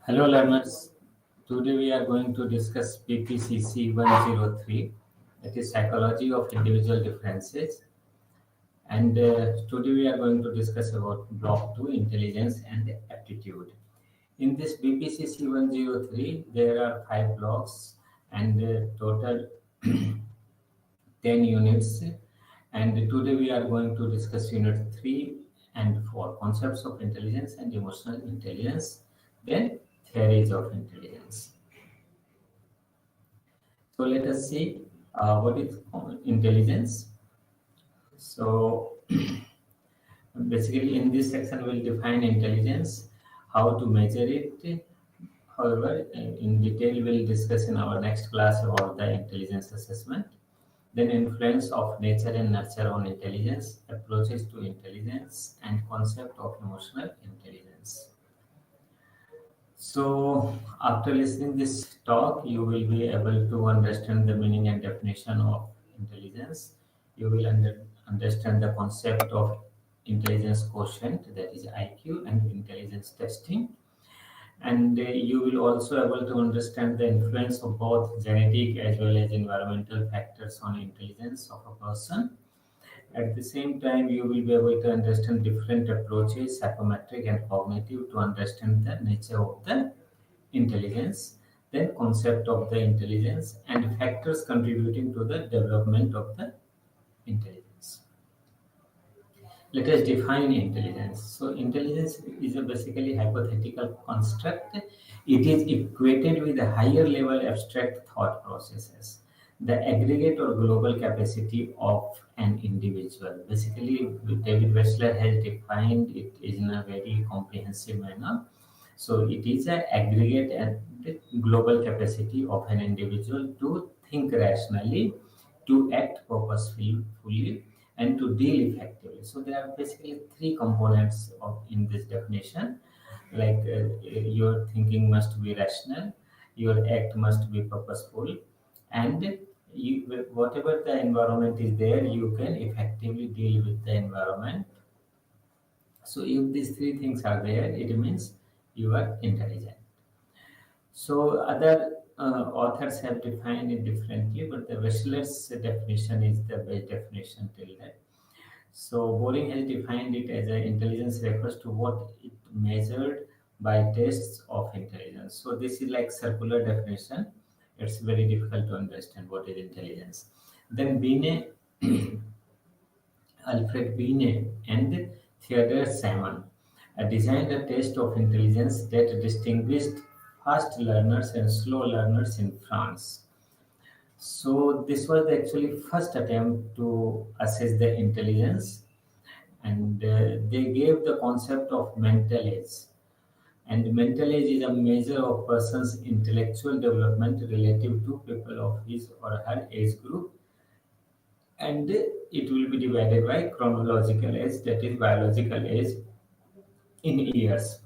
Hello learners, today we are going to discuss PPCC 103, that is Psychology of Individual Differences, and today we are going to discuss about Block 2, Intelligence and Aptitude. In this BPCC 103, there are 5 blocks and total 10 units, and today we are going to discuss Unit 3 and 4, Concepts of Intelligence and Emotional Intelligence, then Theories of Intelligence. So let us see what is intelligence. So basically in this section we'll define intelligence, how to measure it. However, in detail we'll discuss in our next class about the intelligence assessment. Then influence of nature and nurture on intelligence, approaches to intelligence, and concept of emotional intelligence. So after listening this talk, you will be able to understand the meaning and definition of intelligence. You will understand the concept of intelligence quotient, that is IQ, and intelligence testing. And you will also able to understand the influence of both genetic as well as environmental factors on intelligence of a person. At the same time, you will be able to understand different approaches, psychometric and cognitive, to understand the nature of the intelligence, then concept of the intelligence, and factors contributing to the development of the intelligence. Let us define intelligence. So, intelligence is a basically hypothetical construct. It is equated with a higher level abstract thought processes, the aggregate or global capacity of an individual. Basically, David Wechsler has defined it in a very comprehensive manner. So, it is an aggregate and global capacity of an individual to think rationally, to act purposefully, and to deal effectively. So there are basically three components in this definition. Like your thinking must be rational, your act must be purposeful, and whatever the environment is there, you can effectively deal with the environment. So if these three things are there, it means you are intelligent. So other authors have defined it differently, but the Wechsler's definition is the best definition till that. So Boring has defined it as intelligence refers to what it measured by tests of intelligence. So this is like circular definition. It's very difficult to understand what is intelligence. Then Binet, Alfred Binet and Theodore Salmon designed a test of intelligence that distinguished fast learners and slow learners in France. So this was the actually first attempt to assess the intelligence, and they gave the concept of mental age. And mental age is a measure of person's intellectual development relative to people of his or her age group, and it will be divided by chronological age, that is biological age, in years.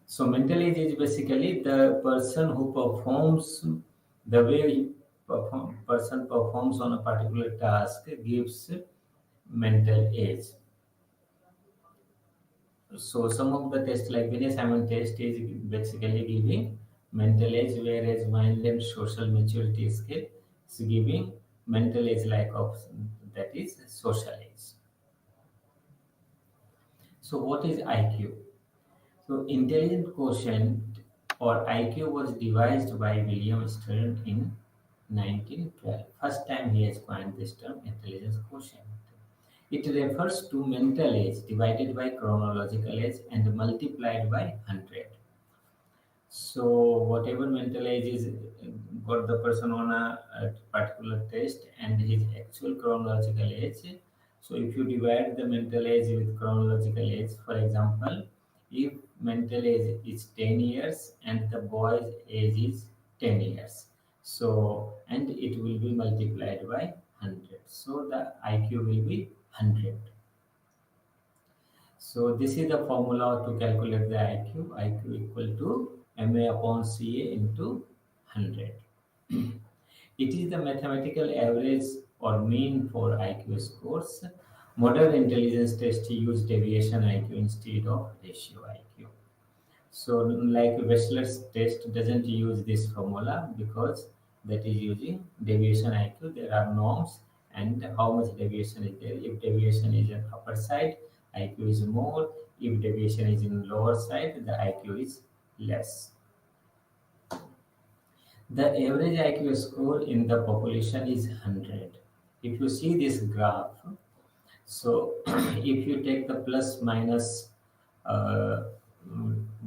So mental age is basically the person who performs the way person performs on a particular task gives mental age. So some of the tests like Binet-Simon test is basically giving mental age, whereas mind and social maturity scale is giving mental age lack of, that is social age. So what is IQ? So intelligent quotient or IQ was devised by William Stern in 1912. First time he has coined this term, intelligence quotient. It refers to mental age divided by chronological age and multiplied by 100. So whatever mental age is got the person on a particular test and his actual chronological age. So if you divide the mental age with chronological age, for example, if mental age is 10 years and the boy's age is 10 years, so and it will be multiplied by 100. So the IQ will be 100. So this is the formula to calculate the IQ. IQ equal to MA upon CA into 100. It is the mathematical average or mean for IQ scores. Modern intelligence tests use deviation IQ instead of ratio IQ. So like Wechsler's test doesn't use this formula because that is using deviation IQ. There are norms and how much deviation is there. If deviation is in upper side, IQ is more. If deviation is in lower side, the IQ is less. The average IQ score in the population is 100. If you see this graph, so if you take the plus minus uh,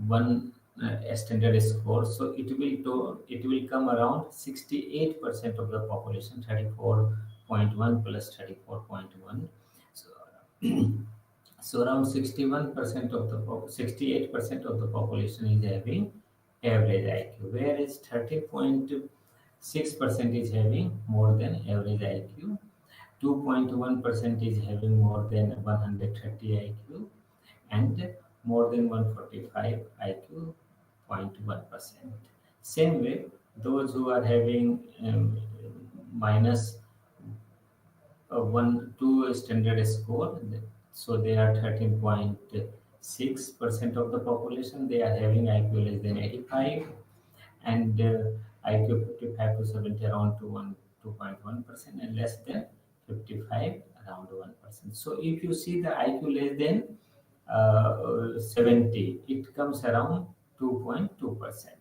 one standard score, so it will come around 68% of the population, 34.1 plus 34.1. So, so around 61% of the 68% of the population is having average IQ, whereas 30.6% is having more than average IQ. 2.1% is having more than 130 IQ, and more than 145 IQ, 0.1%. Same way, those who are having minus 2 standard score, so they are 13.6% of the population. They are having IQ less than 85, and IQ 55 to 70 around 2.1%, and less than 55 around 1%. So if you see the IQ less than 70, it comes around 2.2%.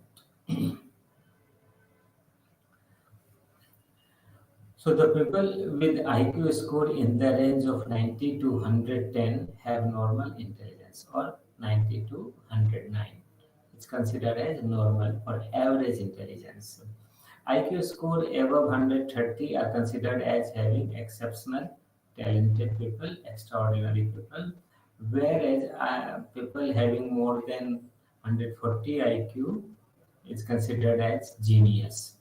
So the people with IQ score in the range of 90 to 110 have normal intelligence, or 90 to 109. It's considered as normal or average intelligence. IQ score above 130 are considered as having exceptional, talented people, extraordinary people, whereas people having more than 140 IQ is considered as genius.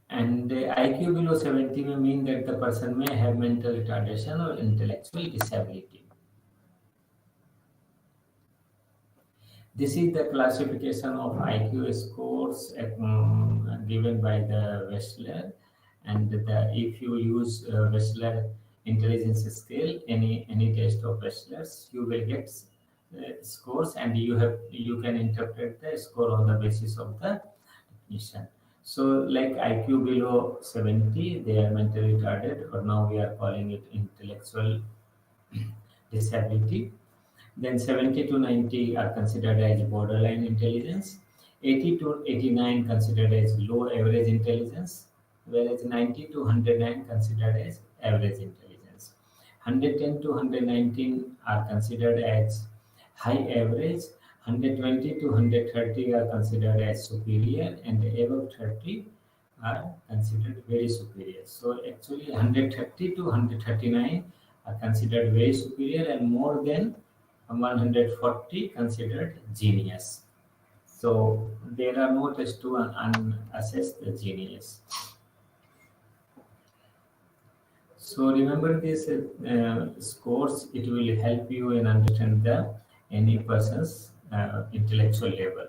And IQ below 70 may mean that the person may have mental retardation or intellectual disability. This is the classification of IQ scores given by the Wechsler. And if you use Wechsler intelligence scale, any test of Wechsler's, you will get scores, and you can interpret the score on the basis of the definition. So like IQ below 70, they are mentally retarded, or now we are calling it intellectual disability. Then 70 to 90 are considered as borderline intelligence. 80 to 89 considered as low average intelligence, whereas 90 to 109 considered as average intelligence. 110 to 119 are considered as high average. 120 to 130 are considered as superior, and above 30 are considered very superior. So actually 130 to 139 are considered very superior, and more than 140 considered genius. So there are no tests to assess the genius. So remember these scores. It will help you in understand any person's intellectual level.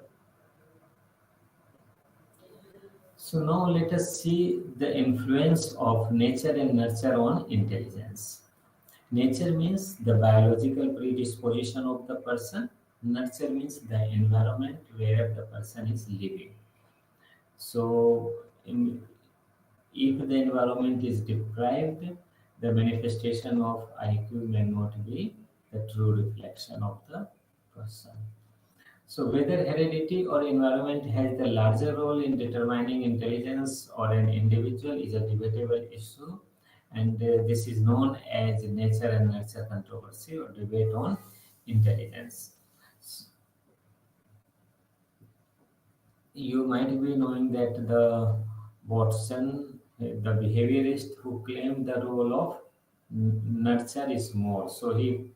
So now let us see the influence of nature and nurture on intelligence. Nature means the biological predisposition of the person. Nurture means the environment where the person is living. So if the environment is deprived, the manifestation of IQ may not be the true reflection of the person. So whether heredity or environment has the larger role in determining intelligence or an individual is a debatable issue, and this is known as nature and nurture controversy, or debate on intelligence. You might be knowing that the Watson, the behaviorist who claimed the role of nurture is more. So he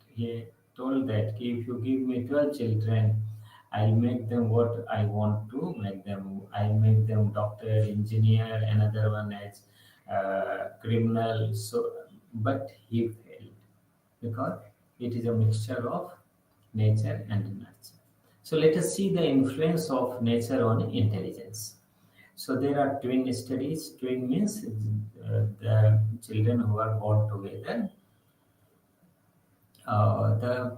told that if you give me 12 children, I'll make them what I want to make them. I'll make them doctor, engineer, another one as criminal. So, but he failed because it is a mixture of nature and nurture. So let us see the influence of nature on intelligence. So there are twin studies. Twin means the children who are born together. The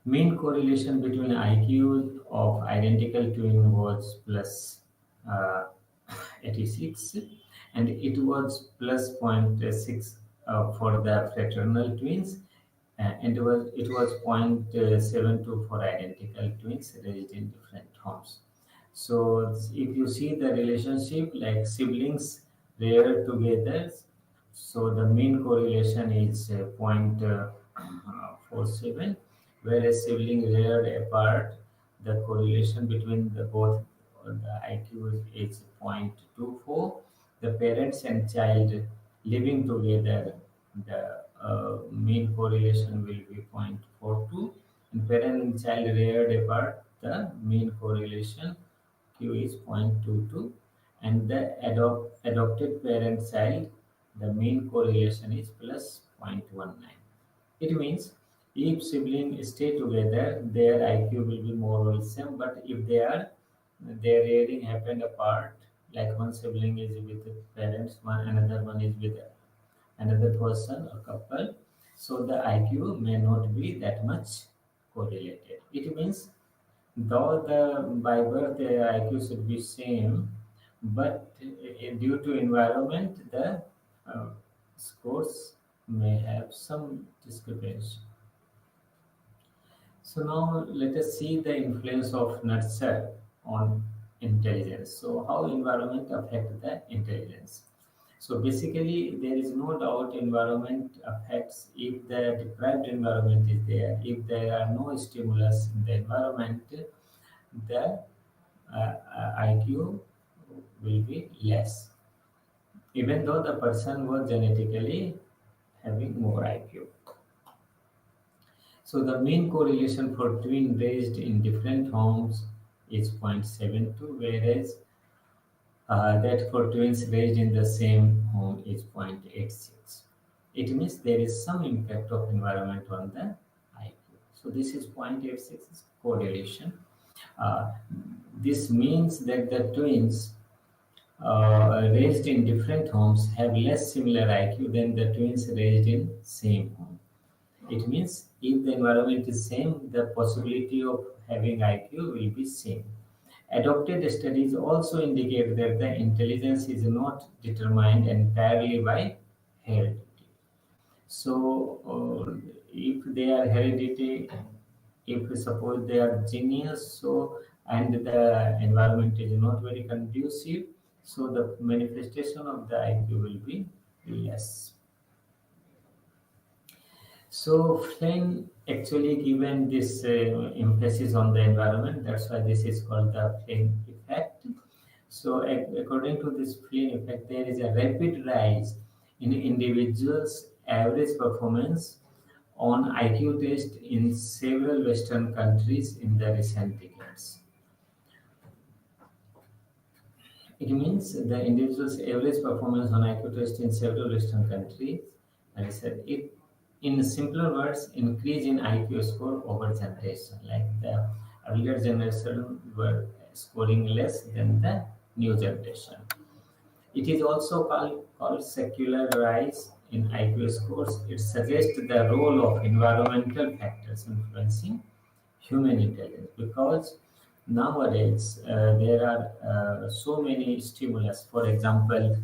Mean correlation between IQ of identical twin was plus uh, 86, and it was plus zero point 0.6 for the fraternal twins, and it was 0.72 for identical twins raised in different homes. So if you see the relationship like siblings reared together, so the mean correlation is 0.47, whereas sibling reared apart, the correlation between the both the IQ is 0.24. The parents and child living together, the mean correlation will be 0.42, and parent and child reared apart, the mean correlation Q is 0.22, and the adopted parent child, the mean correlation is plus 0.19. It means if siblings stay together, their IQ will be more or less same. But if their rearing happened apart, like one sibling is with the parents, another one is with another person or couple, so the IQ may not be that much correlated. It means though the by birth the IQ should be same, but due to environment, the uh, scores may have some discrepancy. So now let us see the influence of nurture on intelligence. So how environment affect the intelligence? So basically, there is no doubt environment affects if the deprived environment is there. If there are no stimulus in the environment, the IQ will be less, even though the person was genetically having more IQ. So the mean correlation for twin raised in different homes is 0.72, whereas that for twins raised in the same home is 0.86. It means there is some impact of environment on the IQ. So this is 0.86 is correlation. Uh, this means that the twins raised in different homes have less similar IQ than the twins raised in same home. It means if the environment is same, the possibility of having IQ will be same. Adopted studies also indicate that the intelligence is not determined entirely by heredity. So, if they are heredity, if suppose they are genius, so and the environment is not very conducive, so the manifestation of the IQ will be less. So Flynn actually given this emphasis on the environment. That's why this is called the Flynn effect. So according to this Flynn effect, there is a rapid rise in individuals' average performance on IQ test in several Western countries in the recent decades. It means the individual's average performance on IQ test in several Western countries, and I said it in simpler words, increase in IQ score over generation. Like the earlier generation were scoring less than the new generation. It is also called secular rise in IQ scores. It suggests the role of environmental factors influencing human intelligence because nowadays there are so many stimulus. For example,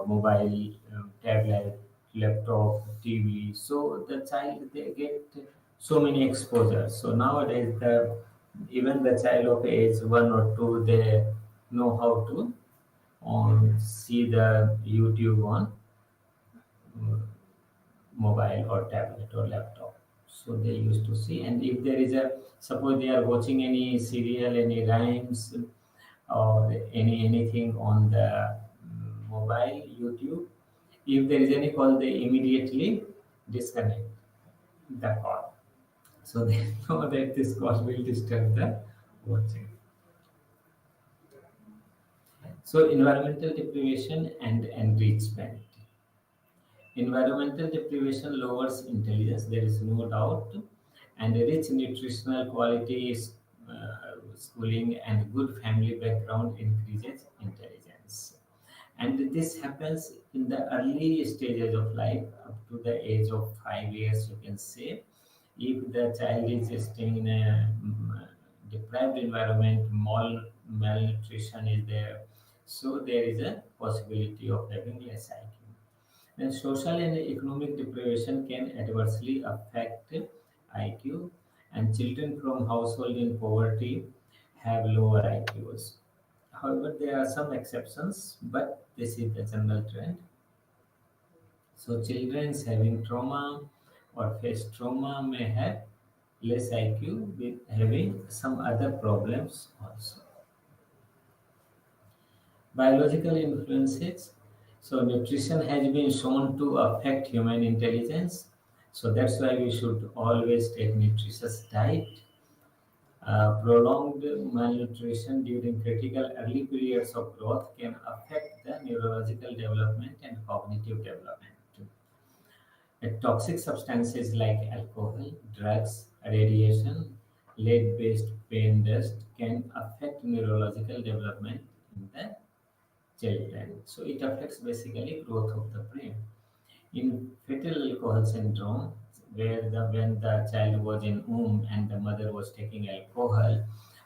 mobile, tablet, laptop, TV. So the child they get so many exposures. So nowadays the even the child of age 1 or 2 they know how to see the YouTube on uh, mobile or tablet or laptop. So they used to see, and if there is a suppose they are watching any serial, any rhymes, or anything on the mobile YouTube, if there is any call, they immediately disconnect the call. So they know that this call will disturb the watching. So environmental deprivation and enrichment. Environmental deprivation lowers intelligence, there is no doubt, and rich nutritional quality is schooling and good family background increases intelligence. And this happens in the early stages of life, up to the age of 5 years, you can say. If the child is staying in a deprived environment, malnutrition is there, so there is a possibility of having less IQ. Then social and economic deprivation can adversely affect IQ, and children from households in poverty have lower IQs. However, there are some exceptions, but this is the general trend. So children having trauma or face trauma may have less IQ with having some other problems also. Biological influences. So nutrition has been shown to affect human intelligence. So that's why we should always take nutritious diet. Prolonged malnutrition during critical early periods of growth can affect the neurological development and cognitive development. Toxic substances like alcohol, drugs, radiation, lead-based paint dust can affect neurological development in the children. So it affects basically growth of the brain. In fetal alcohol syndrome, where when the child was in womb and the mother was taking alcohol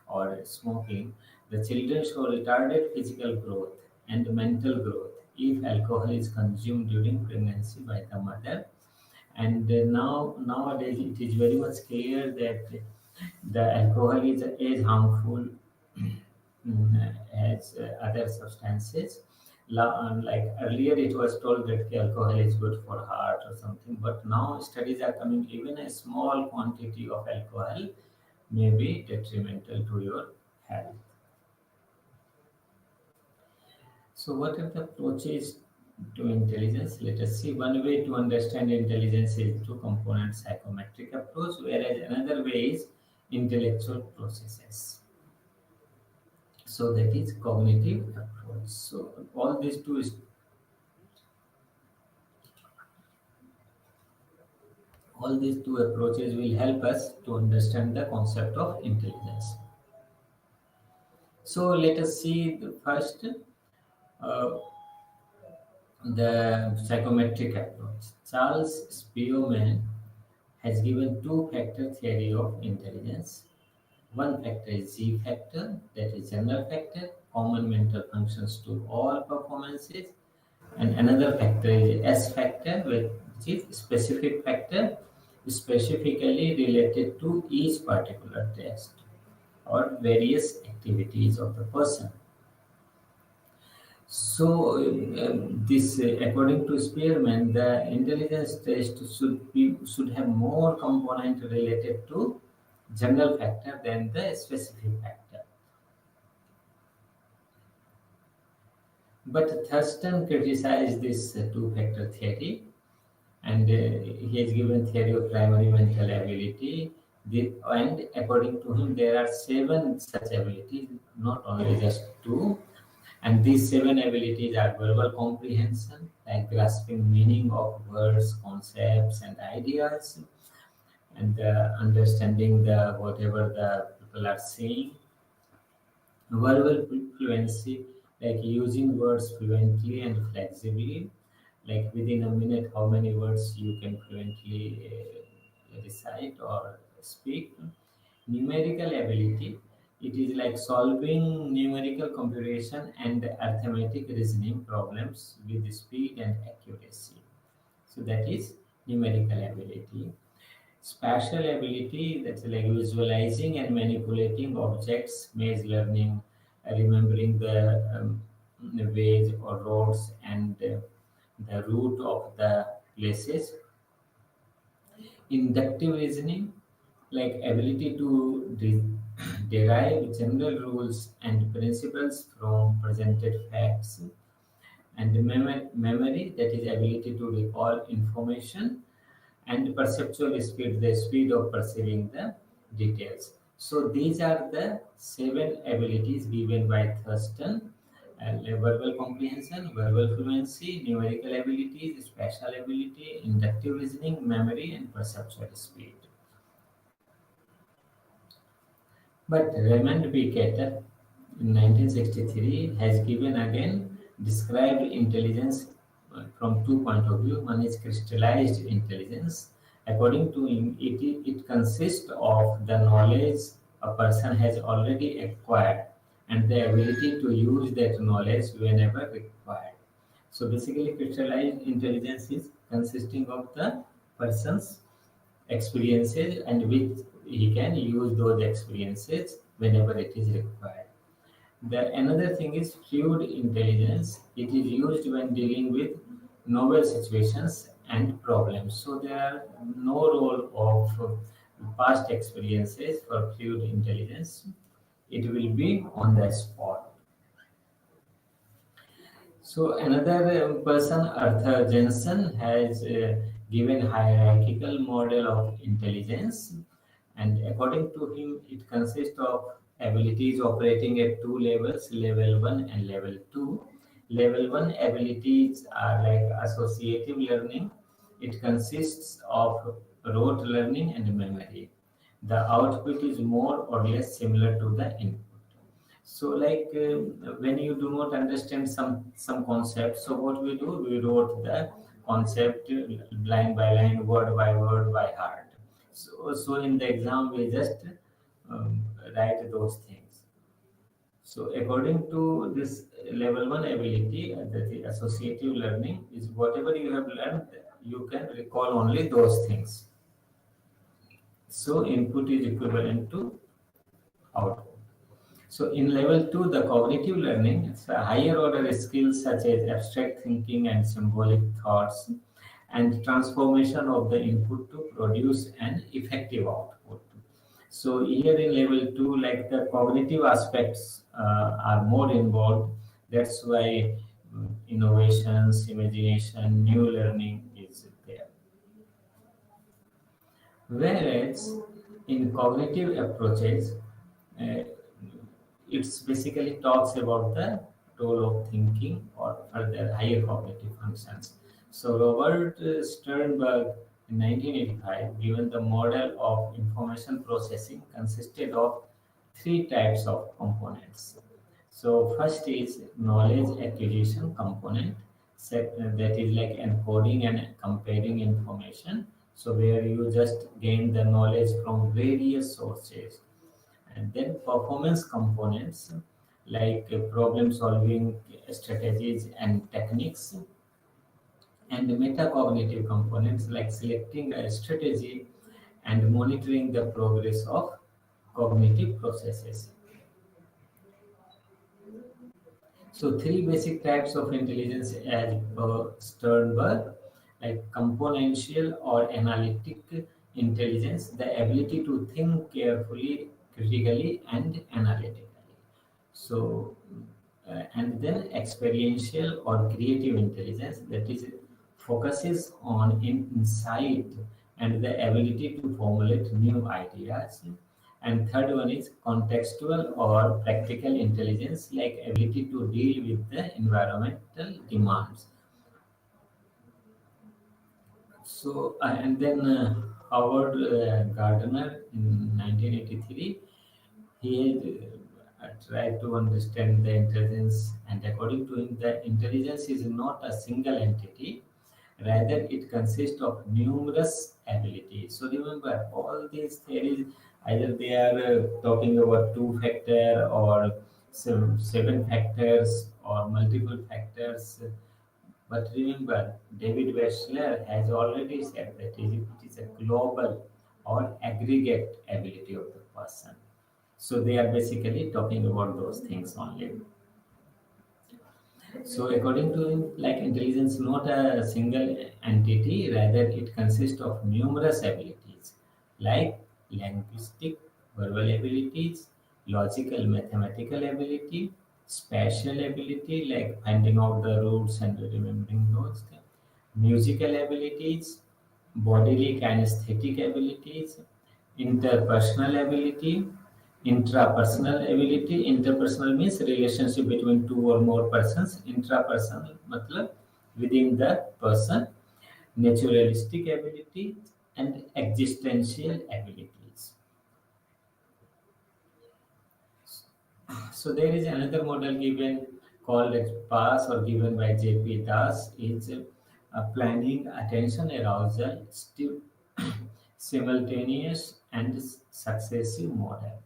or smoking, the children show retarded physical growth and mental growth if alcohol is consumed during pregnancy by the mother. And nowadays it is very much clear that the alcohol is as harmful as other substances. Like earlier, it was told that alcohol is good for heart or something, but now studies are coming. Even a small quantity of alcohol may be detrimental to your health. So, what are the approaches to intelligence? Let us see. One way to understand intelligence is through component psychometric approach, whereas another way is intellectual processes. So that is cognitive approach. So all these two approaches will help us to understand the concept of intelligence. So let us see the first the psychometric approach. Charles Spearman has given two-factor theory of intelligence. One factor is Z factor, that is general factor, common mental functions to all performances, and another factor is S factor, which is specific factor, specifically related to each particular test or various activities of the person. So, this, according to Spearman, the intelligence test should have more component related to general factor than the specific factor. But Thurston criticized this two-factor theory, and he has given theory of primary mental ability. And according to him, there are 7 such abilities, not only just 2. And these 7 abilities are verbal comprehension, like grasping meaning of words, concepts, and ideas, and understanding the whatever the people are saying. Verbal fluency, like using words fluently and flexibly, like within a minute, how many words you can fluently recite or speak. Numerical ability, it is like solving numerical computation and arithmetic reasoning problems with speed and accuracy. So that is numerical ability. Spatial ability, that's like visualizing and manipulating objects, maze learning, remembering the ways or roads and the route of the places. Inductive reasoning, like ability to derive general rules and principles from presented facts. And memory, that is ability to recall information. And perceptual speed, the speed of perceiving the details. So these are the 7 abilities given by Thurston: verbal comprehension, verbal fluency, numerical abilities, spatial ability, inductive reasoning, memory, and perceptual speed. But Raymond B. Cater in 1963 has given again described intelligence from 2 points of view. One is crystallized intelligence, According to him, it consists of the knowledge a person has already acquired and the ability to use that knowledge whenever required. So basically, crystallized intelligence is consisting of the person's experiences and which he can use those experiences whenever it is required. The another thing is fluid intelligence. It is used when dealing with novel situations and problems. So there are no role of past experiences for fluid intelligence. It will be on the spot. So another person, Arthur Jensen, has given hierarchical model of intelligence, and according to him, it consists of abilities operating at two levels: level one and level two. Level one abilities are like associative learning. It consists of rote learning and memory. The output is more or less similar to the input. So like when you do not understand some concept, so what we do, we wrote the concept line by line, word by heart. So in the exam we just um, write those things. So according to this level one ability, the associative learning is whatever you have learned, you can recall only those things. So input is equivalent to output. So in level two, the cognitive learning, it's a higher order skills such as abstract thinking and symbolic thoughts and transformation of the input to produce an effective output. So here in level two, like the cognitive aspects are more involved. That's why innovations, imagination, new learning is there. Whereas in cognitive approaches, uh, it's basically talks about the role of thinking or further higher cognitive functions. So Robert Sternberg in 1985 given the model of information processing consisted of three types of components. So first is knowledge acquisition component, that is like encoding and comparing information. So where you just gain the knowledge from various sources, and then performance components like problem solving strategies and techniques, and metacognitive components like selecting a strategy and monitoring the progress of cognitive processes. So three basic types of intelligence as per Sternberg, like componential or analytic intelligence, the ability to think carefully, critically, and analytically. So, and then experiential or creative intelligence, that is focuses on insight and the ability to formulate new ideas. And third one is contextual or practical intelligence, like ability to deal with the environmental demands. So, and then Howard Gardner in 1983, he tried to understand the intelligence, and according to him, the intelligence is not a single entity, rather it consists of numerous abilities. So remember, all these theories, either they are talking about two factor or seven factors or multiple factors. But remember, David Wechsler has already said that it is a global or aggregate ability of the person. So they are basically talking about those things only. So according to him, like intelligence, not a single entity, rather it consists of numerous abilities, like linguistic, verbal abilities, logical, mathematical ability, spatial ability, like finding out the roots and remembering those, musical abilities, bodily kinesthetic abilities, interpersonal ability, intrapersonal ability. Interpersonal means relationship between two or more persons. Intrapersonal matlab within the person. Naturalistic ability and existential abilities. So there is another model given called as PASS or given by J.P. Das is planning, attention, arousal, simultaneous and successive model.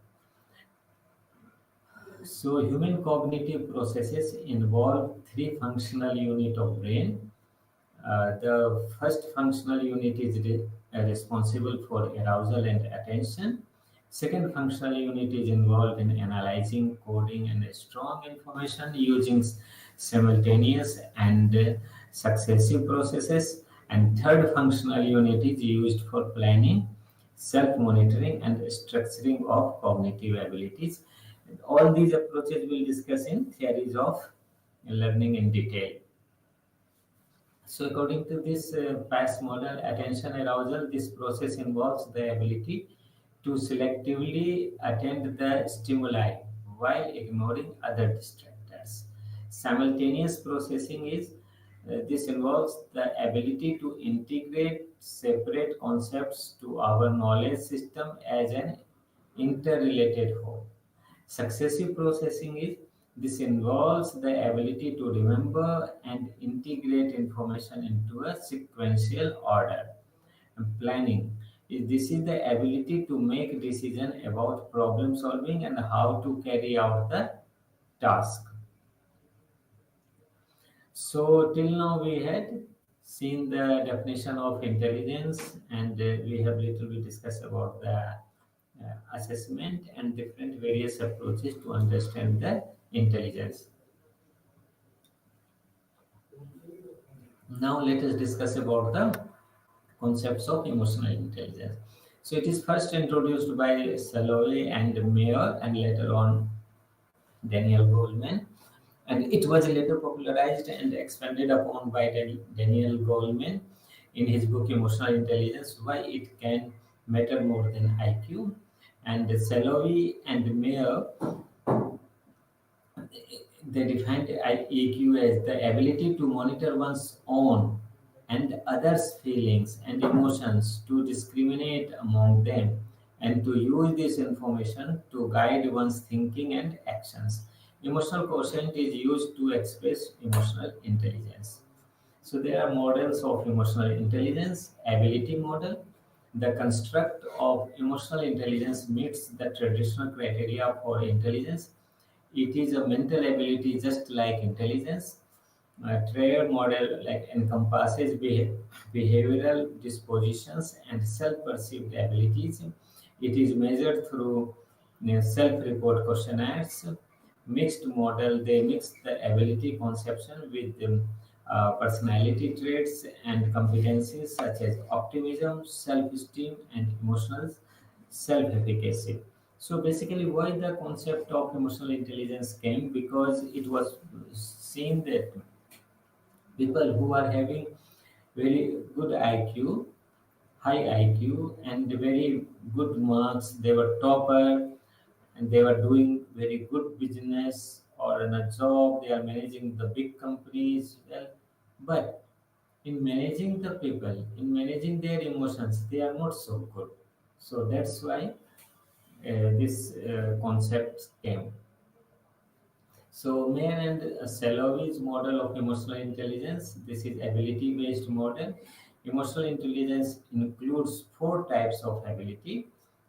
So human cognitive processes involve three functional units of brain. The first functional unit is responsible for arousal and attention. Second functional unit is involved in analyzing, coding, and storing information using simultaneous and successive processes. And third functional unit is used for planning, self-monitoring, and structuring of cognitive abilities. And all these approaches we'll discuss in theories of learning in detail. So, according to this PAS model, attention arousal, this process involves the ability to selectively attend the stimuli while ignoring other distractors. Simultaneous processing is this involves the ability to integrate separate concepts to our knowledge system as an interrelated whole. Successive processing is this involves the ability to remember and integrate information into a sequential order. And planning is this is the ability to make decision about problem solving and how to carry out the task. So till now we had seen the definition of intelligence, and we have little bit discussed about the assessment and different various approaches to understand the intelligence. Now let us discuss about the concepts of emotional intelligence. So it is first introduced by Salovey and Mayer, and later on Daniel Goleman, and it was later popularized and expanded upon by Daniel Goleman in his book Emotional Intelligence: Why It Can Matter More Than IQ. And Salovey and Mayer, they defined EQ as the ability to monitor one's own and others' feelings and emotions, to discriminate among them, and to use this information to guide one's thinking and actions. Emotional quotient is used to express emotional intelligence. So there are models of emotional intelligence. Ability model. The construct of emotional intelligence meets the traditional criteria for intelligence. It is a mental ability just like intelligence. A Triad model like encompasses behavioral dispositions and self-perceived abilities. It is measured through self-report questionnaires. Mixed model, they mix the ability conception with personality traits and competencies such as optimism, self-esteem, and emotional self-efficacy. So basically, why the concept of emotional intelligence came, because it was seen that people who are having very good IQ, high IQ, and very good marks, they were topper, and they were doing very good business or in a job. They are managing the big companies well, but in managing the people, in managing their emotions, they are not so good. So that's why this concept came. So Mayer and Salovey's model of emotional intelligence, this is ability-based model. Emotional intelligence includes four types of ability.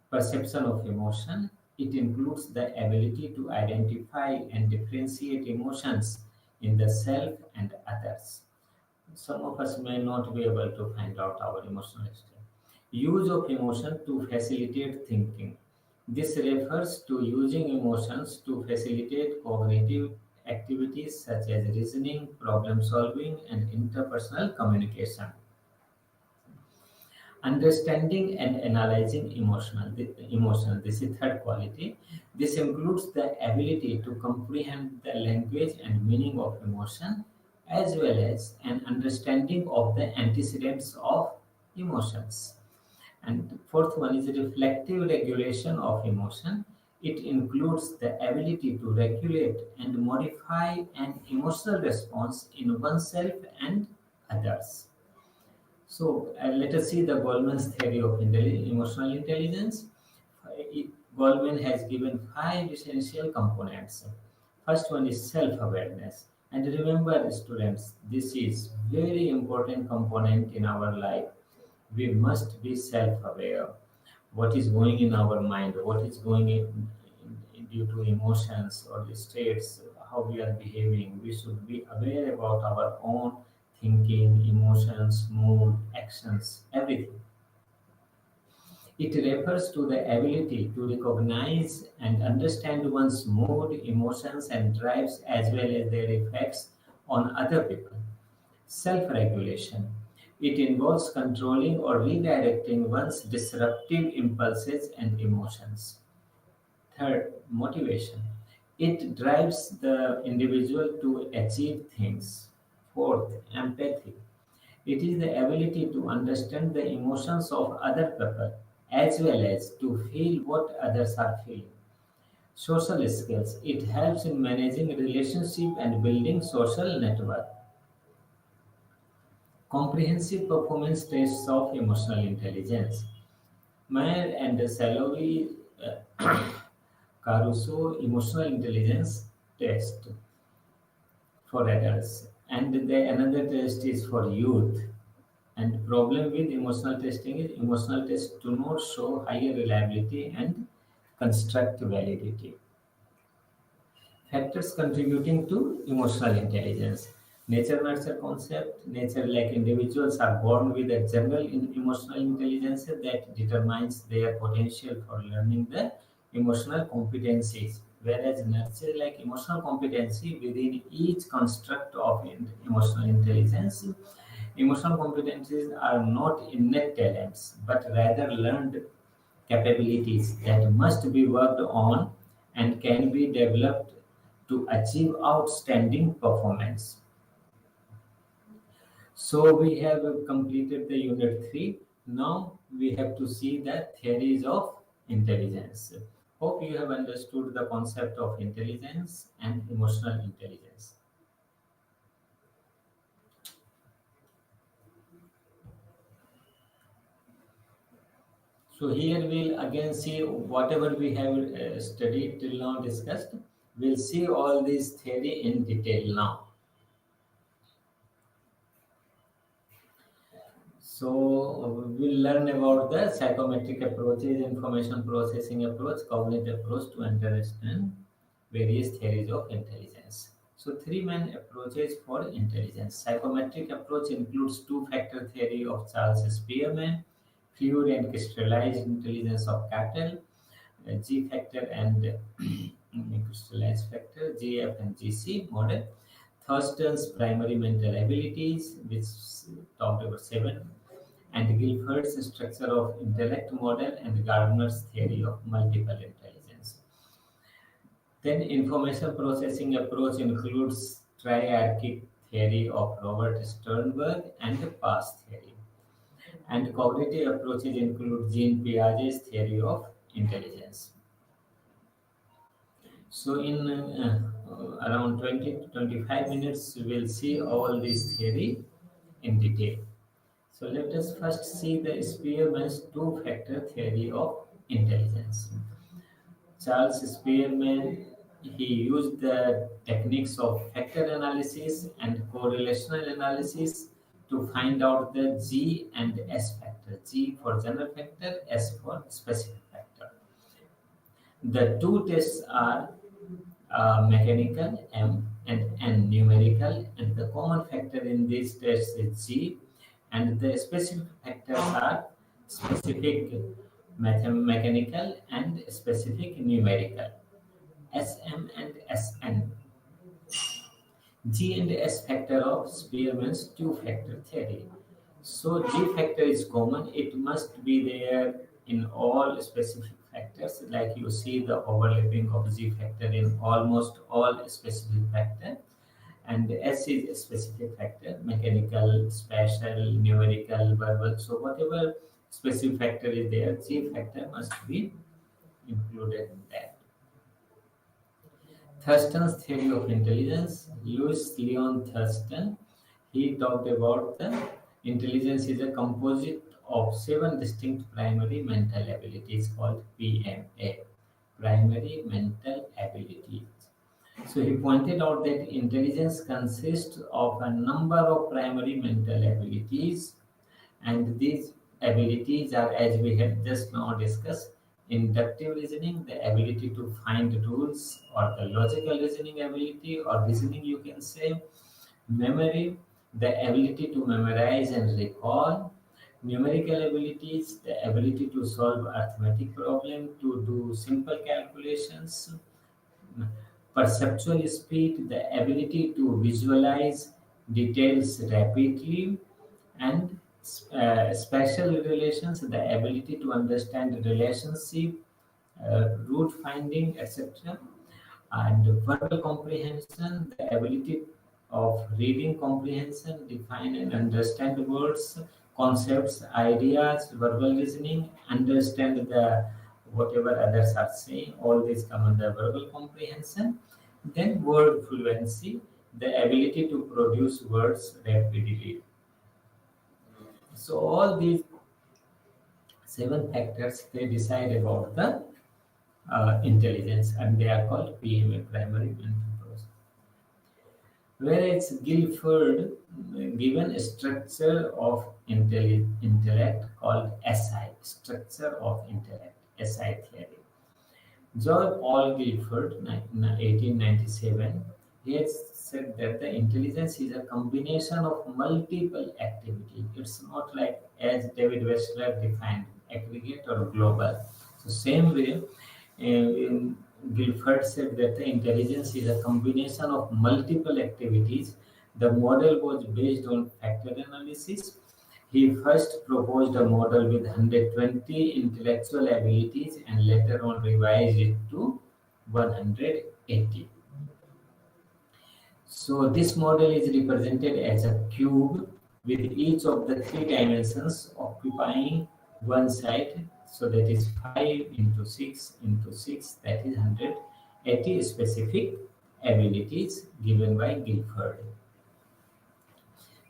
Perception of emotion. It includes the ability to identify and differentiate emotions in the self and others. Some of us may not be able to find out our emotional state. Use of emotion to facilitate thinking. This refers to using emotions to facilitate cognitive activities such as reasoning, problem solving, and interpersonal communication. Understanding and analyzing emotion. This is third quality. This includes the ability to comprehend the language and meaning of emotion, as well as an understanding of the antecedents of emotions. And the fourth one is reflective regulation of emotion. It includes the ability to regulate and modify an emotional response in oneself and others. So let us see the Goleman's theory of emotional intelligence. Goleman has given five essential components. First one is self-awareness. And remember, students, this is very important component in our life. We must be self-aware. What is going in our mind? What is going due to emotions or the states? How we are behaving? We should be aware about our own thinking, emotions, mood, actions, everything. It refers to the ability to recognize and understand one's mood, emotions, and drives as well as their effects on other people. Self regulation. It involves controlling or redirecting one's disruptive impulses and emotions. Third, motivation. It drives the individual to achieve things. Fourth, empathy. It is the ability to understand the emotions of other people as well as to feel what others are feeling. Social skills. It helps in managing relationship and building social network. Comprehensive performance tests of emotional intelligence. Mayer and Salovey Caruso Emotional Intelligence Test for adults, and another test is for youth. And problem with emotional testing is emotional tests do not show higher reliability and construct validity. Factors contributing to emotional intelligence. Nature nurture concept. Nature like individuals are born with a general emotional intelligence that determines their potential for learning the emotional competencies. Whereas nurture like emotional competency within each construct of emotional intelligence. Emotional competencies are not innate talents, but rather learned capabilities that must be worked on and can be developed to achieve outstanding performance. So we have completed the unit 3. Now we have to see the theories of intelligence. Hope you have understood the concept of intelligence and emotional intelligence. So here we'll again see whatever we have studied till now discussed. We'll see all this theory in detail now. So we'll learn about the psychometric approaches, information processing approach, cognitive approach to understand various theories of intelligence. So three main approaches for intelligence. Psychometric approach includes two-factor theory of Charles Spearman, fluid and crystallized intelligence of Cattell, G factor and crystallized factor, GF and GC model. Thurston's primary mental abilities, which talked about seven, and Guilford's structure of intellect model and Gardner's theory of multiple intelligence. Then information processing approach includes triarchic theory of Robert Sternberg and the past theory. And cognitive approaches include Jean Piaget's theory of intelligence. So in around 20 to 25 minutes, we will see all this theory in detail. So let us first see the Spearman's two-factor theory of intelligence. Charles Spearman, he used the techniques of factor analysis and correlational analysis to find out the G and S factor. G for general factor, S for specific factor. The two tests are mechanical, M, and N numerical, and the common factor in these tests is G, and the specific factors are specific mechanical and specific numerical, SM and SN. G and S factor of Spearman's two-factor theory. So G factor is common. It must be there in all specific factors. Like you see the overlapping of G factor in almost all specific factor. And S is a specific factor, mechanical, spatial, numerical, verbal. So whatever specific factor is there, G factor must be included in that. Thurston's theory of intelligence, Louis Leon Thurston, he talked about the intelligence is a composite of seven distinct primary mental abilities called PMA, primary mental abilities. So he pointed out that intelligence consists of a number of primary mental abilities, and these abilities are, as we had just now discussed, inductive reasoning, the ability to find rules, or the logical reasoning ability, or reasoning you can say. Memory, the ability to memorize and recall. Numerical abilities, the ability to solve arithmetic problem, to do simple calculations. Perceptual speed, the ability to visualize details rapidly. And spatial relations, the ability to understand relationship, root finding, etc. And verbal comprehension, the ability of reading comprehension, define and understand words, concepts, ideas. Verbal reasoning, understand the whatever others are saying, all these come under verbal comprehension. Then word fluency, the ability to produce words rapidly. So all these 7 factors, they decide about the intelligence, and they are called PMA, primary mental process. Whereas Guilford given a structure of intellect called SI, structure of intellect, SI theory. George Paul Guilford, 1897, he has said that the intelligence is a combination of multiple activity. It's not like as David Westler defined, aggregate or global. So same way, Guilford said that the intelligence is a combination of multiple activities. The model was based on factor analysis. He first proposed a model with 120 intellectual abilities and later on revised it to 180. So this model is represented as a cube with each of the 3 dimensions occupying one side. So that is 5 into 6 into 6, that is 180 specific abilities given by Guilford.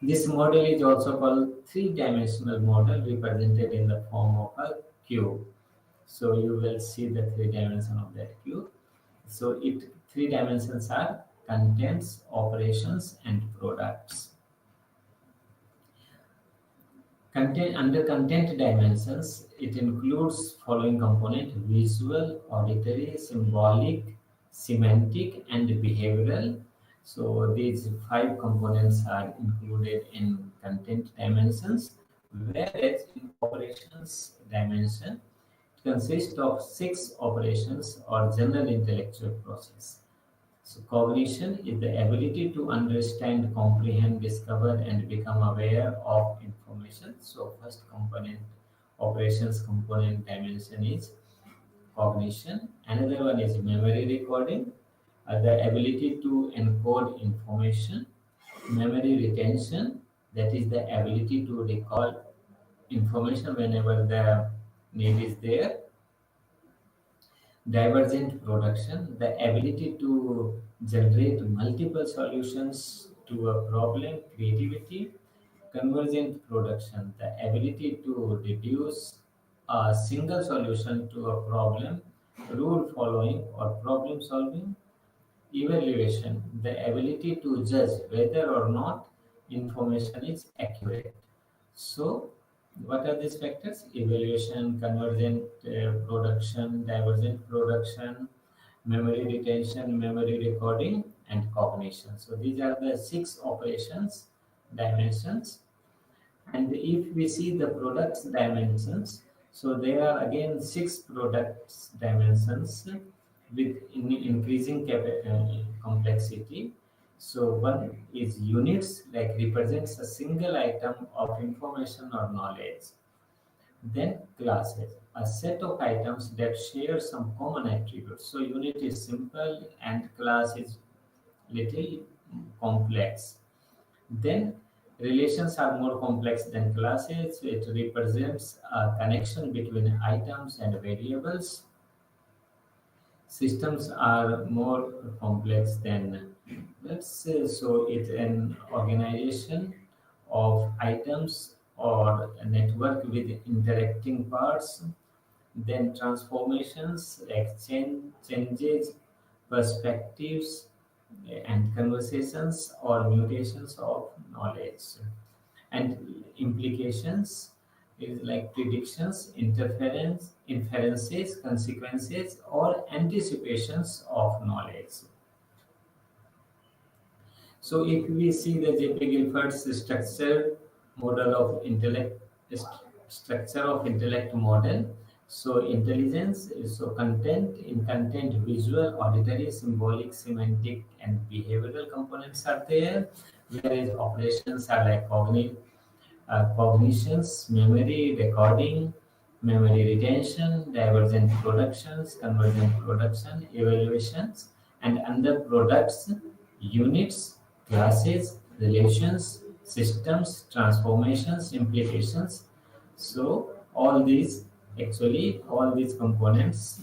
This model is also called 3-dimensional model, represented in the form of a cube. So you will see the 3 dimensions of that cube. So 3 dimensions are contents, operations, and products. Under content dimensions, it includes following component: visual, auditory, symbolic, semantic, and behavioral. So these 5 components are included in content dimensions, whereas in operations dimension, it consists of 6 operations or general intellectual process. So cognition is the ability to understand, comprehend, discover, and become aware of information. So first component, operations component dimension is cognition. Another one is memory recording, the ability to encode information. Memory retention, that is the ability to recall information whenever the need is there. Divergent production, the ability to generate multiple solutions to a problem, creativity. Convergent production, the ability to reduce a single solution to a problem, rule following or problem solving. Evaluation, the ability to judge whether or not information is accurate. So what are these factors? Evaluation, convergent production, divergent production, memory retention, memory recording, and cognition. So these are the 6 operations dimensions. And if we see the products dimensions, so there are again 6 products dimensions with increasing complexity. So one is units, like represents a single item of information or knowledge. Then classes, a set of items that share some common attributes. So unit is simple and class is little complex. Then relations are more complex than classes. It represents a connection between items and variables. Systems are more complex than, let's say, so it's an organization of items or a network with interacting parts. Then transformations, changes, perspectives, and conversations or mutations of knowledge. And implications, is like predictions, inferences, consequences, or anticipations of knowledge. So if we see the J.P. Guilford's structure model of intellect, structure of intellect model, so intelligence is so content in content, visual, auditory, symbolic, semantic, and behavioral components are there, whereas operations are like cognitions, memory, recording, memory retention, divergent productions, convergent production, evaluations, and under products, units, classes, relations, systems, transformations, implications. So all these components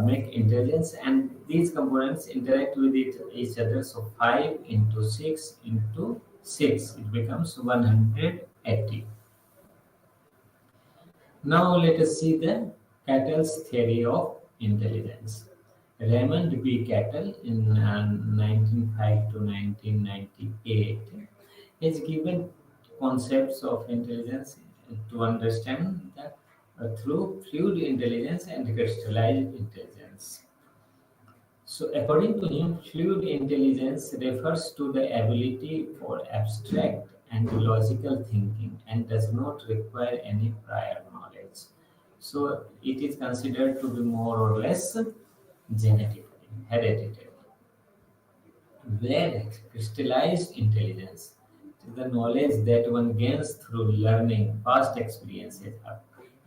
make intelligence, and these components interact with each other. So 5 into 6 into 6, it becomes 180. Now let us see the Cattell's theory of intelligence. Raymond B. Cattell in 1905 to 1998 has given concepts of intelligence to understand that through fluid intelligence and crystallized intelligence. So, according to him, fluid intelligence refers to the ability for abstract and logical thinking and does not require any prior knowledge. So, it is considered to be more or less genetically, hereditary. Whereas crystallized intelligence is the knowledge that one gains through learning, past experiences,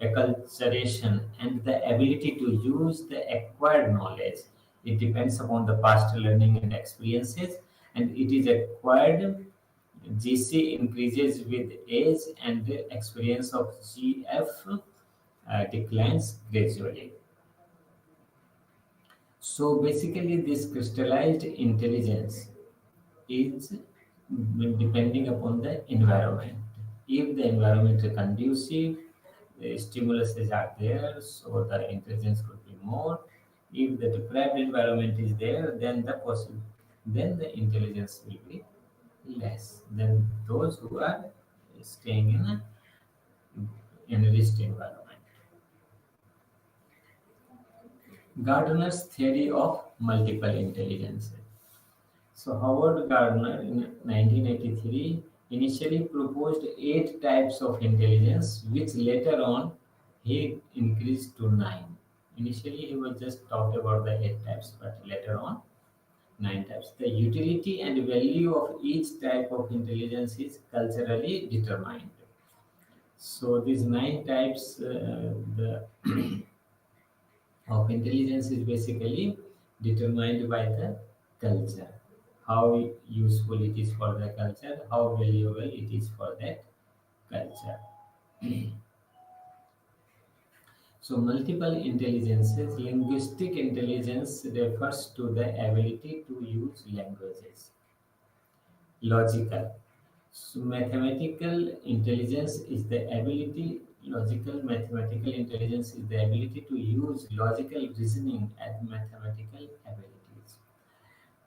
acculturation, and the ability to use the acquired knowledge. It depends upon the past learning and experiences, and it is acquired. GC increases with age, and the experience of GF declines gradually. So basically, this crystallized intelligence is depending upon the environment. If the environment is conducive, the stimuluses are there, so the intelligence could be more. If the deprived environment is there, then the intelligence will be less than those who are staying in a enriched environment. Gardner's theory of multiple intelligence. So Howard Gardner in 1983 initially proposed 8 types of intelligence, which later on he increased to 9. Initially he was just talked about the 8 types, but later on 9 types. The utility and value of each type of intelligence is culturally determined. So these 9 types of intelligence is basically determined by the culture, how useful it is for the culture, how valuable it is for that culture. So multiple intelligences, linguistic intelligence refers to the ability to use languages. Logical. So mathematical intelligence is the ability, logical mathematical intelligence is the ability to use logical reasoning and mathematical abilities.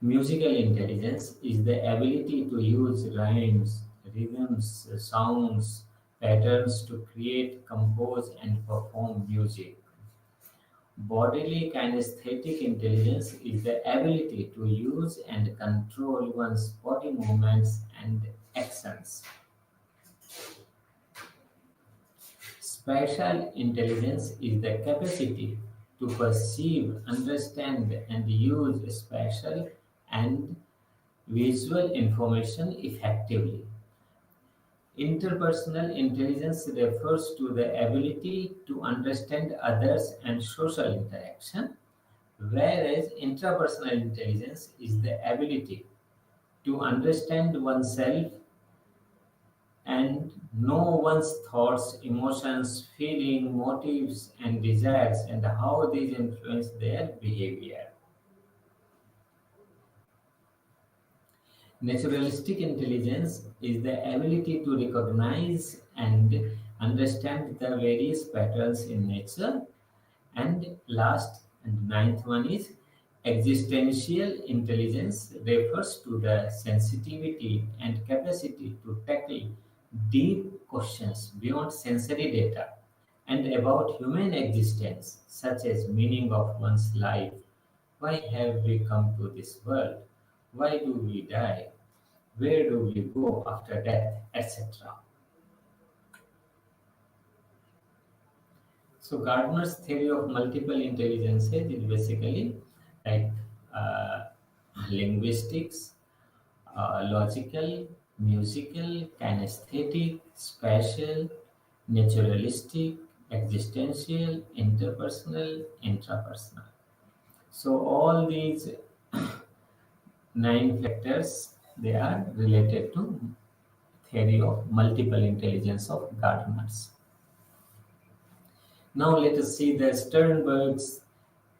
Musical intelligence is the ability to use rhymes, rhythms, sounds, patterns to create, compose, and perform music. Bodily kinesthetic intelligence is the ability to use and control one's body movements and actions. Spatial intelligence is the capacity to perceive, understand, and use spatial and visual information effectively. Interpersonal intelligence refers to the ability to understand others and social interaction, whereas intrapersonal intelligence is the ability to understand oneself and know one's thoughts, emotions, feelings, motives, and desires, and how these influence their behavior. Naturalistic intelligence is the ability to recognize and understand the various patterns in nature. And last and ninth one is existential intelligence refers to the sensitivity and capacity to tackle deep questions beyond sensory data and about human existence, such as meaning of one's life. Why have we come to this world? Why do we die? Where do we go after death, etc. So Gardner's theory of multiple intelligences is basically like uh, linguistics, logical, musical, kinesthetic, spatial, naturalistic, existential, interpersonal, intrapersonal. So all these 9 factors, they are related to theory of multiple intelligence of Gardner's. Now let us see the Sternberg's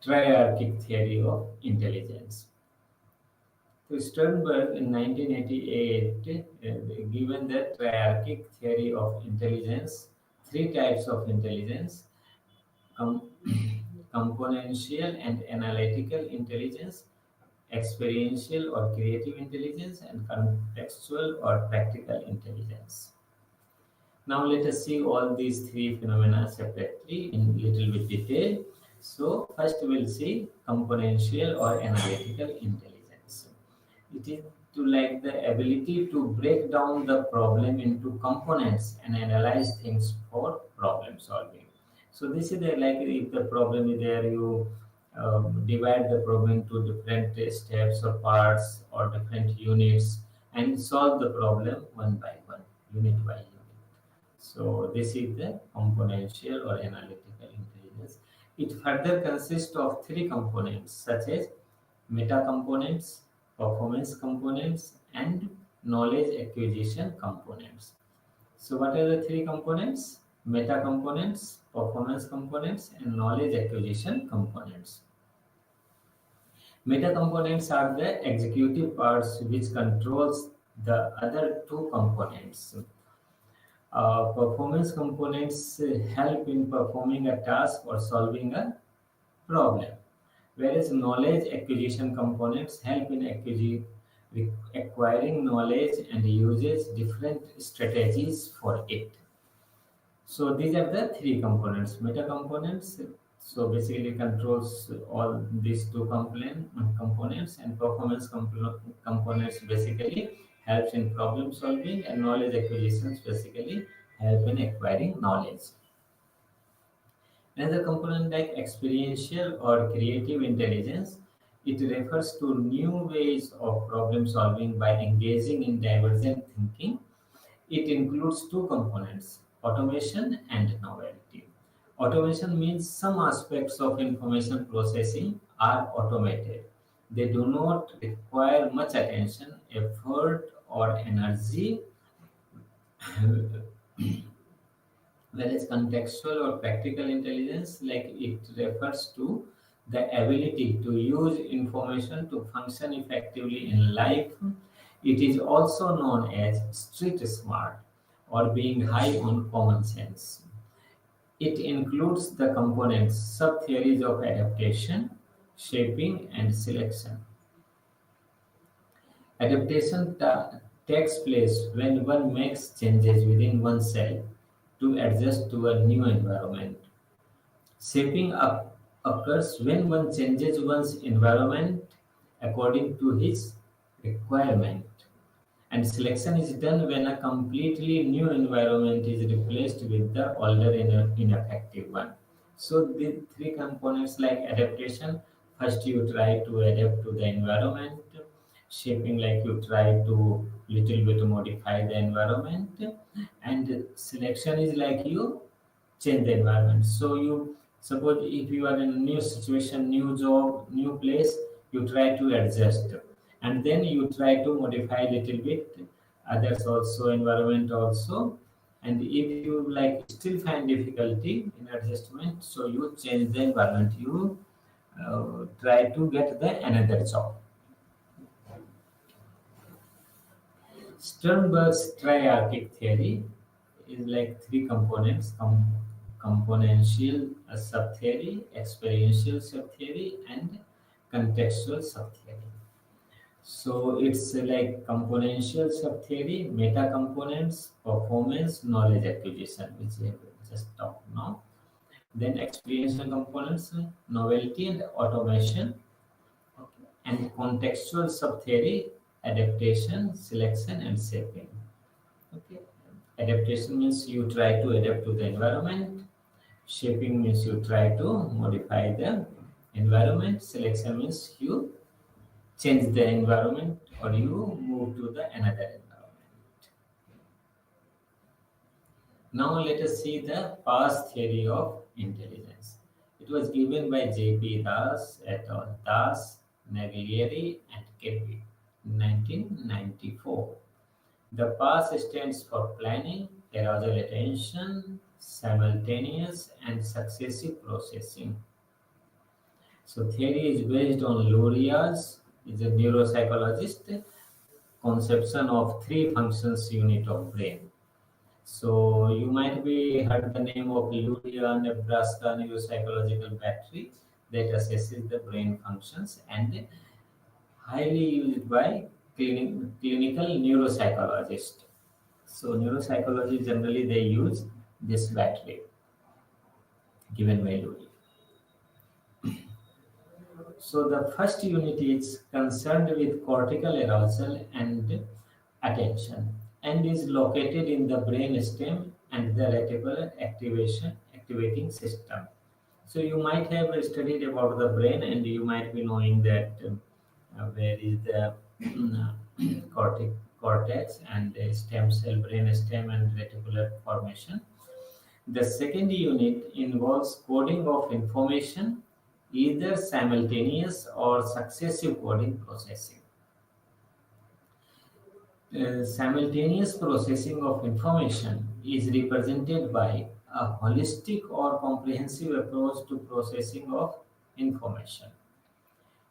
triarchic theory of intelligence. So Sternberg in 1988 given the triarchic theory of intelligence, 3 types of intelligence, com- componential and analytical intelligence, experiential or creative intelligence, and contextual or practical intelligence. Now let us see all these 3 phenomena separately in little bit detail. So first we'll see componential or analytical intelligence. It is to like the ability to break down the problem into components and analyze things for problem solving. So this is the, like if the problem is there, you divide the problem into different steps or parts or different units and solve the problem one by one, unit by unit. So this is the componential or analytical intelligence. It further consists of 3 components such as meta components, performance components, and knowledge acquisition components. So what are the 3 components? Meta components, performance components, and knowledge acquisition components. Meta components are the executive parts which controls the other 2 components. Performance components help in performing a task or solving a problem, whereas knowledge acquisition components help in acquiring knowledge and uses different strategies for it. So these are the 3 components. Meta components, so basically controls all these 2 components, and performance components basically helps in problem solving, and knowledge acquisitions basically help in acquiring knowledge. Another component like experiential or creative intelligence, it refers to new ways of problem solving by engaging in divergent thinking. It includes 2 components, automation and novelty. Automation means some aspects of information processing are automated. They do not require much attention, effort, or energy, whereas contextual or practical intelligence, like it refers to the ability to use information to function effectively in life. It is also known as street smart or being high on common sense. It includes the components sub-theories of adaptation, shaping, and selection. Adaptation takes place when one makes changes within oneself to adjust to a new environment. Shaping up occurs when one changes one's environment according to his requirement. And selection is done when a completely new environment is replaced with the older ineffective one. So the 3 components like adaptation, first you try to adapt to the environment. Shaping, like you try to little bit modify the environment. And selection is like you change the environment. So you suppose if you are in a new situation, new job, new place, you try to adjust, and then you try to modify a little bit others also, environment also. And if you like still find difficulty in adjustment, so you change the environment, you try to get the another job. Sternberg's triarchic theory is like 3 components: componential subtheory, experiential subtheory, and contextual subtheory. So it's like componential subtheory, meta components, performance, knowledge acquisition, which we have just talked now. Then experiential components, novelty and automation. Okay. And contextual subtheory, adaptation, selection, and shaping. Okay. Adaptation means you try to adapt to the environment. Shaping means you try to modify the environment. Selection means you change the environment or you move to the another environment. Now let us see the past theory of intelligence. It was given by J.P. Das et al. Das, Naglieri, and Kepi in 1994. The PASS stands for planning, arousal attention, simultaneous and successive processing. So theory is based on Luria's, is a neuropsychologist, conception of three functions unit of brain. So you might be heard the name of Luria Nebraska neuropsychological battery that assesses the brain functions and highly used by clinical neuropsychologists. So neuropsychology generally they use this battery given by Luria. So the first unit is concerned with cortical arousal and attention and is located in the brain stem and the reticular activating system. So you might have studied about the brain and you might be knowing that where is the cortex and the stem cell, brain stem and reticular formation. The second unit involves coding of information, either simultaneous or successive coding processing. Simultaneous processing of information is represented by a holistic or comprehensive approach to processing of information.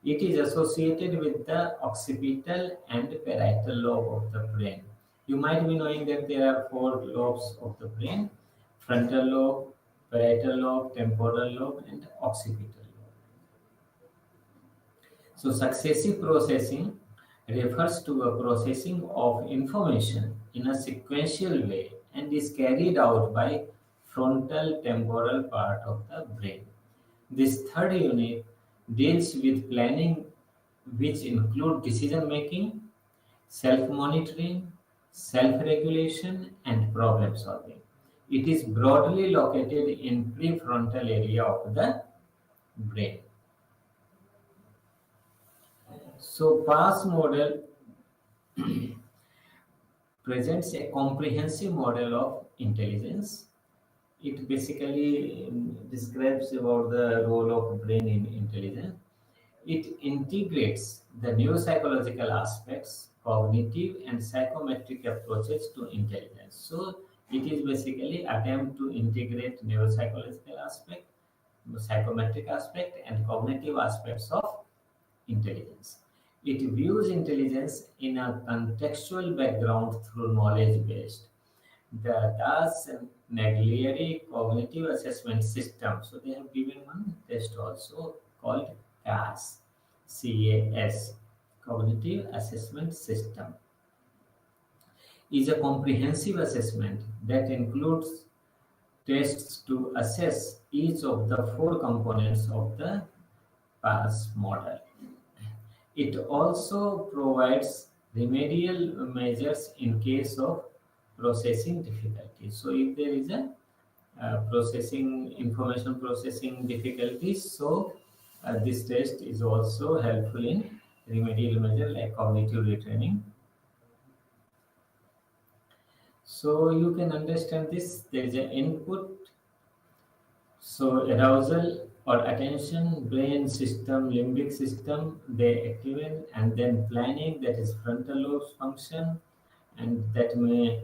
It is associated with the occipital and parietal lobe of the brain. You might be knowing that there are four lobes of the brain: frontal lobe, parietal lobe, temporal lobe, and occipital lobe. So successive processing refers to a processing of information in a sequential way and is carried out by frontal temporal part of the brain. This third unit deals with planning, which include decision making, self-monitoring, self-regulation, and problem solving. It is broadly located in prefrontal area of the brain. So PASS model presents a comprehensive model of intelligence. It basically describes about the role of brain in intelligence. It integrates the neuropsychological aspects, cognitive and psychometric approaches to intelligence. So it is basically attempt to integrate neuropsychological aspect, psychometric aspect, and cognitive aspects of intelligence. It views intelligence in a contextual background through knowledge based. The Das Naglieri cognitive assessment system. So they have given one test also called CAS, CAS, cognitive assessment system. Is a comprehensive assessment that includes tests to assess each of the four components of the PASS model. It also provides remedial measures in case of processing difficulties. So if there is a information processing difficulties, so this test is also helpful in remedial measure like cognitive retraining. So you can understand this. There is an input. So arousal or attention, brain system, limbic system, they activate, and then planning, that is frontal lobe function, and that may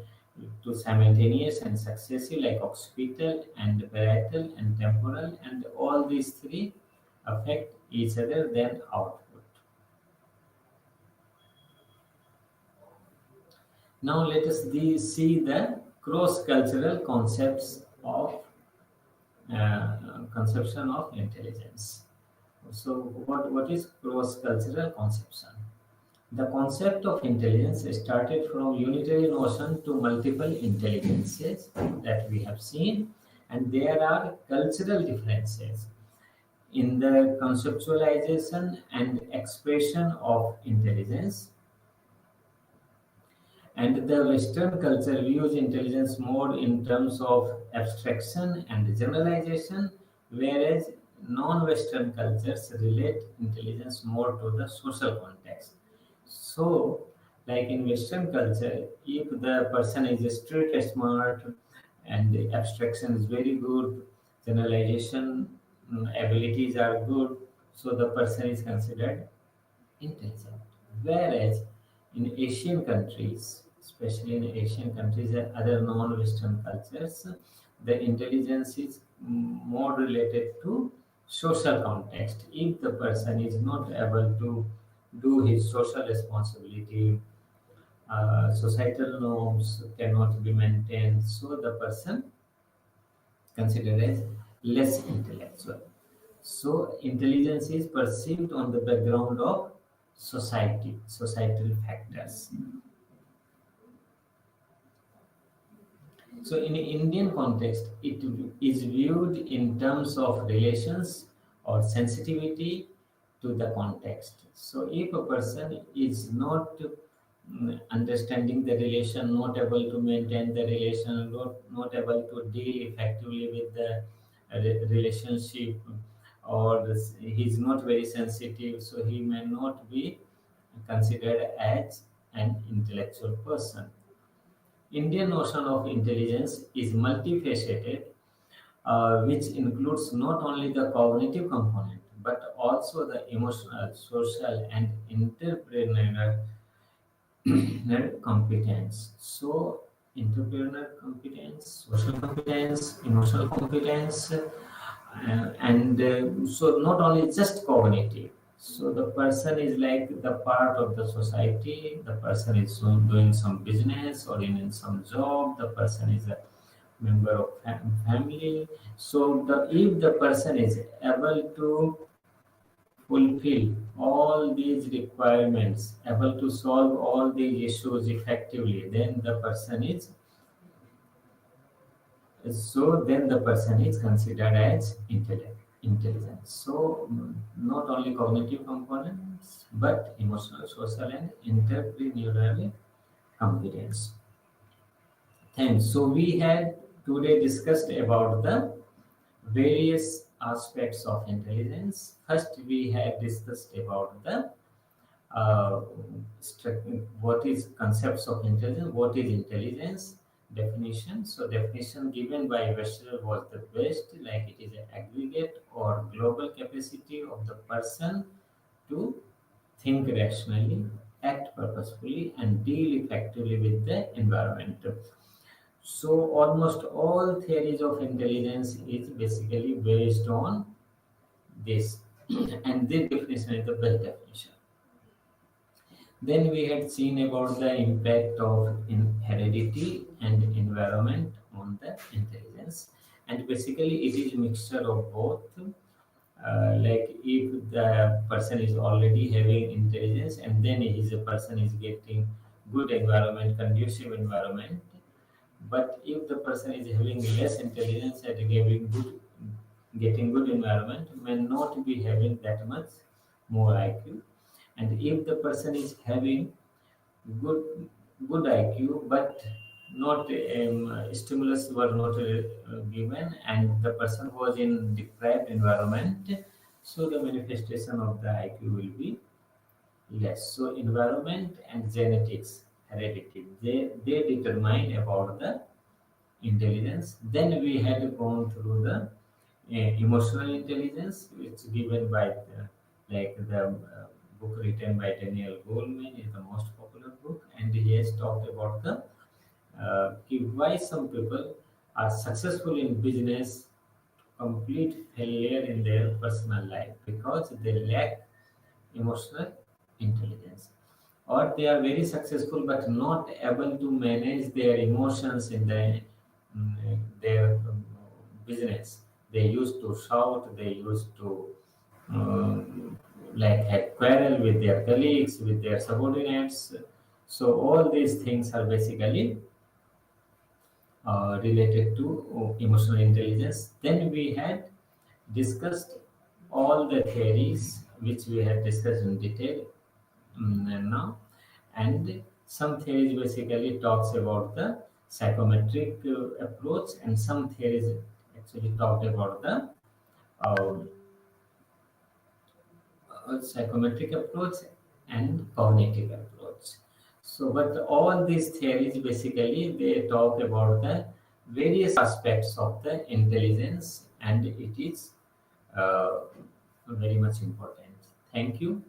to simultaneous and successive like occipital and parietal and temporal, and all these three affect each other then output. Now let us see the cross-cultural concepts of conception of intelligence. So what is cross-cultural conception? The concept of intelligence started from unitary notion to multiple intelligences that we have seen, and there are cultural differences in the conceptualization and expression of intelligence. And the Western culture views intelligence more in terms of abstraction and generalization, whereas non-Western cultures relate intelligence more to the social context. So, like in Western culture, if the person is street smart and the abstraction is very good, generalization abilities are good, so the person is considered intelligent. Whereas in Asian countries, especially in Asian countries and other non-Western cultures, the intelligence is more related to social context. If the person is not able to do his social responsibility, societal norms cannot be maintained, so the person considered as less intellectual. So intelligence is perceived on the background of societal factors. So in Indian context, it is viewed in terms of relations or sensitivity to the context. So if a person is not understanding the relation, not able to maintain the relation, not able to deal effectively with the relationship, or he's not very sensitive, so he may not be considered as an intellectual person. Indian notion of intelligence is multifaceted, which includes not only the cognitive component but also the emotional, social, and entrepreneurial competence. So, entrepreneurial competence, social competence, emotional competence, and so not only just cognitive. So the person is like the part of the society. The person is doing some business or in some job. The person is a member of family. So if the person is able to fulfill all these requirements, able to solve all these issues effectively, then the person is then the person is considered as intelligent. So not only cognitive components but emotional, social, and entrepreneurial competence. Thanks. So we had today discussed about the various aspects of intelligence. First, we had discussed about the uh, what is concepts of intelligence, what is intelligence, definition. So definition given by Webster was the best, like it is an aggregate or global capacity of the person to think rationally, act purposefully, and deal effectively with the environment. So almost all theories of intelligence is basically based on this, and this definition is the best definition. Then we had seen about the impact of heredity and environment on the intelligence, and basically it is a mixture of both. Like if the person is already having intelligence and then a person is getting good environment, conducive environment, but if the person is having less intelligence and getting good environment, may not be having that much more IQ. And if the person is having good good IQ, but not stimulus were not given, and the person was in deprived environment, so the manifestation of the IQ will be less. So environment and genetics, heredity, they determine about the intelligence. Then we had gone through the emotional intelligence, which is given by the book written by Daniel Goleman is the most popular book, and he has talked about the why some people are successful in business, complete failure in their personal life because they lack emotional intelligence, or they are very successful but not able to manage their emotions in their business. They used to shout, they used to like had quarrel with their colleagues, with their subordinates. So all these things are basically related to emotional intelligence. Then we had discussed all the theories which we had discussed in detail and now, and some theories basically talks about the psychometric approach, and some theories actually talked about the uh, psychometric approach and cognitive approach. So, but all these theories basically they talk about the various aspects of the intelligence, and it is uh, very much important. Thank you.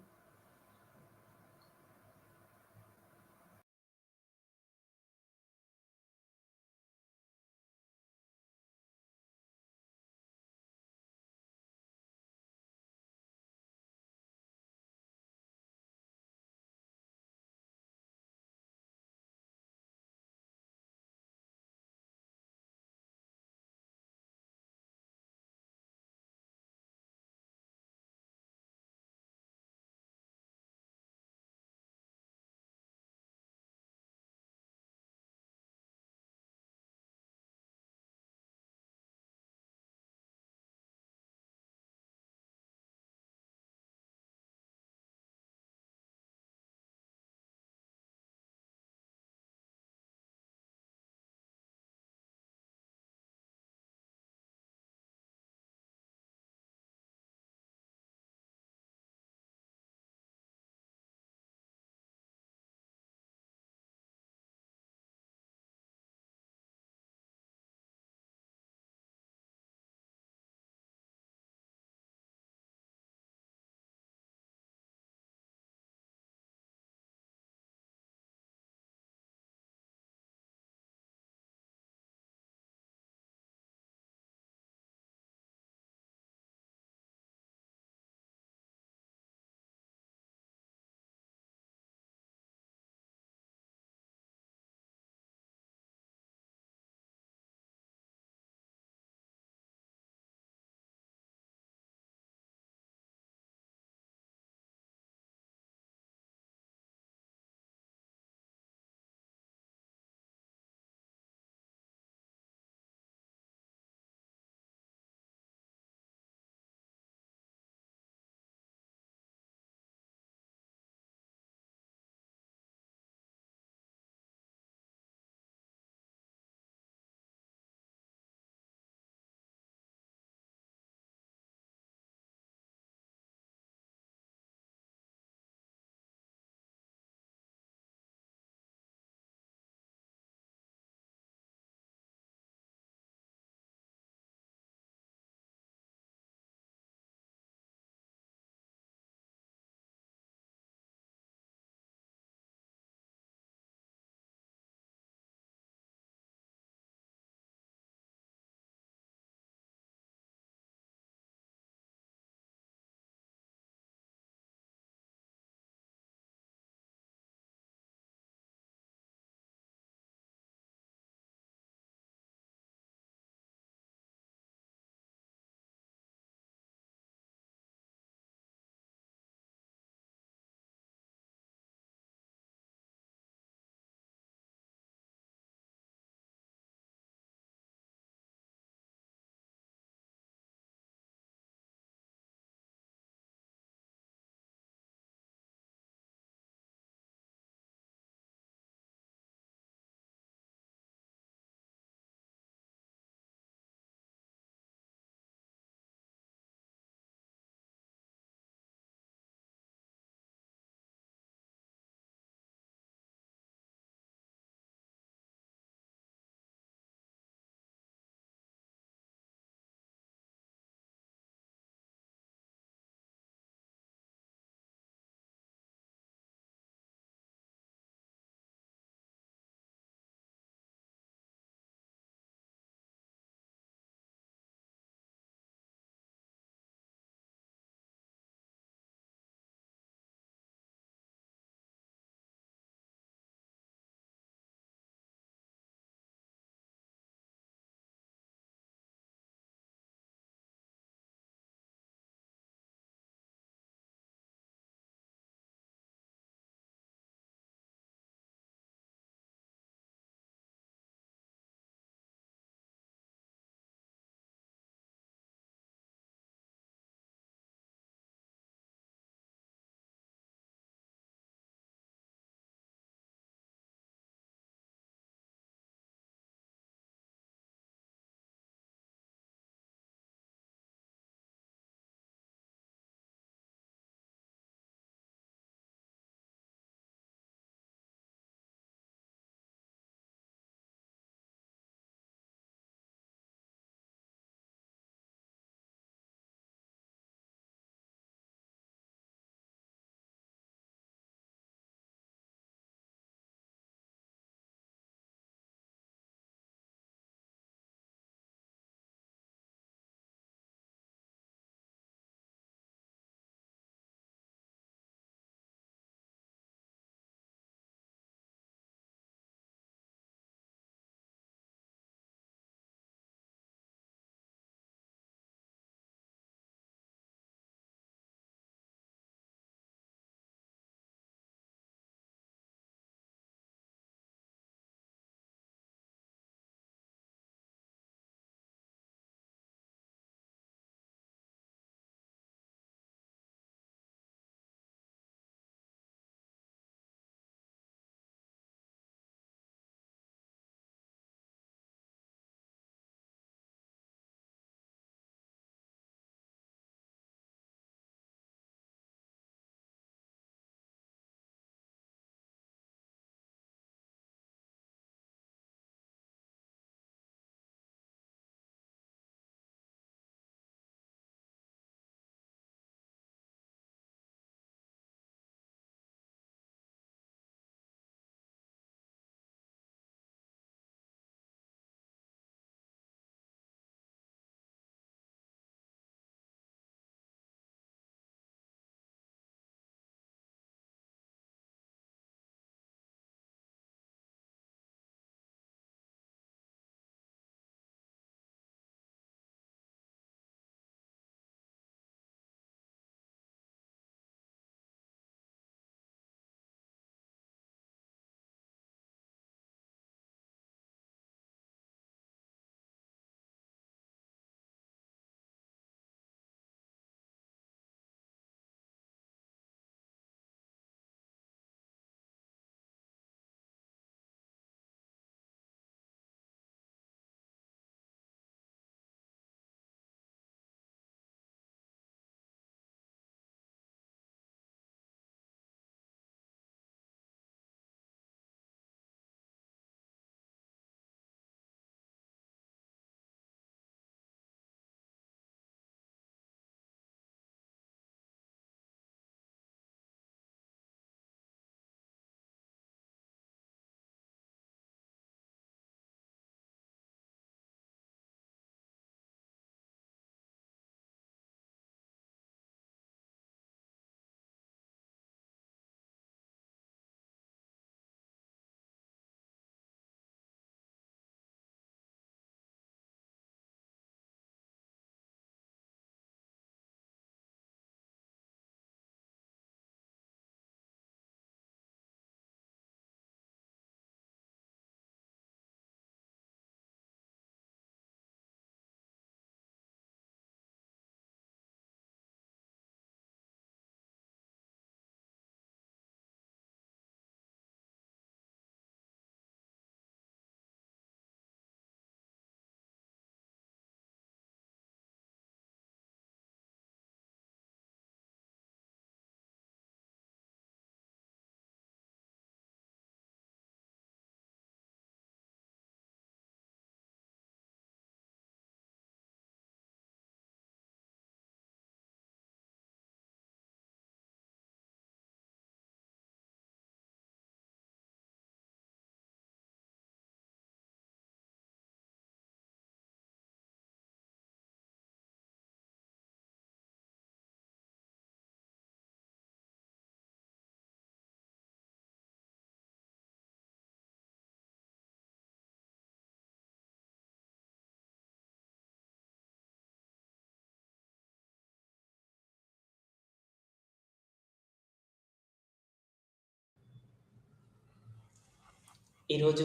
ఈరోజు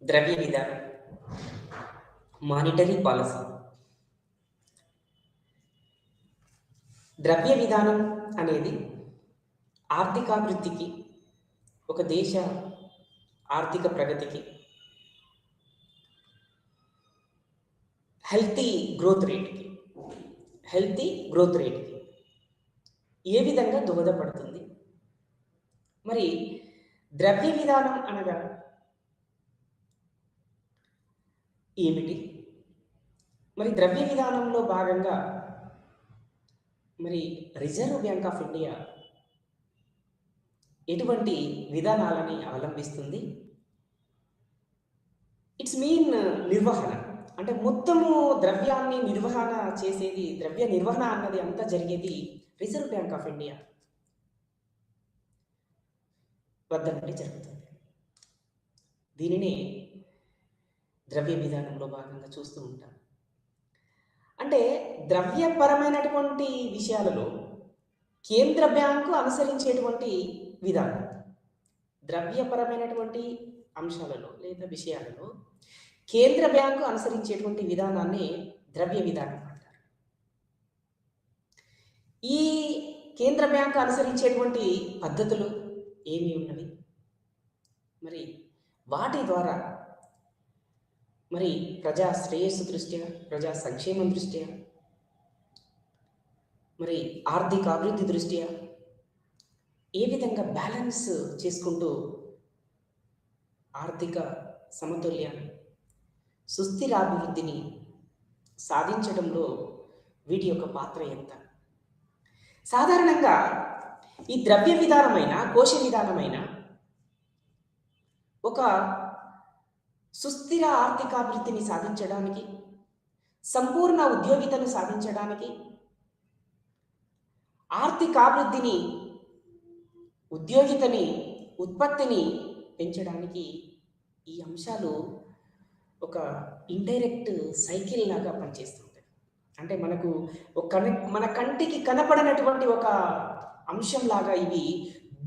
ద్రవ్య విధానం, monetary policy. ద్రవ్య విధానం అనేది ఆర్థికాభివృద్ధికి, ఒక దేశ ఆర్థిక ప్రగతికి, హెల్తీ గ్రోత్ రేట్కి ఏ విధంగా దోహదపడుతుంది? మరి ద్రవ్య విధానం అనగా ఏమిటి? మరి ద్రవ్య విధానంలో భాగంగా మరి రిజర్వ్ బ్యాంక్ ఆఫ్ ఇండియా ఎటువంటి విధానాలని అవలంబిస్తుంది? ఇట్స్ మీన్ నిర్వహణ, అంటే మొత్తము ద్రవ్యాన్ని నిర్వహణ చేసేది, ద్రవ్య నిర్వహణ అన్నది అంతా జరిగేది రిజర్వ్ బ్యాంక్ ఆఫ్ ఇండియా వద్ద నుండి జరుగుతుంది. దీనిని ద్రవ్య విధానంలో భాగంగా చూస్తూ ఉంటాం. అంటే ద్రవ్యపరమైనటువంటి విషయాలలో కేంద్ర బ్యాంకు అనుసరించేటువంటి విధానం, ద్రవ్యపరమైనటువంటి అంశాలలో లేదా విషయాలలో కేంద్ర బ్యాంకు అనుసరించేటువంటి విధానాన్ని ద్రవ్య విధానం అంటారు. ఈ కేంద్ర బ్యాంకు అనుసరించేటువంటి పద్ధతులు ఏమి ఉన్నవి? మరి వాటి ద్వారా మరి ప్రజా శ్రేయస్సు దృష్ట్యా, ప్రజా సంక్షేమం దృష్ట్యా, మరి ఆర్థిక అభివృద్ధి దృష్ట్యా ఏ విధంగా బ్యాలెన్స్ చేసుకుంటూ ఆర్థిక సమతుల్యాన్ని, సుస్థిరాభివృద్ధిని సాధించడంలో వీటి యొక్క పాత్ర ఎంత? సాధారణంగా ఈ ద్రవ్య విధానమైన, కోశ విధానమైన ఒక సుస్థిర ఆర్థికాభివృద్ధిని సాధించడానికి, సంపూర్ణ ఉద్యోగితను సాధించడానికి, ఆర్థికాభివృద్ధిని, ఉద్యోగితని, ఉత్పత్తిని పెంచడానికి ఈ అంశాలు ఒక ఇండైరెక్ట్ సైకిల్ లాగా పనిచేస్తుంటాయి. అంటే మనకు మన కంటికి కనపడనటువంటి ఒక అంశం లాగా ఇవి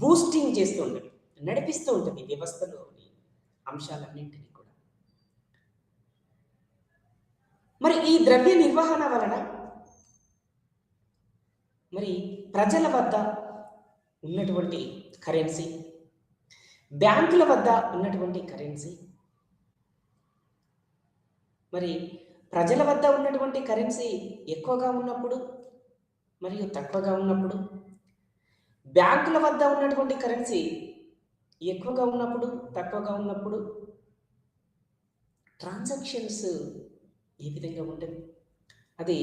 బూస్టింగ్ చేస్తుంటాయి, నడిపిస్తూ ఉంటుంది వ్యవస్థలోని అంశాలన్నింటినీ కూడా. మరి ఈ ద్రవ్య నిర్వహణ వలన మరి ప్రజల వద్ద ఉన్నటువంటి కరెన్సీ, బ్యాంకుల వద్ద ఉన్నటువంటి కరెన్సీ, మరి ప్రజల వద్ద ఉన్నటువంటి కరెన్సీ ఎక్కువగా ఉన్నప్పుడు మరియు తక్కువగా ఉన్నప్పుడు, బ్యాంకుల వద్ద ఉన్నటువంటి కరెన్సీ ఎక్కువగా ఉన్నప్పుడు తక్కువగా ఉన్నప్పుడు ట్రాన్సాక్షన్స్ ఏ విధంగా ఉంటుంది? అది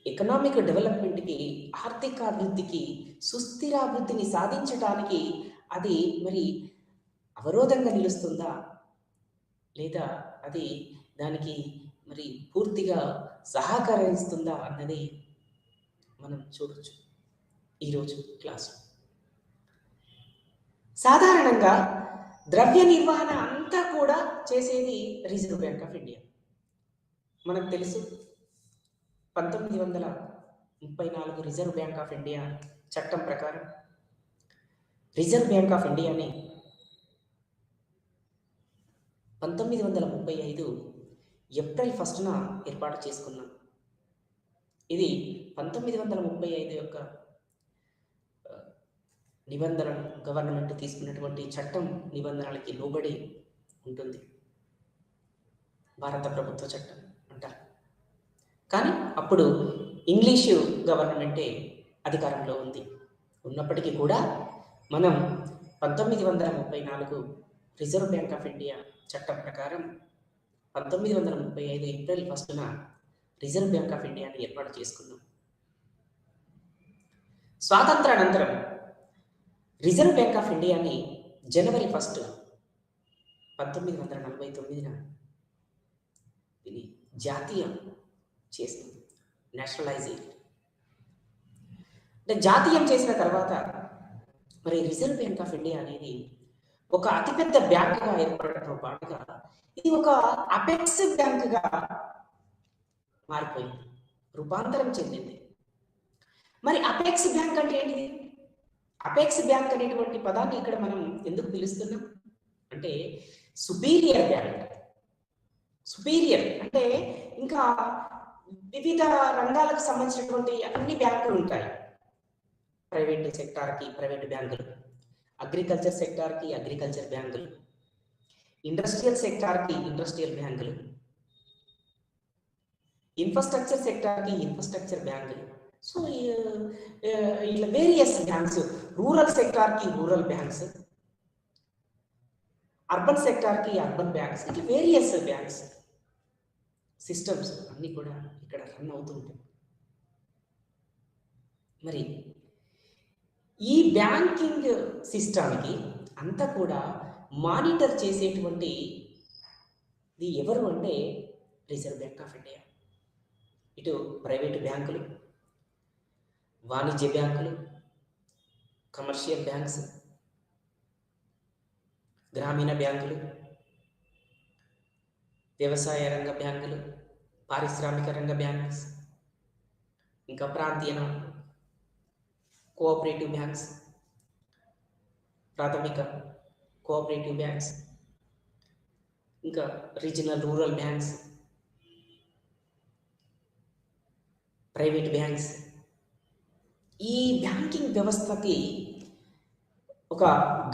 ఎకనామిక్ డెవలప్మెంట్కి, ఆర్థికాభివృద్ధికి, సుస్థిరాభివృద్ధిని సాధించడానికి అది మరి అవరోధంగా నిలుస్తుందా, లేదా అది దానికి మరి పూర్తిగా సహకరిస్తుందా అన్నది మనం చూడొచ్చు ఈరోజు క్లాసు. సాధారణంగా ద్రవ్య నిర్వహణ అంతా కూడా చేసేది రిజర్వ్ బ్యాంక్ ఆఫ్ ఇండియా. మనకు తెలుసు 1934 రిజర్వ్ బ్యాంక్ ఆఫ్ ఇండియా చట్టం ప్రకారం రిజర్వ్ బ్యాంక్ ఆఫ్ ఇండియాని 1935 ఏప్రిల్ 1న ఏర్పాటు చేసుకున్నాం. ఇది 1935 యొక్క నిబంధనలు, గవర్నమెంట్ తీసుకున్నటువంటి చట్టం నిబంధనలకి లోబడి ఉంటుంది. భారత ప్రభుత్వ చట్టం అంటారు. కానీ అప్పుడు ఇంగ్లీషు గవర్నమెంటే అధికారంలో ఉంది. ఉన్నప్పటికీ కూడా మనం 1934 రిజర్వ్ బ్యాంక్ ఆఫ్ ఇండియా చట్టం ప్రకారం 1935 ఏప్రిల్ 1న రిజర్వ్ బ్యాంక్ ఆఫ్ ఇండియాని ఏర్పాటు చేసుకున్నాం. స్వాతంత్రానంతరం రిజర్వ్ బ్యాంక్ ఆఫ్ ఇండియాని జనవరి 1, 1949న ఇది జాతీయం చేసింది, నేషనలైజేషన్. అంటే జాతీయం చేసిన తర్వాత మరి రిజర్వ్ బ్యాంక్ ఆఫ్ ఇండియా అనేది ఒక అతిపెద్ద బ్యాంకుగా ఏర్పడటంతో పాటుగా ఇది ఒక అపెక్స్ బ్యాంకుగా మారిపోయింది, రూపాంతరం చెందింది. మరి అపెక్స్ బ్యాంక్ అంటే ఏంటిది? అపెక్స్ బ్యాంక్ అనేటువంటి పదాన్ని ఇక్కడ మనం ఎందుకు పిలుస్తున్నాం అంటే సుపీరియర్ బ్యాంక్. సుపీరియర్ అంటే ఇంకా వివిధ రంగాలకు సంబంధించినటువంటి అన్ని బ్యాంకులు ఉంటాయి. ప్రైవేట్ సెక్టార్కి ప్రైవేట్ బ్యాంకులు, అగ్రికల్చర్ సెక్టార్కి అగ్రికల్చర్ బ్యాంకులు, ఇండస్ట్రియల్ సెక్టార్కి ఇండస్ట్రియల్ బ్యాంకులు, ఇన్ఫ్రాస్ట్రక్చర్ సెక్టార్కి ఇన్ఫ్రాస్ట్రక్చర్ బ్యాంకులు. సో ఇట్లా వేరియస్ బ్యాంక్స్, రూరల్ సెక్టార్కి రూరల్ బ్యాంక్స్, అర్బన్ సెక్టార్కి అర్బన్ బ్యాంక్స్, ఇట్లా వేరియస్ బ్యాంక్స్ సిస్టమ్స్ అన్నీ కూడా ఇక్కడ రన్ అవుతూ ఉంటాయి. మరి ఈ బ్యాంకింగ్ సిస్టమ్కి అంతా కూడా మానిటర్ చేసేటువంటి ఎవరు అంటే రిజర్వ్ బ్యాంక్ ఆఫ్ ఇండియా. ఇటు ప్రైవేటు బ్యాంకులు, వాణిజ్య బ్యాంకులు, కమర్షియల్ బ్యాంక్స్, గ్రామీణ బ్యాంకులు, వ్యవసాయ రంగ బ్యాంకులు, పారిశ్రామిక రంగ బ్యాంక్స్, ఇంకా ప్రాంతీయ కోఆపరేటివ్ బ్యాంక్స్, ప్రాథమిక కోఆపరేటివ్ బ్యాంక్స్, ఇంకా regional rural banks, private banks. ఈ బ్యాంకింగ్ వ్యవస్థకి ఒక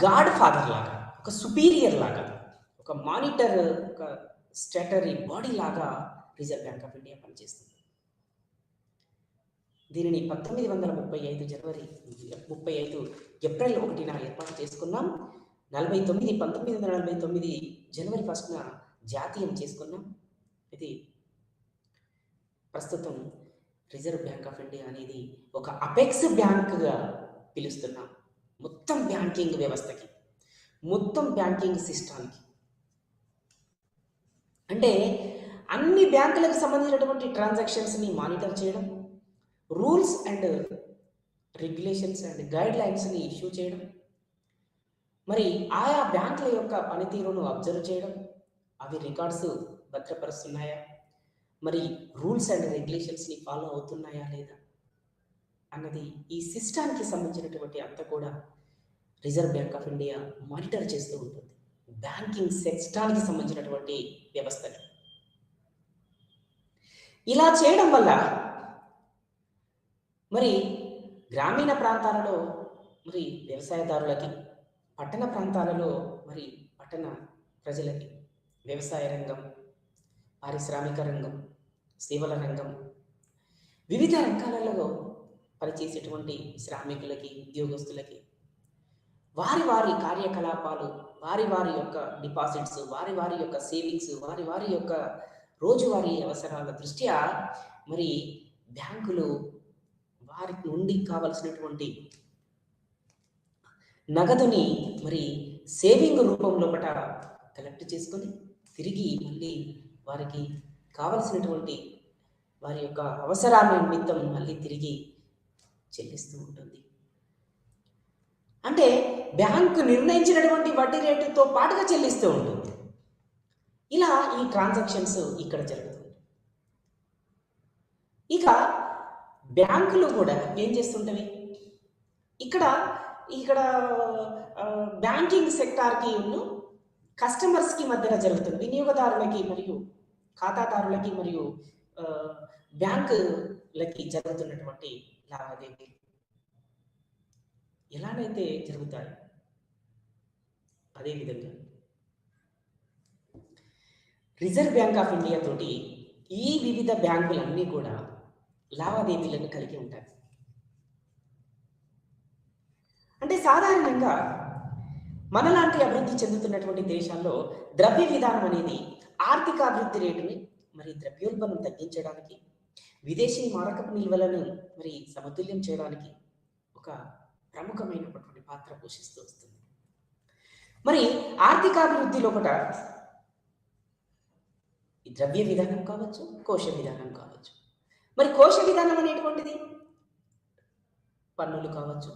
గాడ్ ఫాదర్ లాగా, ఒక సుపీరియర్ లాగా, ఒక మానిటర్, ఒక స్టాటరీ బాడీ లాగా రిజర్వ్ బ్యాంక్ ఆఫ్ ఇండియా పనిచేస్తుంది. దీనిని 1935 ఏప్రిల్ 1న ఏర్పాటు చేసుకున్నాం. 1949 జనవరి 1న జాతీయం చేసుకున్నాం. ఇది ప్రస్తుతం రిజర్వ్ బ్యాంక్ ఆఫ్ ఇండియా అనేది ఒక అపెక్స్ బ్యాంక్గా పిలుస్తున్నాం. మొత్తం బ్యాంకింగ్ వ్యవస్థకి, మొత్తం బ్యాంకింగ్ సిస్టానికి, అంటే అన్ని బ్యాంకులకు సంబంధించినటువంటి ట్రాన్సాక్షన్స్ని మానిటర్ చేయడం, rules and regulations and guide లైన్స్ని ఇష్యూ చేయడం, మరి ఆయా బ్యాంకుల యొక్క పనితీరును అబ్జర్వ్ చేయడం, అవి రికార్డ్స్ భద్రపరుస్తున్నాయా, మరి రూల్స్ అండ్ రెగ్యులేషన్స్ని ఫాలో అవుతున్నాయా లేదా అన్నది ఈ సిస్టానికి సంబంధించినటువంటి అంతా కూడా reserve bank of India monitor చేస్తూ ఉంటుంది. బ్యాంకింగ్ సెక్టార్కి సంబంధించినటువంటి వ్యవస్థలు ఇలా చేయడం వల్ల మరి గ్రామీణ ప్రాంతాలలో మరి వ్యవసాయదారులకి, పట్టణ ప్రాంతాలలో మరి పట్టణ ప్రజలకి వ్యవసాయ రంగం, పారిశ్రామిక రంగం, సేవల రంగం, వివిధ రంగాలలో పనిచేసేటువంటి శ్రామికులకి, ఉద్యోగస్తులకి వారి వారి కార్యకలాపాలు, వారి వారి యొక్క డిపాజిట్స్, వారి వారి యొక్క సేవింగ్స్, వారి వారి యొక్క రోజువారీ అవసరాల దృష్ట్యా మరి బ్యాంకులు వారి నుండి కావలసినటువంటి నగదుని మరి సేవింగ్ రూపంలో కలెక్ట్ చేసుకొని తిరిగి మళ్ళీ వారికి కావలసినటువంటి వారి యొక్క అవసరాల నిమిత్తం మళ్ళీ తిరిగి చెల్లిస్తూ ఉంటుంది. అంటే బ్యాంకు నిర్ణయించినటువంటి వడ్డీ రేటుతో పాటుగా చెల్లిస్తూ ఉంటుంది. ఇలా ఈ ట్రాన్సాక్షన్స్ ఇక్కడ జరుగుతుంది. ఇక బ్యాంకులు కూడా ఏం చేస్తుంటవి, ఇక్కడ బ్యాంకింగ్ సెక్టార్కి కస్టమర్స్కి మధ్యన జరుగుతుంది, వినియోగదారులకి మరియు ఖాతాదారులకి మరియు బ్యాంకులకి జరుగుతున్నటువంటి లావాదేవీలు ఎలాగైతే జరుగుతాయి అదేవిధంగా రిజర్వ్ బ్యాంక్ ఆఫ్ ఇండియా తోటి ఈ వివిధ బ్యాంకులన్నీ కూడా లావాదేవీలను కలిగి ఉంటాయి. అంటే సాధారణంగా మనలాంటి అభివృద్ధి చెందుతున్నటువంటి దేశాల్లో ద్రవ్య విధానం అనేది ఆర్థిక అభివృద్ధి రేటుని మరి ద్రవ్యోల్బణం తగ్గించడానికి, విదేశీ మారకపు నిల్వలను మరి సమతుల్యం చేయడానికి ఒక ప్రముఖమైనటువంటి పాత్ర పోషిస్తూ వస్తుంది. మరి ఆర్థికాభివృద్ధి లోపల ఈ ద్రవ్య విధానం కావచ్చు, కోశ విధానం కావచ్చు. మరి కోశ విధానం అనేటువంటిది పన్నులు కావచ్చు,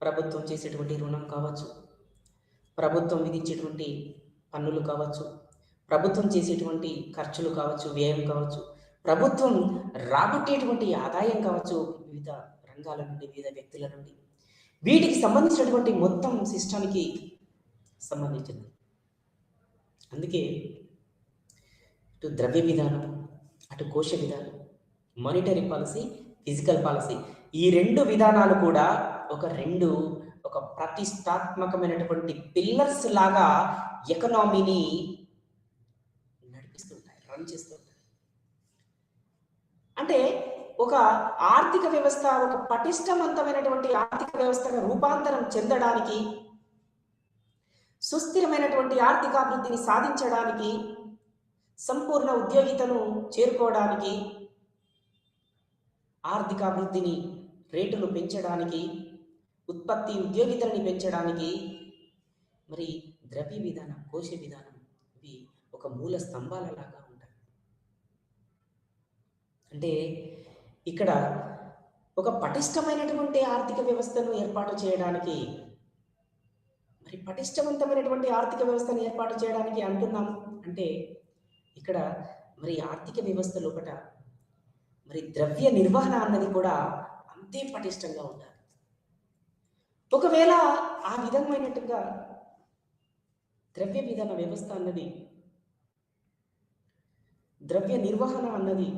ప్రభుత్వం చేసేటువంటి రుణం కావచ్చు, ప్రభుత్వం విధించేటువంటి పన్నులు కావచ్చు, ప్రభుత్వం చేసేటువంటి ఖర్చులు కావచ్చు, వ్యయం కావచ్చు, ప్రభుత్వం రాబట్టేటువంటి ఆదాయం కావచ్చు, వివిధ రంగాల నుండి, వివిధ వ్యక్తుల నుండి, వీటికి సంబంధించినటువంటి మొత్తం సిస్టానికి సంబంధించింది. అందుకే ఇటు ద్రవ్య విధానం, అటు కోశ విధానం, మానిటరీ పాలసీ, ఫిజికల్ పాలసీ, ఈ 2 విధానాలు కూడా ఒక ప్రతిష్టాత్మకమైనటువంటి పిల్లర్స్ లాగా ఎకనామీని నడిపిస్తుంటాయి, రన్ చేస్తుంటాయి. అంటే ఒక ఆర్థిక వ్యవస్థ ఒక పటిష్టవంతమైనటువంటి ఆర్థిక వ్యవస్థగా రూపాంతరం చెందడానికి, సుస్థిరమైనటువంటి ఆర్థికాభివృద్ధిని సాధించడానికి, సంపూర్ణ ఉద్యోగితను చేరుకోవడానికి, ఆర్థికాభివృద్ధిని రేటును పెంచడానికి, ఉత్పత్తి ఉద్యోగితని పెంచడానికి మరి ద్రవ్య విధానం, కోశ విధానం ఇవి ఒక మూల స్తంభాలలాగా ఉంటాయి. అంటే ఇక్కడ ఒక పటిష్టమైనటువంటి ఆర్థిక వ్యవస్థను ఏర్పాటు చేయడానికి, మరి పటిష్టవంతమైనటువంటి ఆర్థిక వ్యవస్థను ఏర్పాటు చేయడానికి అంటున్నాం అంటే ఇక్కడ మరి ఆర్థిక వ్యవస్థ లోపల మరి ద్రవ్య నిర్వహణ అన్నది కూడా అంతే పటిష్టంగా ఉండాలి. ఒకవేళ ఆ విధమైనట్టుగా ద్రవ్య విధాన వ్యవస్థ అన్నది, ద్రవ్య నిర్వహణ అన్నది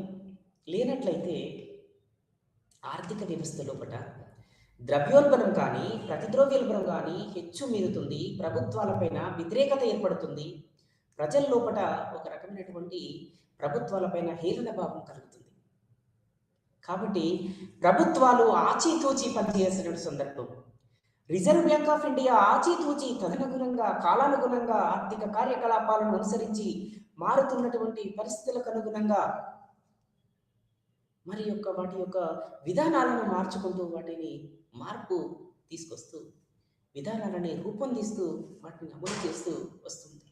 లేనట్లయితే ఆర్థిక వ్యవస్థ లోపల ద్రవ్యోల్బణం కానీ ప్రతిద్రవ్యోల్బణం కానీ హెచ్చు మీరుతుంది, ప్రభుత్వాలపైన వ్యతిరేకత ఏర్పడుతుంది, ప్రజల లోపల ఒక రకమైనటువంటి ప్రభుత్వాలపైన హేళన భావం కలుగుతుంది. కాబట్టి ప్రభుత్వాలు ఆచితూచి పనిచేయాల్సిన సందర్భం. రిజర్వ్ బ్యాంక్ ఆఫ్ ఇండియా ఆచితూచి తదనుగుణంగా కాలానుగుణంగా ఆర్థిక కార్యకలాపాలను అనుసరించి మారుతున్నటువంటి పరిస్థితులకు అనుగుణంగా మరి వాటి యొక్క విధానాలను మార్చుకుంటూ వాటిని మార్పు తీసుకొస్తూ విధానాలని రూపొందిస్తూ వాటిని అమలు చేస్తూ వస్తుంది.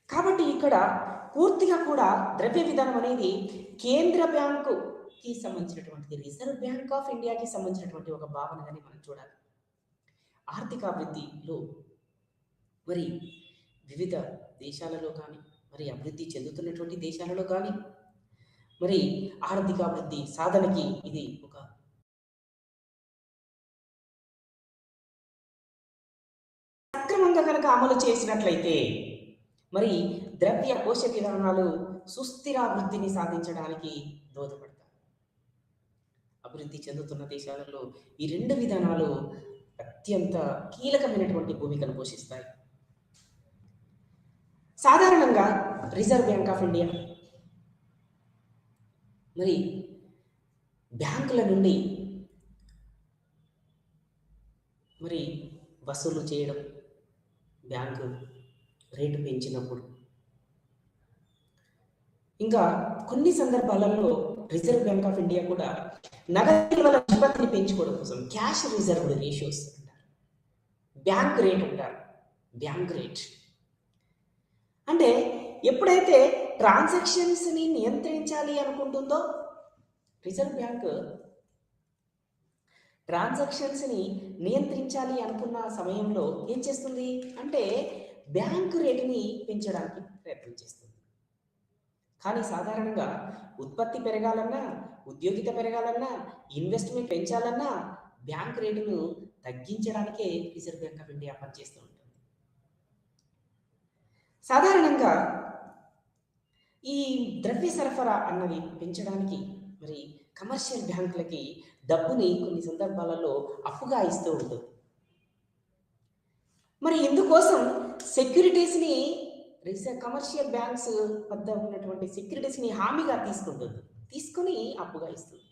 కాబట్టి ఇక్కడ పూర్తిగా కూడా ద్రవ్య విధానం అనేది కేంద్ర బ్యాంకుకి సంబంధించినటువంటి, రిజర్వ్ బ్యాంక్ ఆఫ్ ఇండియాకి సంబంధించినటువంటి ఒక భావనగానే మనం చూడాలి. ఆర్థికాభివృద్ధిలో మరి వివిధ దేశాలలో కానీ, మరి అభివృద్ధి చెందుతున్నటువంటి దేశాలలో కానీ మరి ఆర్థికాభివృద్ధి సాధనకి ఇది ఒక సక్రమంగా కనుక అమలు చేసినట్లయితే మరి ద్రవ్య కోశ విధానాలు సుస్థిరాభివృద్ధిని సాధించడానికి దోహదపడతాయి. అభివృద్ధి చెందుతున్న దేశాలలో ఈ 2 విధానాలు అత్యంత కీలకమైనటువంటి భూమికను పోషిస్తాయి. సాధారణంగా రిజర్వ్ బ్యాంక్ ఆఫ్ ఇండియా మరి బ్యాంకుల నుండి మరి వసూలు చేయడం, బ్యాంకు రేటు పెంచినప్పుడు, ఇంకా కొన్ని సందర్భాలలో రిజర్వ్ బ్యాంక్ ఆఫ్ ఇండియా కూడా నగదు నిల్వల నిష్పత్తిని పెంచుకోవడం కోసం క్యాష్ రిజర్వ్ రేషియోస్ అంటారు, బ్యాంక్ రేట్ అంటారు. బ్యాంక్ రేట్ అంటే ఎప్పుడైతే ట్రాన్సాక్షన్స్ని నియంత్రించాలి అనుకుంటుందో రిజర్వ్ బ్యాంక్ ట్రాన్సాక్షన్స్ని నియంత్రించాలి అనుకున్న సమయంలో ఏం చేస్తుంది అంటే బ్యాంకు రేటుని పెంచడానికి ప్రయత్నం చేస్తుంది. కానీ సాధారణంగా ఉత్పత్తి పెరగాలన్నా, ఉద్యోగిత పెరగాలన్నా, ఇన్వెస్ట్మెంట్ పెంచాలన్నా బ్యాంక్ రేటును తగ్గించడానికే రిజర్వ్ బ్యాంక్ ఆఫ్ ఇండియా పనిచేస్తూ ఉంటుంది. సాధారణంగా ఈ ద్రవ్య సరఫరా అన్నది పెంచడానికి మరి కమర్షియల్ బ్యాంకులకి డబ్బుని కొన్ని సందర్భాలలో అప్పుగా ఇస్తూ ఉంటుంది. మరి ఇందుకోసం సెక్యూరిటీస్ని కమర్షియల్ బ్యాంక్స్ వద్ద ఉన్నటువంటి సెక్యూరిటీస్ని హామీగా తీసుకొని అప్పుగా ఇస్తుంది.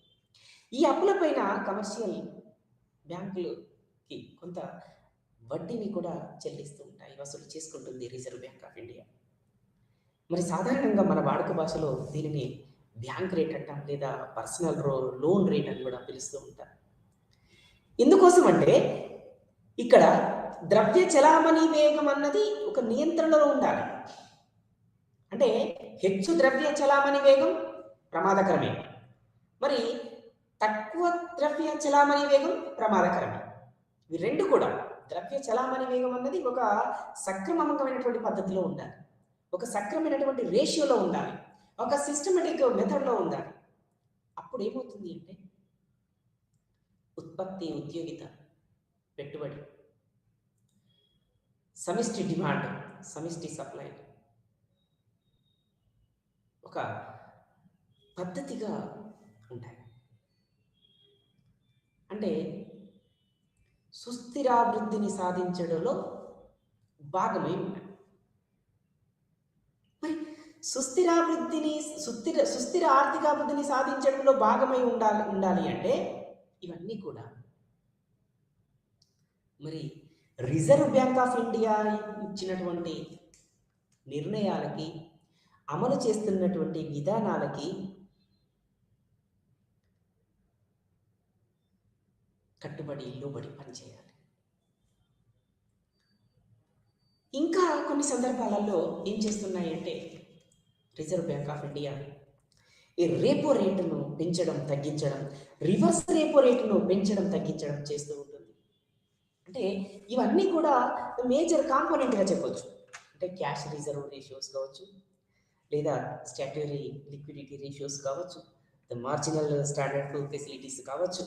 ఈ అప్పులపైన కమర్షియల్ బ్యాంకులకి కొంత వడ్డీని కూడా చెల్లిస్తూ ఉంటాయి, వసూలు చేసుకుంటుంది రిజర్వ్ బ్యాంక్ ఆఫ్ ఇండియా. మరి సాధారణంగా మన వాడుక భాషలో దీనిని బ్యాంక్ రేట్ అంటాం, లేదా పర్సనల్ లోన్ రేట్ అని కూడా పిలుస్తూ ఉంటారు. ఎందుకోసం అంటే ఇక్కడ ద్రవ్య చలామణి వేగం అన్నది ఒక నియంత్రణలో ఉండాలి. అంటే హెచ్చు ద్రవ్య చలామణి వేగం ప్రమాదకరమే, మరి తక్కువ ద్రవ్య చలామణి వేగం ప్రమాదకరమే. ఇవి 2 కూడా ద్రవ్య చలామణి వేగం అన్నది ఒక సక్రమమైనటువంటి పద్ధతిలో ఉండాలి, ఒక సక్రమైనటువంటి రేషియోలో ఉండాలి, ఒక సిస్టమేటిక్ మెథడ్లో ఉండాలి. అప్పుడు ఏమవుతుంది అంటే ఉత్పత్తి, ఉద్యోగిత, పెట్టుబడి, సమిష్టి డిమాండ్, సమిష్టి సప్లై ఒక పద్ధతిగా ఉంటాయి. అంటే సుస్థిరాభివృద్ధిని సాధించడంలో భాగమై ఉన్నాయి. మరి సుస్థిర ఆర్థికాభివృద్ధిని సాధించడంలో భాగమై ఉండాలి అంటే ఇవన్నీ కూడా మరి రిజర్వ్ బ్యాంక్ ఆఫ్ ఇండియా ఇచ్చినటువంటి నిర్ణయాలకి, అమలు చేస్తున్నటువంటి విధానాలకి కట్టుబడి, లోబడి పనిచేయాలి. ఇంకా కొన్ని సందర్భాలలో ఏం చేస్తున్నాయంటే రిజర్వ్ బ్యాంక్ ఆఫ్ ఇండియా ఈ రేపో రేటును పెంచడం, తగ్గించడం, రివర్స్ రేపో రేటును పెంచడం, తగ్గించడం చేస్తూ ఉంటుంది. అంటే ఇవన్నీ కూడా మేజర్ కాంపోనెంట్గా చెప్పొచ్చు. అంటే క్యాష్ రిజర్వ్ రేషియోస్ కావచ్చు, లేదా స్టాట్యూటరీ లిక్విడిటీ రేషియోస్ కావచ్చు, ద మార్జినల్ స్టాండర్డ్ ఫెసిలిటీస్ కావచ్చు.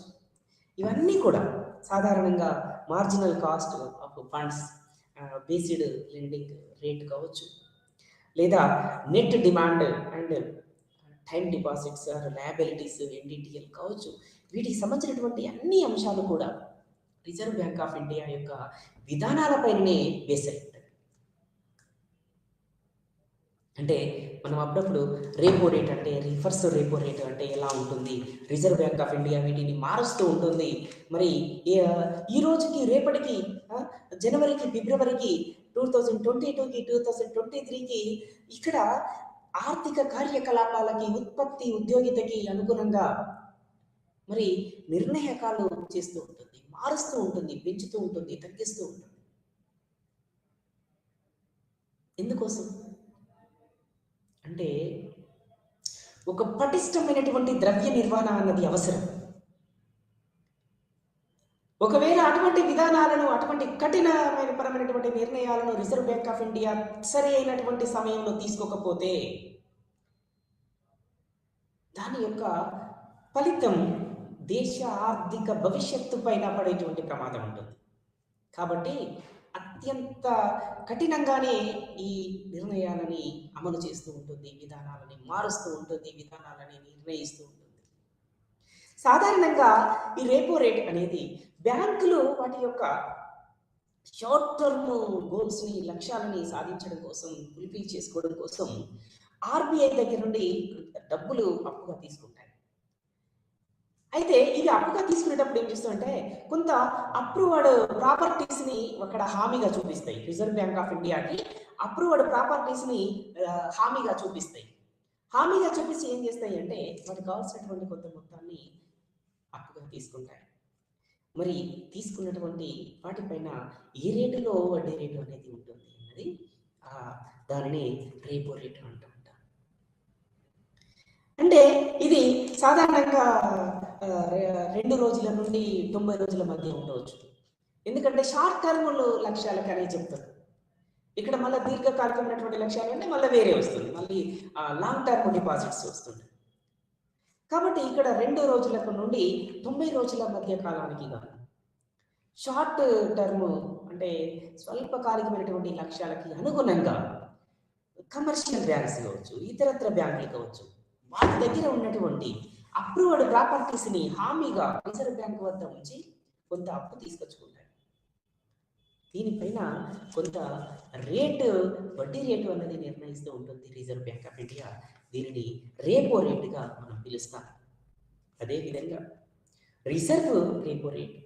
ఇవన్నీ కూడా సాధారణంగా marginal cost of funds based lending rate కావచ్చు, లేదా net demand and time deposits or liabilities NDTL కావచ్చు. వీటికి సంబంధించినటువంటి అన్ని అంశాలు కూడా రిజర్వ్ బ్యాంక్ ఆఫ్ ఇండియా యొక్క విధానాలపైనే బేస్ అయి ఉంటాయి. అంటే మనం అప్పుడప్పుడు రేపో రేట్ అంటే, రివర్స్ రేపో రేట్ అంటే ఎలా ఉంటుంది, రిజర్వ్ బ్యాంక్ ఆఫ్ ఇండియా వీటిని మారుస్తూ ఉంటుంది. మరి ఈ రోజుకి రేపటికి జనవరికి, ఫిబ్రవరికి 2022కి 2023కి ఇక్కడ ఆర్థిక కార్యకలాపాలకి, ఉత్పత్తి, ఉద్యోగితకి అనుగుణంగా మరి నిర్ణయకాలు చేస్తూ ఉంటుంది, మారుస్తూ ఉంటుంది, పెంచుతూ ఉంటుంది, తగ్గిస్తూ ఉంటుంది. ఎందుకోసం అంటే ఒక పటిష్టమైనటువంటి ద్రవ్య నిర్వహణ అన్నది అవసరం. ఒకవేళ అటువంటి విధానాలను, అటువంటి కఠినమైన పరమైనటువంటి నిర్ణయాలను రిజర్వ్ బ్యాంక్ ఆఫ్ ఇండియా సరి అయినటువంటి సమయంలో తీసుకోకపోతే దాని యొక్క ఫలితం దేశ ఆర్థిక భవిష్యత్తు పైన పడేటువంటి ప్రమాదం ఉంటుంది. కాబట్టి అత్యంత కఠినంగానే ఈ నిర్ణయాలని అమలు చేస్తూ ఉంటుంది, విధానాలని మారుస్తూ ఉంటుంది, విధానాలని నిర్ణయిస్తూ ఉంటుంది. సాధారణంగా ఈ రేపో రేట్ అనేది బ్యాంకులు వాటి యొక్క షార్ట్ టర్మ్ గోల్స్ని, లక్ష్యాలని సాధించడం కోసం, ఫుల్ఫిల్ చేసుకోవడం కోసం ఆర్బీఐ దగ్గర నుండి డబ్బులు అప్పుగా తీసుకుంటాయి. అయితే ఇది అప్పుగా తీసుకునేటప్పుడు ఏం చేస్తుందంటే కొంత అప్రూవ్డ్ ప్రాపర్టీస్ని అక్కడ హామీగా చూపిస్తాయి. రిజర్వ్ బ్యాంక్ ఆఫ్ ఇండియాకి అప్రూవ్డ్ ప్రాపర్టీస్ని హామీగా చూపిస్తాయి. హామీగా చూపించి ఏం చేస్తాయి అంటే వాటికి కావాల్సినటువంటి కొంత మొత్తాన్ని అప్పుగా తీసుకుంటాయి. మరి తీసుకున్నటువంటి వాటిపైన ఏ రేటులో వడ్డీ రేటు అనేది ఉంటుంది అన్నది దానిని రేపో రేటు అంటూ ఉంటాం. అంటే ఇది సాధారణంగా 2 రోజుల నుండి 90 రోజుల మధ్య ఉండవచ్చు. ఎందుకంటే షార్ట్ టర్మ్ లక్ష్యాలకు అనేది చెప్తారు. ఇక్కడ మళ్ళీ దీర్ఘకాలికమైనటువంటి లక్ష్యాలు అంటే మళ్ళీ వేరే వస్తుంది, మళ్ళీ లాంగ్ టర్మ్ డిపాజిట్స్ వస్తుంది. కాబట్టి ఇక్కడ 2 రోజులకు నుండి 90 రోజుల మధ్య కాలానికి గాను షార్ట్ టర్మ్ అంటే స్వల్పకాలికమైనటువంటి లక్ష్యాలకి అనుగుణంగా కమర్షియల్ బ్యాంక్స్ కావచ్చు, ఇతరత్ర బ్యాంకులు కావచ్చు, వాటి దగ్గర ఉన్నటువంటి అప్రూవ్డ్ ప్రాపర్టీస్ని హామీగా రిజర్వ్ బ్యాంక్ వద్ద ఉంచి కొంత అప్పు తీసుకొచ్చుకుంటాయి. దీనిపైన కొంత రేటు, వడ్డీ రేటు అన్నది నిర్ణయిస్తూ ఉంటుంది రిజర్వ్ బ్యాంక్ ఆఫ్ ఇండియా. దీనిని రేపో రేటుగా మనం పిలుస్తాం. అదేవిధంగా రిజర్వ్ రేపో రేట్.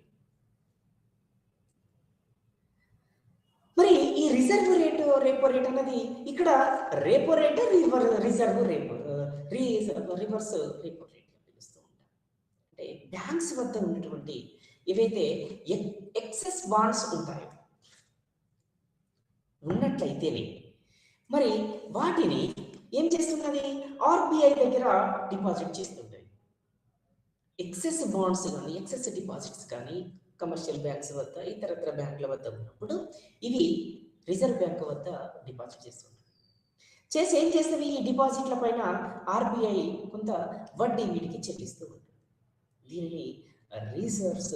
మరి ఈ రిజర్వ్ రేటు, రేపో రేట్ అన్నది ఇక్కడ రేపో రేటు, రిజర్వ్ రేపో, రివర్స్ రేపో రేట్ పిలుస్తూ ఉంటాం. అంటే బ్యాంక్స్ వద్ద ఉన్నటువంటి ఏవైతే ఎక్సెస్ బాండ్స్ ఉంటాయో ఉన్నట్లయితేనే మరి వాటిని ఏం చేస్తున్నది, ఆర్బీఐ దగ్గర డిపాజిట్ చేస్తుంటాయి. ఎక్సెస్ బాండ్స్ కానీ, ఎక్సెస్ డిపాజిట్స్ కానీ కమర్షియల్ బ్యాంక్స్ వద్ద, ఇతరత్ర బ్యాంకుల వద్ద ఉన్నప్పుడు ఇవి రిజర్వ్ బ్యాంక్ వద్ద డిపాజిట్ చేస్తుంటాయి. చేసి ఏం చేస్తుంది, ఈ డిపాజిట్ల పైన ఆర్బీఐ కొంత వడ్డీ వీటికి చెల్లిస్తూ ఉంటుంది. దీనిని రివర్స్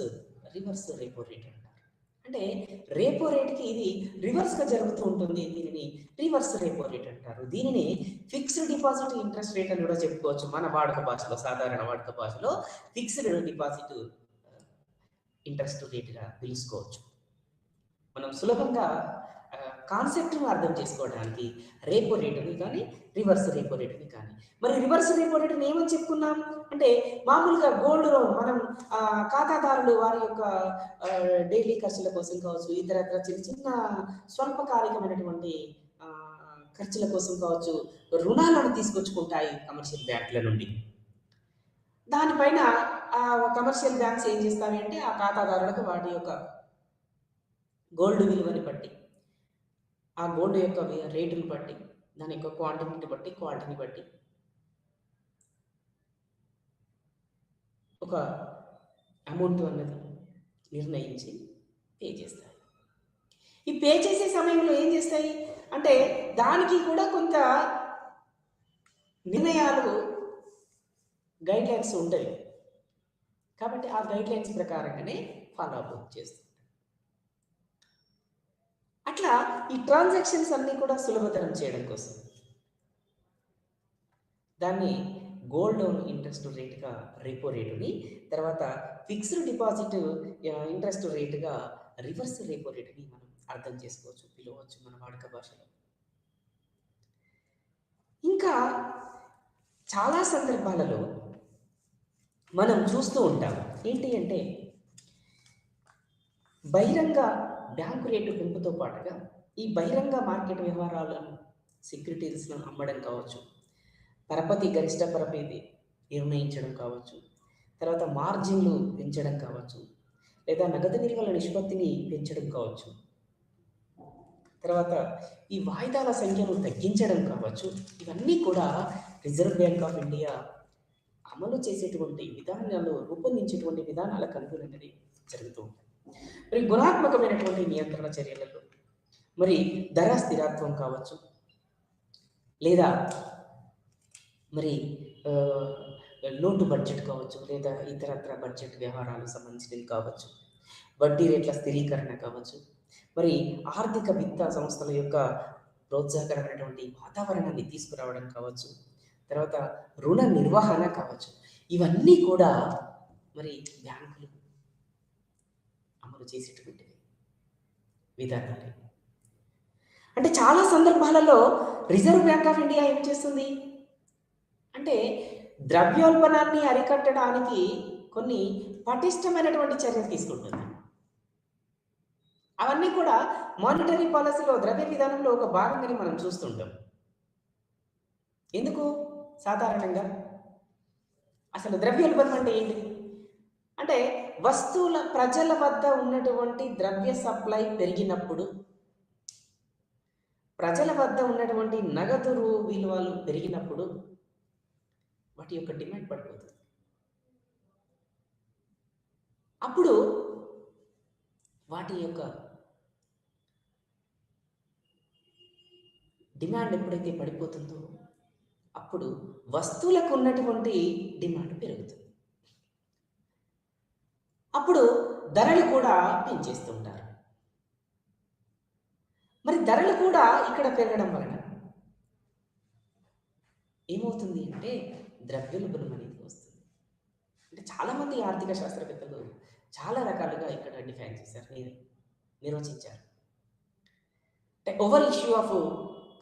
రివర్స్ రెపో రేట్ అంటారు. అంటే రేపో రేట్కి ఇది రివర్స్గా జరుగుతూ ఉంటుంది. దీనిని రివర్స్ రేపో రేట్ అంటారు. దీనిని ఫిక్స్డ్ డిపాజిట్ ఇంట్రెస్ట్ రేట్ అని కూడా చెప్పుకోవచ్చు. మన వాడుక భాషలో, సాధారణ వాడుక భాషలో ఫిక్స్డ్ డిపాజిట్ ఇంట్రెస్ట్ రేట్గా పిలుచుకోవచ్చు. మనం సులభంగా కాన్సెప్ట్ను అర్థం చేసుకోవడానికి రేపో రేటుని కానీ రివర్స్ రేపో రేటుని కానీ, మరి రివర్స్ రేపో రేటుని ఏమని చెప్పుకున్నాం అంటే మామూలుగా గోల్డ్ లోన్ మనం ఖాతాదారులు వారి యొక్క డైలీ ఖర్చుల కోసం కావచ్చు, ఇతరత్ర చిన్న చిన్న స్వల్పకాలికమైనటువంటి ఖర్చుల కోసం కావచ్చు రుణాలను తీసుకొచ్చుకుంటాయి కమర్షియల్ బ్యాంకుల నుండి. దానిపైన ఆ కమర్షియల్ బ్యాంక్స్ ఏం చేస్తాయి అంటే ఆ ఖాతాదారులకు వాటి యొక్క గోల్డ్ విలువని బట్టి, ఆ గోల్డ్ యొక్క రేటుని బట్టి, దాని యొక్క క్వాంటిటీని బట్టి, క్వాలిటీని బట్టి ఒక అమౌంట్ అన్నది నిర్ణయించి పే చేస్తాయి. ఈ పే చేసే సమయంలో ఏం చేస్తాయి అంటే దానికి కూడా కొంత నిర్ణయాలు గైడ్ లైన్స్ ఉంటాయి. కాబట్టి ఆ గైడ్ లైన్స్ ప్రకారంగానే ఫాలో అప్ చేస్తుంది. అట్లా ఈ ట్రాన్సాక్షన్స్ అన్నీ కూడా సులభతరం చేయడం కోసం దాన్ని గోల్డ్ లోన్ ఇంట్రెస్ట్ రేటుగా రెపో రేటుని, తర్వాత ఫిక్స్డ్ డిపాజిట్ ఇంట్రెస్ట్ రేటుగా రివర్స్ రెపో రేటుని మనం అర్థం చేసుకోవచ్చు, పిలవచ్చు మన వాడుక భాషలో. ఇంకా చాలా సందర్భాలలో మనం చూస్తూ ఉంటాం ఏంటి అంటే బహిరంగ బ్యాంకు రేటు పెంపుతో పాటుగా ఈ బహిరంగ మార్కెట్ వ్యవహారాలను, సెక్యూరిటీస్లను అమ్మడం కావచ్చు, పరపతి గరిష్ట పరపతి నిర్ణయించడం కావచ్చు, తర్వాత మార్జిన్లు పెంచడం కావచ్చు, లేదా నగదు నిల్వల నిష్పత్తిని పెంచడం కావచ్చు, తర్వాత ఈ వాయిదాల సంఖ్యను తగ్గించడం కావచ్చు, ఇవన్నీ కూడా రిజర్వ్ బ్యాంక్ ఆఫ్ ఇండియా అమలు చేసేటువంటి విధానాలు, రూపొందించేటువంటి విధానాలకు అనుగుణంగానే జరుగుతూ ఉంటాయి. మరి గుణాత్మకమైనటువంటి నియంత్రణ చర్యలలో మరి ధర స్థిరత్వం కావచ్చు, లేదా మరి లోటు బడ్జెట్ కావచ్చు, లేదా ఇతరత్ర బడ్జెట్ వ్యవహారాలకు సంబంధించినవి కావచ్చు, వడ్డీ రేట్ల స్థిరీకరణ కావచ్చు, మరి ఆర్థిక విత్త సంస్థల యొక్క ప్రోత్సాహకరమైనటువంటి వాతావరణాన్ని తీసుకురావడం కావచ్చు, తర్వాత రుణ నిర్వహణ కావచ్చు, ఇవన్నీ కూడా మరి బ్యాంకులు అమలు చేసేటువంటి విధానాలే. అంటే చాలా సందర్భాలలో రిజర్వ్ బ్యాంక్ ఆఫ్ ఇండియా ఏం చేస్తుంది అంటే ద్రవ్యోల్బణాన్ని అరికట్టడానికి కొన్ని పటిష్టమైనటువంటి చర్యలు తీసుకుంటుంది. అవన్నీ కూడా మానిటరీ పాలసీలో, ద్రవ్య విధానంలో ఒక భాగంగానే మనం చూస్తుంటాం. ఎందుకు? సాధారణంగా అసలు ద్రవ్యోల్బణం అంటే ఏంటి అంటే వస్తువుల, ప్రజల వద్ద ఉన్నటువంటి ద్రవ్య సప్లై పెరిగినప్పుడు, ప్రజల వద్ద ఉన్నటువంటి నగదు విలువలు పెరిగినప్పుడు వాటి యొక్క డిమాండ్ పడిపోతుంది. అప్పుడు వాటి యొక్క డిమాండ్ ఎప్పుడైతే పడిపోతుందో అప్పుడు వస్తువులకు ఉన్నటువంటి డిమాండ్ పెరుగుతుంది. అప్పుడు ధరలు కూడా పెంచేస్తుంటారు. మరి ధరలు కూడా ఇక్కడ పెరగడం వలన ఏమవుతుంది అంటే ద్రవ్యోల్బణం అనేది వస్తుంది. అంటే చాలామంది ఆర్థిక శాస్త్రవేత్తలు చాలా రకాలుగా ఇక్కడ డిఫైన్ చేశారు, నిర్వచించారు. అంటే over issue of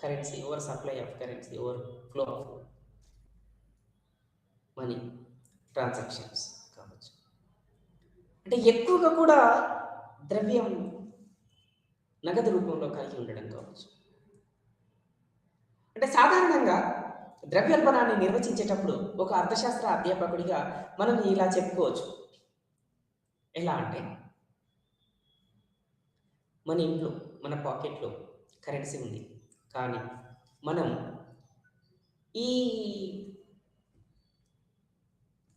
currency, over supply of currency, over flow of money transactions కావచ్చు. అంటే ఎక్కువగా కూడా ద్రవ్యం నగదు రూపంలో కలిగి ఉండడం కావచ్చు. అంటే సాధారణంగా ద్రవ్యోల్బణాన్ని నిర్వచించేటప్పుడు ఒక అర్థశాస్త్ర అధ్యాపకుడిగా మనం ఇలా చెప్పుకోవచ్చు. ఎలా అంటే మన ఇంట్లో, మన పాకెట్లో కరెన్సీ ఉంది, కానీ మనం ఈ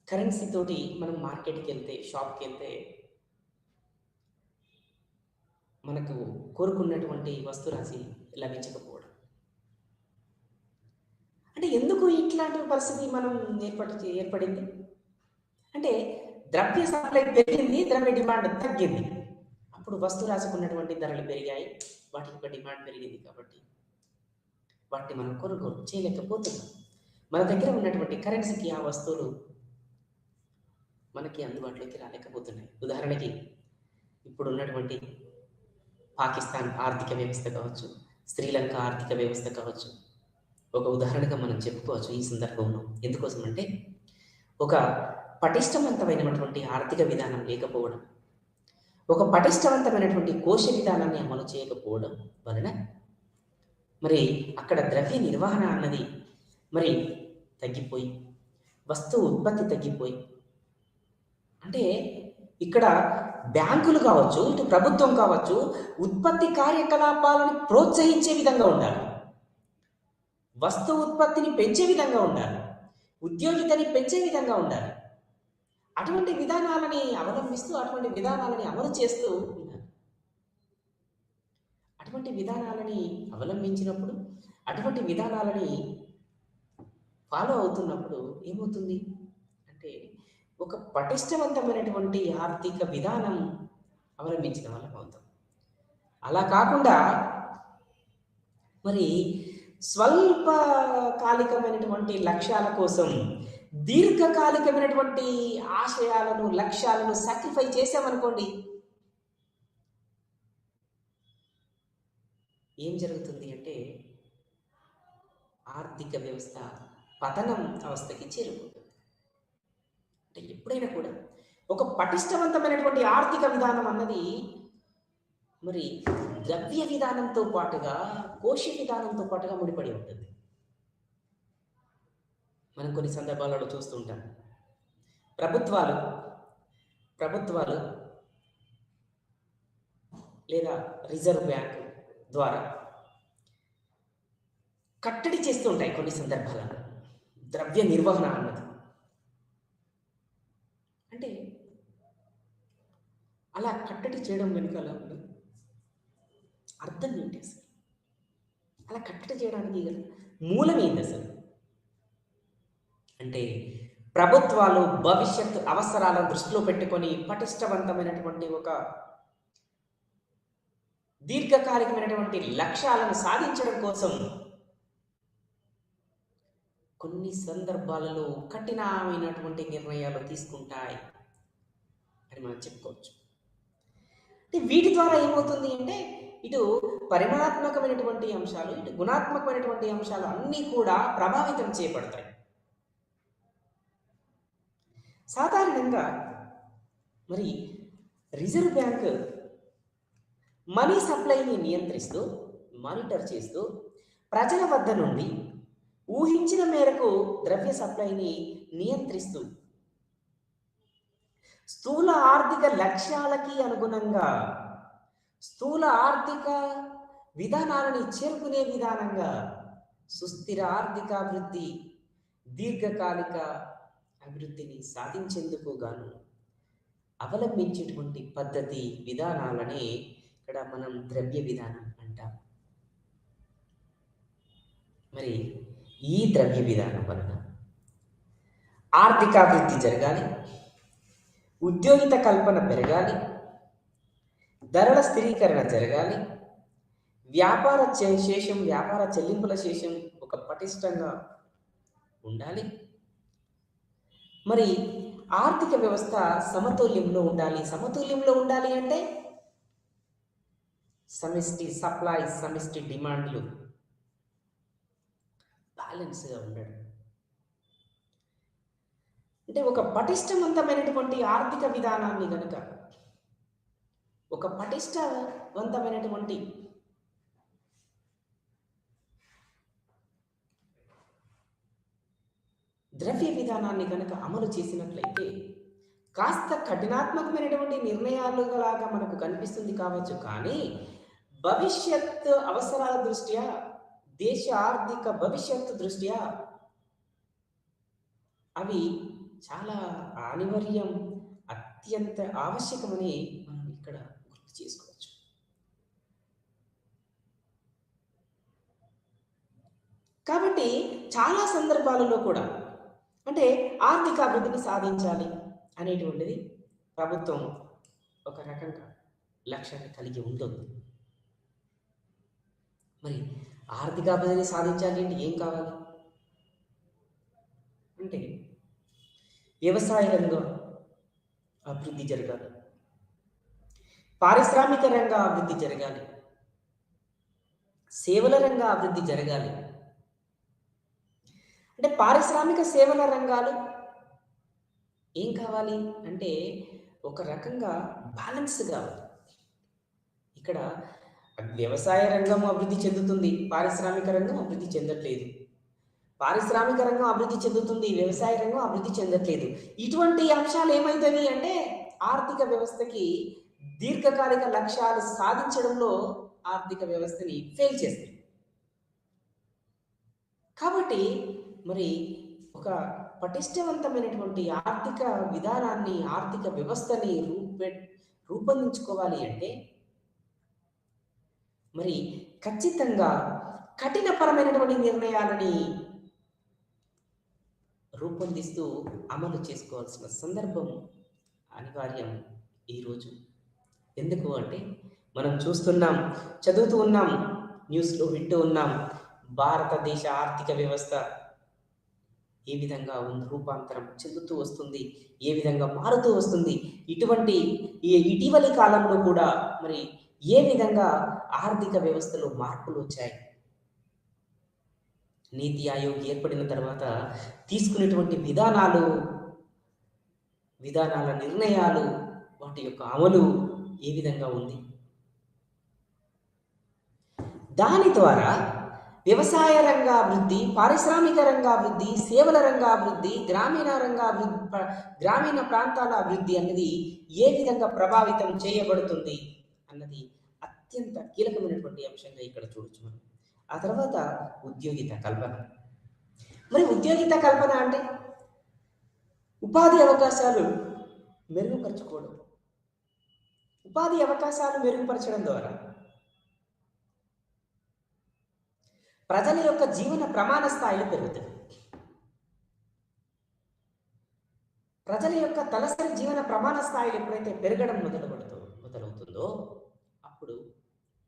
కరెన్సీ తోటి మనం మార్కెట్కి వెళ్తే, షాప్కి వెళ్తే మనకు కోరుకున్నటువంటి వస్తురాశి లభించకపోవడం. అంటే ఎందుకు ఇట్లాంటి పరిస్థితి మనం ఏర్పడింది అంటే ద్రవ్య సప్లై పెరిగింది, ద్రవ్య డిమాండ్ తగ్గింది. అప్పుడు వస్తురాశికున్నటువంటి ధరలు పెరిగాయి, వాటికి ఒక డిమాండ్ పెరిగింది కాబట్టి వాటిని మనం కొనుగోలు చేయలేకపోతున్నాం. మన దగ్గర ఉన్నటువంటి కరెన్సీకి ఆ వస్తువులు మనకి అందుబాటులోకి రాలేకపోతున్నాయి. ఉదాహరణకి ఇప్పుడు ఉన్నటువంటి పాకిస్తాన్ ఆర్థిక వ్యవస్థ కావచ్చు, శ్రీలంక ఆర్థిక వ్యవస్థ కావచ్చు, ఒక ఉదాహరణగా మనం చెప్పుకోవచ్చు ఈ సందర్భంలో. ఎందుకోసం అంటే ఒక పటిష్టవంతమైనటువంటి ఆర్థిక విధానం లేకపోవడం, ఒక పటిష్టవంతమైనటువంటి కోశ విధానాన్ని అమలు చేయకపోవడం వలన మరి అక్కడ ద్రవ్య నిర్వహణ అన్నది మరి తగ్గిపోయి, వస్తువు ఉత్పత్తి తగ్గిపోయి, అంటే ఇక్కడ బ్యాంకులు కావచ్చు, ఇటు ప్రభుత్వం కావచ్చు, ఉత్పత్తి కార్యకలాపాలను ప్రోత్సహించే విధంగా ఉండాలి, వస్తువు ఉత్పత్తిని పెంచే విధంగా ఉండాలి, ఉద్యోగితని పెంచే విధంగా ఉండాలి. అటువంటి విధానాలని అవలంబిస్తూ, అటువంటి విధానాలని అమలు చేస్తూ ఉండాలి. అటువంటి విధానాలని అవలంబించినప్పుడు, అటువంటి విధానాలని ఫాలో అవుతున్నప్పుడు ఏమవుతుంది అంటే ఒక పటిష్టవంతమైనటువంటి ఆర్థిక విధానం అవలంబించిన వాళ్ళం అవుతాం. అలా కాకుండా మరి స్వల్పకాలికమైనటువంటి లక్ష్యాల కోసం దీర్ఘకాలికమైనటువంటి ఆశయాలను, లక్ష్యాలను సాక్రిఫై చేసామనుకోండి, ఏం జరుగుతుంది అంటే ఆర్థిక వ్యవస్థ పతనం అవస్థకి చేరుకుంటుంది. అంటే ఎప్పుడైనా కూడా ఒక పటిష్టవంతమైనటువంటి ఆర్థిక విధానం అన్నది మరి ద్రవ్య విధానంతో పాటుగా, కోశ విధానంతో పాటుగా ముడిపడి ఉంటుంది. మనం కొన్ని సందర్భాలలో చూస్తూ ఉంటాం, ప్రభుత్వాలు లేదా రిజర్వ్ బ్యాంక్ ద్వారా కట్టడి చేస్తూ ఉంటాయి కొన్ని సందర్భాలలో ద్రవ్య నిర్వహణ అన్నది. అంటే అలా కట్టడి చేయడం వెనుకాల అర్థం ఏంటి అసలు? అలా కట్టడి చేయడానికి మూలం ఏంటి అసలు? అంటే ప్రభుత్వాలు భవిష్యత్తు అవసరాలను దృష్టిలో పెట్టుకొని పటిష్టవంతమైనటువంటి ఒక దీర్ఘకాలికమైనటువంటి లక్ష్యాలను సాధించడం కోసం కొన్ని సందర్భాలలో కఠినమైనటువంటి నిర్ణయాలు తీసుకుంటాయి అని మనం చెప్పుకోవచ్చు. అంటే వీటి ద్వారా ఏమవుతుంది అంటే ఇటు పరిమాణాత్మకమైనటువంటి అంశాలు, ఇటు గుణాత్మకమైనటువంటి అంశాలు అన్నీ కూడా ప్రభావితం చేయబడతాయి. సాధారణంగా మరి రిజర్వ్ బ్యాంక్ మనీ సప్లైని నియంత్రిస్తూ, మానిటర్ చేస్తూ, ప్రజల వద్ద నుండి ఊహించిన మేరకు ద్రవ్య సప్లైని నియంత్రిస్తూ, స్థూల ఆర్థిక లక్ష్యాలకి అనుగుణంగా స్థూల ఆర్థిక విధానాలని చేరుకునే విధానంగా సుస్థిర ఆర్థికాభివృద్ధి, దీర్ఘకాలిక అభివృద్ధిని సాధించేందుకు గాను అవలంబించేటువంటి పద్ధతి, విధానాలని ఇక్కడ మనం ద్రవ్య విధానం అంటాం. మరి ఈ ద్రవ్య విధానం వలన ఆర్థికాభివృద్ధి జరగాలి, ఉద్యోగిత కల్పన పెరగాలి, ధరల స్థిరీకరణ జరగాలి, వ్యాపార చెల్లింపుల శేషం ఒక పటిష్టంగా ఉండాలి, మరి ఆర్థిక వ్యవస్థ సమతుల్యంలో ఉండాలి. సమతుల్యంలో ఉండాలి అంటే సమిష్టి సప్లై, సమిష్టి డిమాండ్లు బ్యాలెన్స్గా ఉండడం. అంటే ఒక పటిష్టవంతమైనటువంటి ఆర్థిక విధానాన్ని కనుక, ఒక పటిష్టవంతమైనటువంటి ద్రవ్య విధానాన్ని కనుక అమలు చేసినట్లయితే కాస్త కఠినాత్మకమైనటువంటి నిర్ణయాలులాగా మనకు కనిపిస్తుంది కావచ్చు, కానీ భవిష్యత్ అవసరాల దృష్ట్యా, దేశ ఆర్థిక భవిష్యత్తు దృష్ట్యా అవి చాలా అనివార్యం, అత్యంత ఆవశ్యకమని మనం ఇక్కడ గుర్తు చేసుకోవచ్చు. కాబట్టి చాలా సందర్భాలలో కూడా అంటే ఆర్థిక అభివృద్ధిని సాధించాలి, అనేటువంటిది ప్రభుత్వం ఒక రకంగా లక్ష్యాన్ని కలిగి ఉంటుంది. మరి ఆర్థిక అభివృద్ధి సాధించాలి అంటే ఏం కావాలి అంటే వ్యవసాయ రంగం అభివృద్ధి జరగాలి, పారిశ్రామిక రంగ అభివృద్ధి జరగాలి, సేవల రంగ అభివృద్ధి జరగాలి. అంటే పారిశ్రామిక సేవల రంగాలు ఏం కావాలి అంటే ఒక రకంగా బ్యాలెన్స్ కావాలి. ఇక్కడ వ్యవసాయ రంగం అభివృద్ధి చెందుతుంది, పారిశ్రామిక రంగం అభివృద్ధి చెందట్లేదు. పారిశ్రామిక రంగం అభివృద్ధి చెందుతుంది, వ్యవసాయ రంగం అభివృద్ధి చెందట్లేదు. ఇటువంటి అంశాలు ఏమవుతాయి అంటే ఆర్థిక వ్యవస్థకి దీర్ఘకాలిక లక్ష్యాలు సాధించడంలో ఆర్థిక వ్యవస్థని ఫెయిల్ చేస్తాయి. కాబట్టి మరి ఒక పటిష్టవంతమైనటువంటి ఆర్థిక విధానాన్ని, ఆర్థిక వ్యవస్థని రూపొందించుకోవాలి అంటే మరి ఖచ్చితంగా కఠినపరమైనటువంటి నిర్ణయాలని రూపొందిస్తూ అమలు చేసుకోవాల్సిన సందర్భం అనివార్యం ఈరోజు. ఎందుకు అంటే మనం చూస్తున్నాం, చదువుతూ ఉన్నాం, న్యూస్లో వింటూ ఉన్నాం, భారతదేశ ఆర్థిక వ్యవస్థ ఏ విధంగా రూపాంతరం చెందుతూ వస్తుంది, ఏ విధంగా మారుతూ వస్తుంది. ఇటీవలి కాలంలో కూడా మరి ఏ విధంగా ఆర్థిక వ్యవస్థలో మార్పులు వచ్చాయి. నీతి ఆయోగ్ ఏర్పడిన తర్వాత తీసుకునేటువంటి విధానాల నిర్ణయాలు, వాటి యొక్క అమలు ఏ విధంగా ఉంది. దాని ద్వారా వ్యవసాయ రంగాభివృద్ధి, పారిశ్రామిక రంగాభివృద్ధి, సేవల రంగాభివృద్ధి, గ్రామీణ ప్రాంతాల అభివృద్ధి అన్నది ఏ విధంగా ప్రభావితం చేయబడుతుంది అన్నది అత్యంత కీలకమైనటువంటి అంశంగా ఇక్కడ చూడొచ్చు మనం. ఆ తర్వాత ఉద్యోగిత కల్పన. మరి ఉద్యోగిత కల్పన అంటే ఉపాధి అవకాశాలు మెరుగుపరచుకోవడం. ఉపాధి అవకాశాలు మెరుగుపరచడం ద్వారా ప్రజల యొక్క జీవన ప్రమాణ స్థాయిలు పెరుగుతాయి. ప్రజల యొక్క తలసరి జీవన ప్రమాణ స్థాయిలు ఎప్పుడైతే పెరగడం మొదలవుతుందో అప్పుడు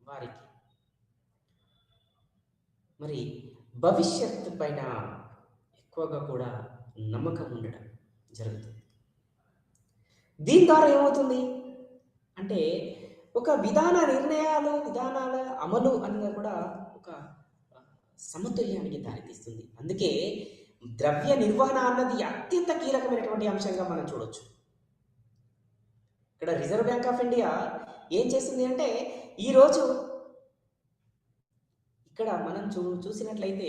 వారికి మరి భవిష్యత్తు పైన ఎక్కువగా కూడా నమ్మకం ఉండడం జరుగుతుంది. దీని ద్వారా ఏమవుతుంది అంటే ఒక విధానాల అమలు అనేది కూడా ఒక సమతుల్యానికి దారితీస్తుంది. అందుకే ద్రవ్య నిర్వహణ అన్నది అత్యంత కీలకమైనటువంటి అంశంగా మనం చూడొచ్చు. ఇక్కడ రిజర్వ్ బ్యాంక్ ఆఫ్ ఇండియా ఏం చేస్తుంది అంటే ఈరోజు ఇక్కడ మనం చూసినట్లయితే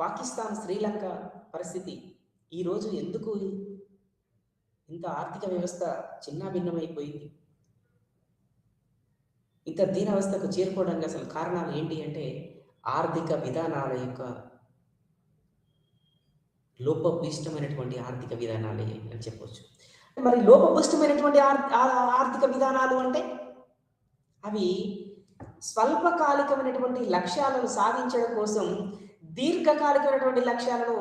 పాకిస్తాన్, శ్రీలంక పరిస్థితి ఈరోజు ఎందుకు ఇంత ఆర్థిక వ్యవస్థ చిన్నాభిన్నమైపోయింది, ఇంత దీనావస్థకు చేరుకోవడానికి అసలు కారణాలు ఏంటి అంటే ఆర్థిక విధానాల యొక్క లోపభూయిష్టమైనటువంటి ఆర్థిక విధానాలే అని చెప్పవచ్చు. మరి లోపభూయిష్టమైనటువంటి ఆర్థిక విధానాలు అంటే అవి స్వల్పకాలికమైనటువంటి లక్ష్యాలను సాధించడం కోసం దీర్ఘకాలికమైనటువంటి లక్ష్యాలను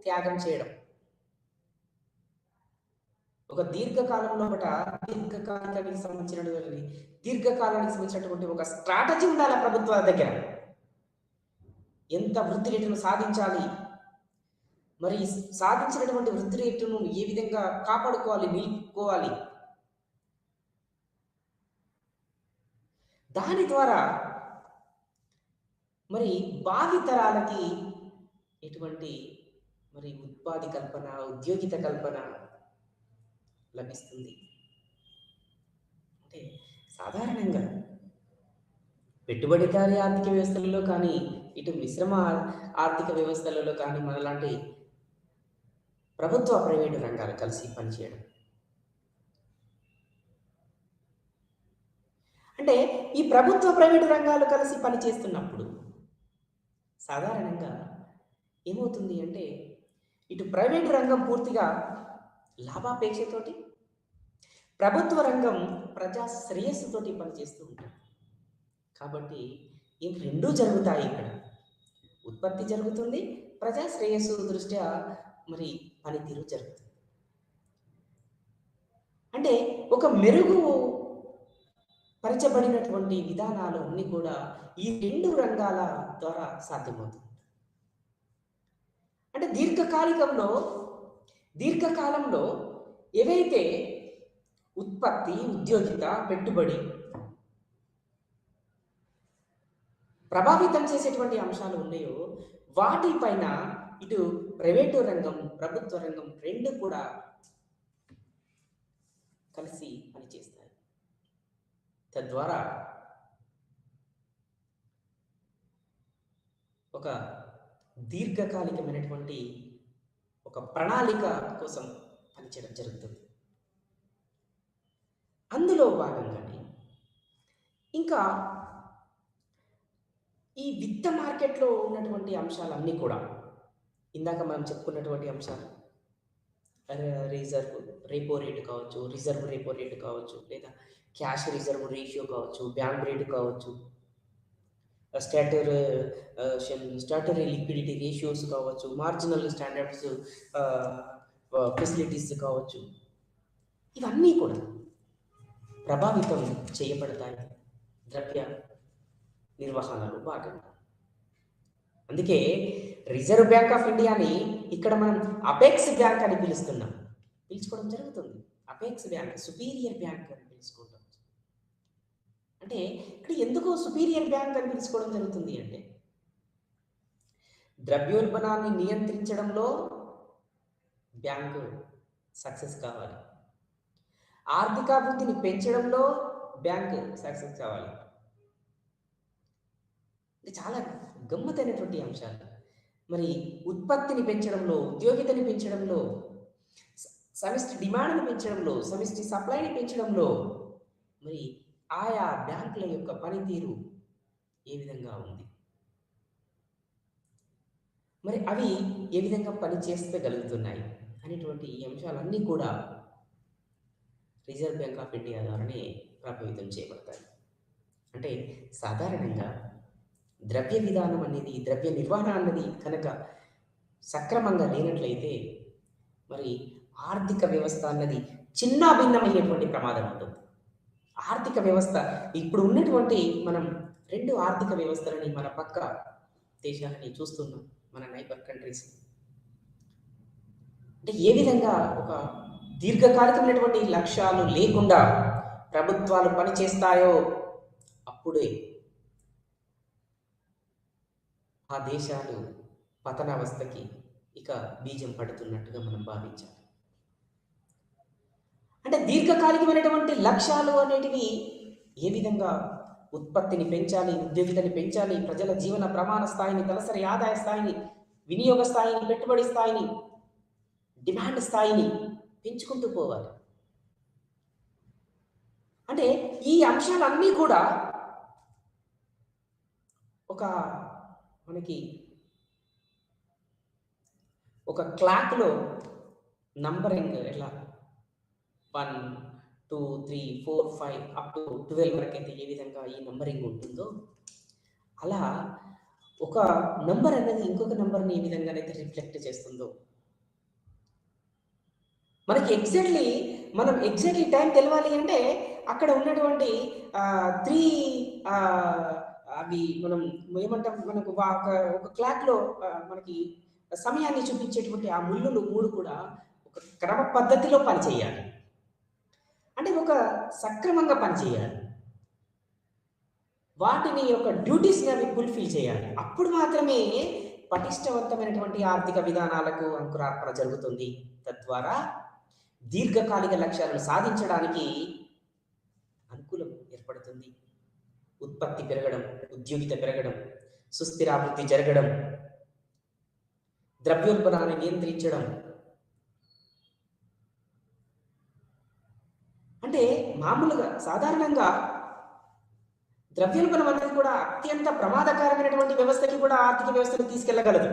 త్యాగం చేయడం. ఒక దీర్ఘకాలానికి సంబంధించినటువంటి ఒక స్ట్రాటజీ ఉండాలి ప్రభుత్వాల దగ్గర. ఎంత వృద్ధి రేటును సాధించాలి, మరి సాధించినటువంటి వృద్ధి రేటును ఏ విధంగా కాపాడుకోవాలి, నిలుపుకోవాలి. దాని ద్వారా మరి భావితరాలకి ఎటువంటి మరి ఉపాధి కల్పన, ఉద్యోగిత కల్పన లభిస్తుంది. అంటే సాధారణంగా పెట్టుబడిదారీ ఆర్థిక వ్యవస్థలలో కానీ, ఇటు మిశ్రమ ఆర్థిక వ్యవస్థలలో కానీ మనలాంటి ప్రభుత్వ ప్రైవేటు రంగాలు కలిసి పనిచేయడం. అంటే ఈ ప్రభుత్వ ప్రైవేటు రంగాలు కలిసి పనిచేస్తున్నప్పుడు సాధారణంగా ఏమవుతుంది అంటే ఇటు ప్రైవేటు రంగం పూర్తిగా లాభాపేక్షతోటి, ప్రభుత్వ రంగం ప్రజా శ్రేయస్సుతోటి పనిచేస్తూ ఉంటుంది. కాబట్టి ఈ రెండూ జరుగుతాయి. ఇక్కడ ఉత్పత్తి జరుగుతుంది, ప్రజా శ్రేయస్సు దృష్ట్యా మరి పనితీరు జరుగుతుంది. అంటే ఒక మెరుగు పరచబడినటువంటి విధానాలు అన్నీ కూడా ఈ 2 రంగాల ద్వారా సాధ్యమవుతుంది. అంటే దీర్ఘకాలంలో ఏవైతే ఉత్పత్తి, ఉద్యోగిత, పెట్టుబడి ప్రభావితం చేసేటువంటి అంశాలు ఉన్నాయో వాటిపైన ఇటు ప్రైవేటు రంగం, ప్రభుత్వ రంగం 2 కూడా కలిసి పనిచేస్తాయి. తద్వారా ఒక దీర్ఘకాలికమైనటువంటి ఒక ప్రణాళిక కోసం పనిచేయడం జరుగుతుంది. అందులో భాగంగానే ఇంకా ఈ విత్త మార్కెట్లో ఉన్నటువంటి అంశాలన్నీ కూడా ఇందాక మనం చెప్పుకున్నటువంటి అంశాలు రిజర్వ్ రెపో రేటు కావచ్చు, రిజర్వ్ రెపో రేటు కావచ్చు, లేదా క్యాష్ రిజర్వ్ రేషియో కావచ్చు, బ్యాంక్ రేటు కావచ్చు, స్టాటరీ లిక్విడిటీ రేషియోస్ కావచ్చు, మార్జినల్ స్టాండర్డ్స్ ఫెసిలిటీస్ కావచ్చు, ఇవన్నీ కూడా ప్రభావితం చేయబడతాయి ద్రవ్య నిర్వహణలో భాగంగా. అందుకే రిజర్వ్ బ్యాంక్ ఆఫ్ ఇండియాని ఇక్కడ మనం అపెక్స్ బ్యాంక్ అని పిలుచుకోవడం జరుగుతుంది. అపెక్స్ బ్యాంక్, సుపీరియర్ బ్యాంక్ అని పిలుచుకుంటాం. అంటే ఇక్కడ ఎందుకు సుపీరియర్ బ్యాంక్ అని పిలుచుకోవడం జరుగుతుంది అంటే ద్రవ్యోల్బణాన్ని నియంత్రించడంలో బ్యాంకు సక్సెస్ కావాలి, ఆర్థికాభివృద్ధిని పెంచడంలో బ్యాంకు సక్సెస్ కావాలి. చాలా గమ్మతైనటువంటి అంశాలు. మరి ఉత్పత్తిని పెంచడంలో, ఉద్యోగితని పెంచడంలో, సమిష్టి డిమాండ్ని పెంచడంలో, సమిష్టి సప్లైని పెంచడంలో మరి ఆయా బ్యాంకుల యొక్క పనితీరు ఏ విధంగా ఉంది, మరి అవి ఏ విధంగా పనిచేయగలుగుతున్నాయి అనేటువంటి ఈ అంశాలన్నీ కూడా రిజర్వ్ బ్యాంక్ ఆఫ్ ఇండియా ద్వారానే ప్రభావితం చేయబడతాయి. అంటే సాధారణంగా ద్రవ్య విధానం అనేది, ద్రవ్య నిర్వహణ అన్నది కనుక సక్రమంగా లేనట్లయితే మరి ఆర్థిక వ్యవస్థ అన్నది చిన్న భిన్నమయ్యేటువంటి ప్రమాదం ఉంటుంది. ఆర్థిక వ్యవస్థ ఇప్పుడు ఉన్నటువంటి మనం 2 ఆర్థిక వ్యవస్థలని మన పక్క దేశాలని చూస్తున్నాం, మన నైబర్ కంట్రీస్. అంటే ఏ విధంగా ఒక దీర్ఘకాలికమైనటువంటి లక్ష్యాలు లేకుండా ప్రభుత్వాలు పనిచేస్తాయో అప్పుడే ఆ దేశాలు పతనావస్థకి ఇక బీజం పడుతున్నట్టుగా మనం భావించాలి. అంటే దీర్ఘకాలికమైనటువంటి లక్ష్యాలు అనేటివి ఏ విధంగా ఉత్పత్తిని పెంచాలి, ఉద్యోగితని పెంచాలి, ప్రజల జీవన ప్రమాణ స్థాయిని, తలసరి ఆదాయ స్థాయిని, వినియోగ స్థాయిని, పెట్టుబడి స్థాయిని, డిమాండ్ స్థాయిని పెంచుకుంటూ పోవాలి. అంటే ఈ అంశాలన్నీ కూడా ఒక మనకి ఒక క్లాక్లో నంబరింగ్ ఎలా 1, 2, 3, 4, 5 అప్ టు 12 వరకు అయితే ఏ విధంగా ఈ నంబరింగ్ ఉంటుందో అలా ఒక నంబర్ అనేది ఇంకొక నంబర్ని ఏ విధంగానైతే రిఫ్లెక్ట్ చేస్తుందో మనకి ఎగ్జాక్ట్లీ టైం తెలవాలి అంటే అక్కడ ఉన్నటువంటి 3 అవి మనం ఏమంటాం, మనకు ఒక క్లాక్లో మనకి సమయాన్ని చూపించేటువంటి ఆ ముళ్ళులు 3 కూడా ఒక క్రమ పద్ధతిలో పనిచేయాలి. అంటే ఒక సక్రమంగా పనిచేయాలి, వాటిని యొక్క డ్యూటీస్ని అవి ఫుల్ఫిల్ చేయాలి. అప్పుడు మాత్రమే పటిష్టవంతమైనటువంటి ఆర్థిక విధానాలకు అంకురార్పణ జరుగుతుంది. తద్వారా దీర్ఘకాలిక లక్ష్యాలను సాధించడానికి అనుకూలం ఏర్పడుతుంది. ఉత్పత్తి పెరగడం, ఉద్యోగిత పెరగడం, సుస్థిరాభివృద్ధి జరగడం, ద్రవ్యోల్బణాన్ని నియంత్రించడం. అంటే మామూలుగా సాధారణంగా ద్రవ్యోల్బణం అనేది కూడా అత్యంత ప్రమాదకరమైనటువంటి వ్యవస్థకి కూడా ఆర్థిక వ్యవస్థను తీసుకెళ్లగలదు.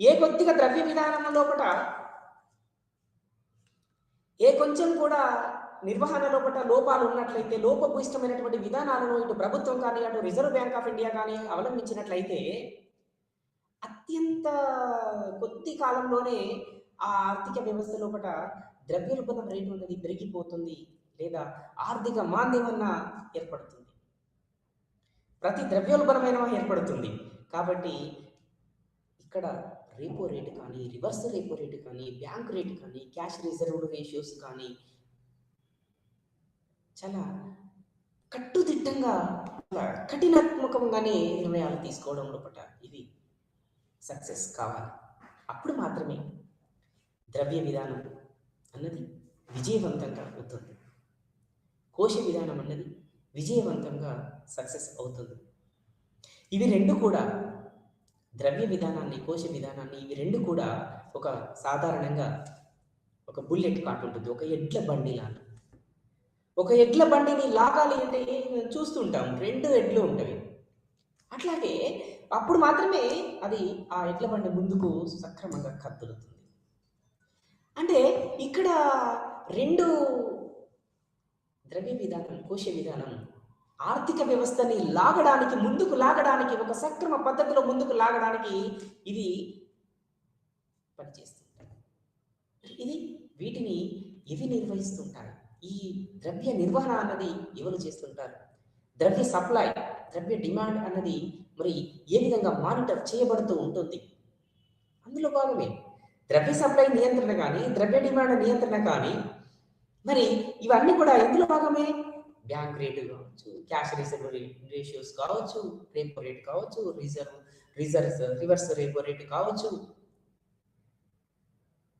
ఏ కొద్దిగా ద్రవ్య విధానం లోపల ఏ కొంచెం కూడా నిర్వహణ లోపల లోపాలు ఉన్నట్లయితే, లోపభూయిష్టమైనటువంటి విధానాలను ఇటు ప్రభుత్వం కానీ అటు రిజర్వ్ బ్యాంక్ ఆఫ్ ఇండియా కానీ అవలంబించినట్లయితే అత్యంత కొద్ది కాలంలోనే ఆ ఆర్థిక వ్యవస్థ లోపల ద్రవ్యోల్బణం రేటు అనేది పెరిగిపోతుంది లేదా ఆర్థిక మాంద్యమన్నా ఏర్పడుతుంది. ప్రతి ద్రవ్యోల్బణమైన ఏర్పడుతుంది. కాబట్టి ఇక్కడ రేపో రేటు కానీ, రివర్స్ రేపో రేటు కానీ, బ్యాంక్ రేటు కానీ, క్యాష్ రిజర్వ్డ్ రేషియోస్ కానీ చాలా కట్టుదిట్టంగా కఠినాత్మకంగానే నిర్ణయాలు తీసుకోవడం లోపల ఇవి సక్సెస్ కావాలి. అప్పుడు మాత్రమే ద్రవ్య విధానం అన్నది విజయవంతంగా అవుతుంది. కోశ విధానం అన్నది విజయవంతంగా సక్సెస్ అవుతుంది. ఇవి రెండు కూడా, ద్రవ్య విధానాన్ని, కోశ విధానాన్ని, ఇవి రెండు కూడా ఒక సాధారణంగా ఒక బుల్లెట్ కార్ట్ ఉంటుంది, ఒక ఎడ్ల బండి లాగా. ఒక ఎడ్ల బండిని లాగాలి అంటే చూస్తుంటాం, 2 ఎడ్లు ఉంటాయి. అట్లాగే అప్పుడు మాత్రమే అది ఆ ఎడ్ల బండి ముందుకు సక్రమంగా కదులుతుంది. అంటే ఇక్కడ 2 ద్రవ్య విధానం, కోశ విధానం ఆర్థిక వ్యవస్థని లాగడానికి, ముందుకు లాగడానికి, ఒక సక్రమ పద్ధతిలో ముందుకు లాగడానికి ఇవి పనిచేస్తుంటాయి. వీటిని ఇవి నిర్వహిస్తుంటారు. ఈ ద్రవ్య నిర్వహణ అన్నది ఎవరు చేస్తుంటారు? ద్రవ్య సప్లై, ద్రవ్య డిమాండ్ అన్నది మరి ఏ విధంగా మానిటర్ చేయబడుతూ ఉంటుంది. అందులో భాగమే ద్రవ్య సప్లై నియంత్రణ కానీ, ద్రవ్య డిమాండ్ నియంత్రణ కానీ, మరి ఇవన్నీ కూడా ఇందులో భాగమే. బ్యాంక్ రేటు కావచ్చు, క్యాష్ రిజర్వ్ రేషియోస్ కావచ్చు, రేపో రేట్ కావచ్చు, రివర్స్ రేపో రేటు కావచ్చు,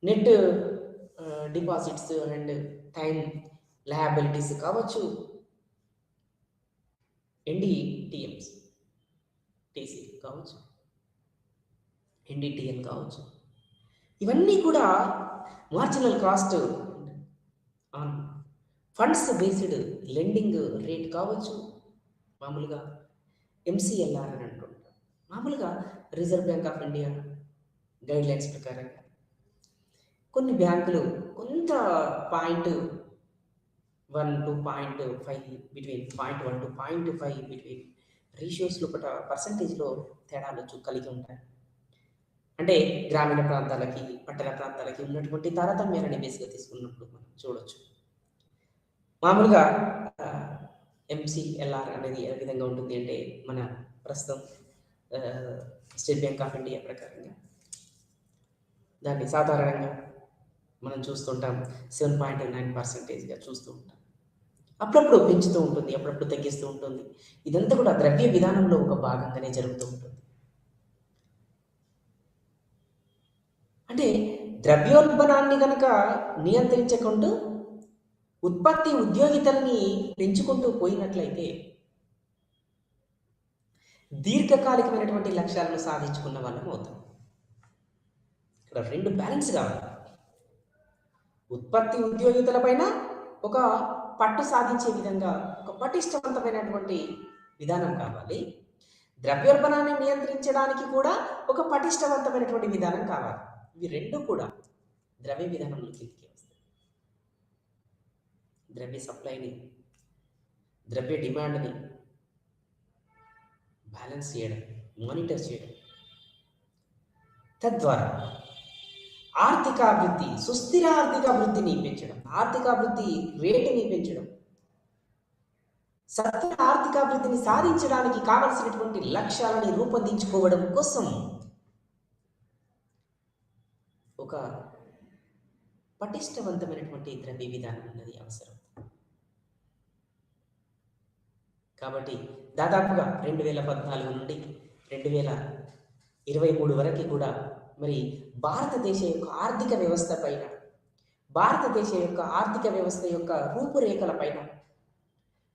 net deposits and time liabilities కావచ్చు, ఎన్డిటిఎంస్ టీసీ కావచ్చు, ఎన్డిటిఎన్ కావచ్చు. ఇవన్నీ కూడా marginal cost on funds based lending rate కావచ్చు. మామూలుగా ఎంసీఎల్ఆర్ అని అంటుంటారు. మామూలుగా reserve bank of India guidelines ప్రకారంగా కొన్ని బ్యాంకులు కొంత 0.1 to 0.5 between 0.1 to 0.5 between ratios లోపల పర్సంటేజ్లో తేడాలు కలిగి ఉంటాయి. అంటే గ్రామీణ ప్రాంతాలకి, పట్టణ ప్రాంతాలకి ఉన్నటువంటి తారతమ్యాలని బేస్గా తీసుకున్నప్పుడు మనం చూడవచ్చు. మామూలుగా ఎంసీఎల్ఆర్ అనేది ఏ విధంగా ఉంటుంది అంటే, మన ప్రస్తుతం స్టేట్ బ్యాంక్ ఆఫ్ ఇండియా ప్రకారంగా దాన్ని సాధారణంగా మనం చూస్తుంటాం 7.9%గా చూస్తూ ఉంటాం. అప్పుడప్పుడు పెంచుతూ ఉంటుంది, అప్పుడప్పుడు తగ్గిస్తూ ఉంటుంది. ఇదంతా కూడా ద్రవ్య విధానంలో ఒక భాగంగానే జరుగుతూ ఉంటుంది. అంటే ద్రవ్యోల్బణాన్ని కనుక నియంత్రించకుండా ఉత్పత్తి ఉద్యోగితల్ని పెంచుకుంటూ పోయినట్లయితే దీర్ఘకాలికమైనటువంటి లక్ష్యాలను సాధించుకున్న వాళ్ళం అవుతాం. ఇక్కడ 2 బ్యాలెన్స్ కావాలి. ఉత్పత్తి ఉద్యోగితల పైన ఒక పట్టు సాధించే విధంగా ఒక పటిష్టవంతమైనటువంటి విధానం కావాలి. ద్రవ్యోల్బణాన్ని నియంత్రించడానికి కూడా ఒక పటిష్టవంతమైనటువంటి విధానం కావాలి. ఇవి 2 కూడా ద్రవ్య విధానంలో కిందికి వస్తాయి. ద్రవ్య సప్లైని, ద్రవ్య డిమాండ్ని బ్యాలెన్స్ చేయడం, మానిటర్ చేయడం, తద్వారా ఆర్థికాభివృద్ధి, సుస్థిర ఆర్థికాభివృద్ధిని పెంచడం, ఆర్థికాభివృద్ధి రేటుని పెంచడం, సత్య ఆర్థికాభివృద్ధిని సాధించడానికి కావలసినటువంటి లక్ష్యాలని రూపొందించుకోవడం కోసం ఒక పటిష్టవంతమైనటువంటి ద్రవ్య విధానం అన్నది అవసరం. కాబట్టి దాదాపుగా 2014 నుండి 2023 వరకు కూడా మరి భారతదేశ యొక్క ఆర్థిక వ్యవస్థ పైన, భారతదేశ యొక్క ఆర్థిక వ్యవస్థ యొక్క రూపురేఖల పైన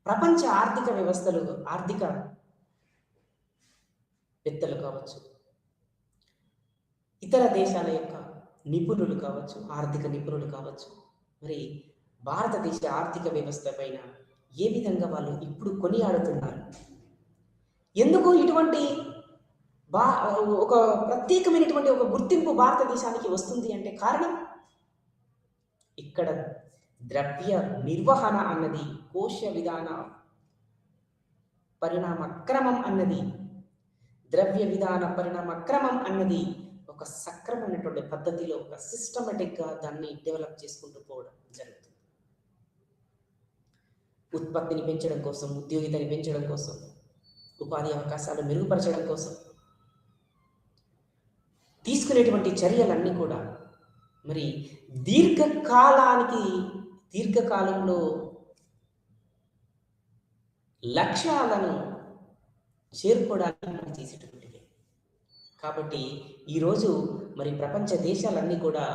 ప్రపంచ ఆర్థిక వ్యవస్థలు, ఆర్థిక పెద్దలు కావచ్చు, ఇతర దేశాల యొక్క నిపుణులు కావచ్చు, ఆర్థిక నిపుణులు కావచ్చు, మరి భారతదేశ ఆర్థిక వ్యవస్థ పైన ఏ విధంగా వాళ్ళు ఇప్పుడు కొనియాడుతున్నారు, ఎందుకు ఇటువంటి ఒక ప్రత్యేకమైనటువంటి ఒక గుర్తింపు భారతదేశానికి వస్తుంది అంటే కారణం ఇక్కడ ద్రవ్య నిర్వహణ అన్నది, కోశ విధాన పరిణామ క్రమం అన్నది, ద్రవ్య విధాన పరిణామ క్రమం అన్నది ఒక ఒక సక్రమైనటువంటి పద్ధతిలో ఒక సిస్టమేటిక్గా దాన్ని డెవలప్ చేసుకుంటూ పోవడం జరుగుతుంది. ఉత్పత్తిని పెంచడం కోసం, ఉద్యోగితని పెంచడం కోసం, ఉపాధి అవకాశాలు మెరుగుపరచడం కోసం తీసుకునేటువంటి చర్యలన్నీ కూడా మరి దీర్ఘకాలంలో లక్ష్యాలను చేరుకోవడానికి మనం చేసేటువంటివి. కాబట్టి ఈరోజు మరి ప్రపంచ దేశాలన్నీ కూడా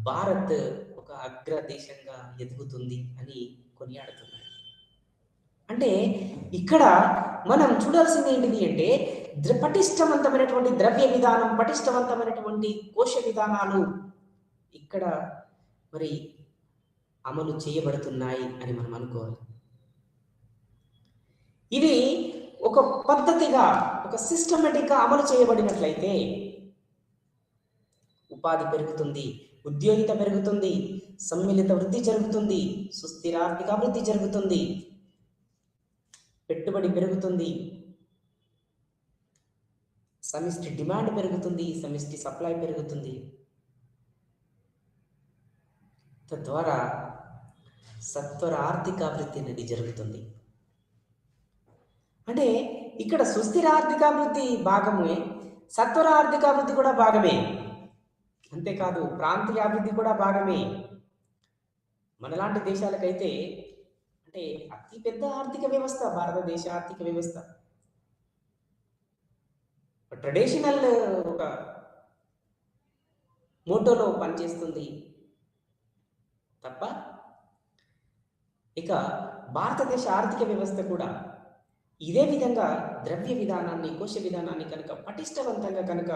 భారత్ ఒక అగ్ర దేశంగా ఎదుగుతుంది అని కొనియాడుతున్నాయి. అంటే ఇక్కడ మనం చూడాల్సింది ఏంటిది అంటే పటిష్టవంతమైనటువంటి ద్రవ్య విధానం, పటిష్టవంతమైనటువంటి కోశ విధానాలు ఇక్కడ మరి అమలు చేయబడుతున్నాయి అని మనం అనుకోవాలి. ఇవి ఒక పద్ధతిగా, ఒక సిస్టమేటిక్గా అమలు చేయబడినట్లయితే ఉపాధి పెరుగుతుంది, ఉద్యోగిత పెరుగుతుంది, సమ్మిళిత వృద్ధి జరుగుతుంది, సుస్థిర ఆర్థికాభివృద్ధి జరుగుతుంది, పెట్టుబడి పెరుగుతుంది, సమిష్టి డిమాండ్ పెరుగుతుంది, సమిష్టి సప్లై పెరుగుతుంది. తద్వారా సత్వర ఆర్థికాభివృద్ధి అనేది జరుగుతుంది. అంటే ఇక్కడ సుస్థిర ఆర్థికాభివృద్ధి భాగమే, సత్వర ఆర్థికాభివృద్ధి కూడా భాగమే. అంతేకాదు ప్రాంతీయ అభివృద్ధి కూడా భాగమే. మనలాంటి దేశాలకైతే అంటే అతి పెద్ద ఆర్థిక వ్యవస్థ భారతదేశ ఆర్థిక వ్యవస్థ. ట్రెడిషనల్ ఒక మోటోలో పనిచేస్తుంది తప్ప ఇక భారతదేశ ఆర్థిక వ్యవస్థ కూడా ఇదే విధంగా ద్రవ్య విధానాన్ని, కోశ విధానాన్ని కనుక పటిష్టవంతంగా కనుక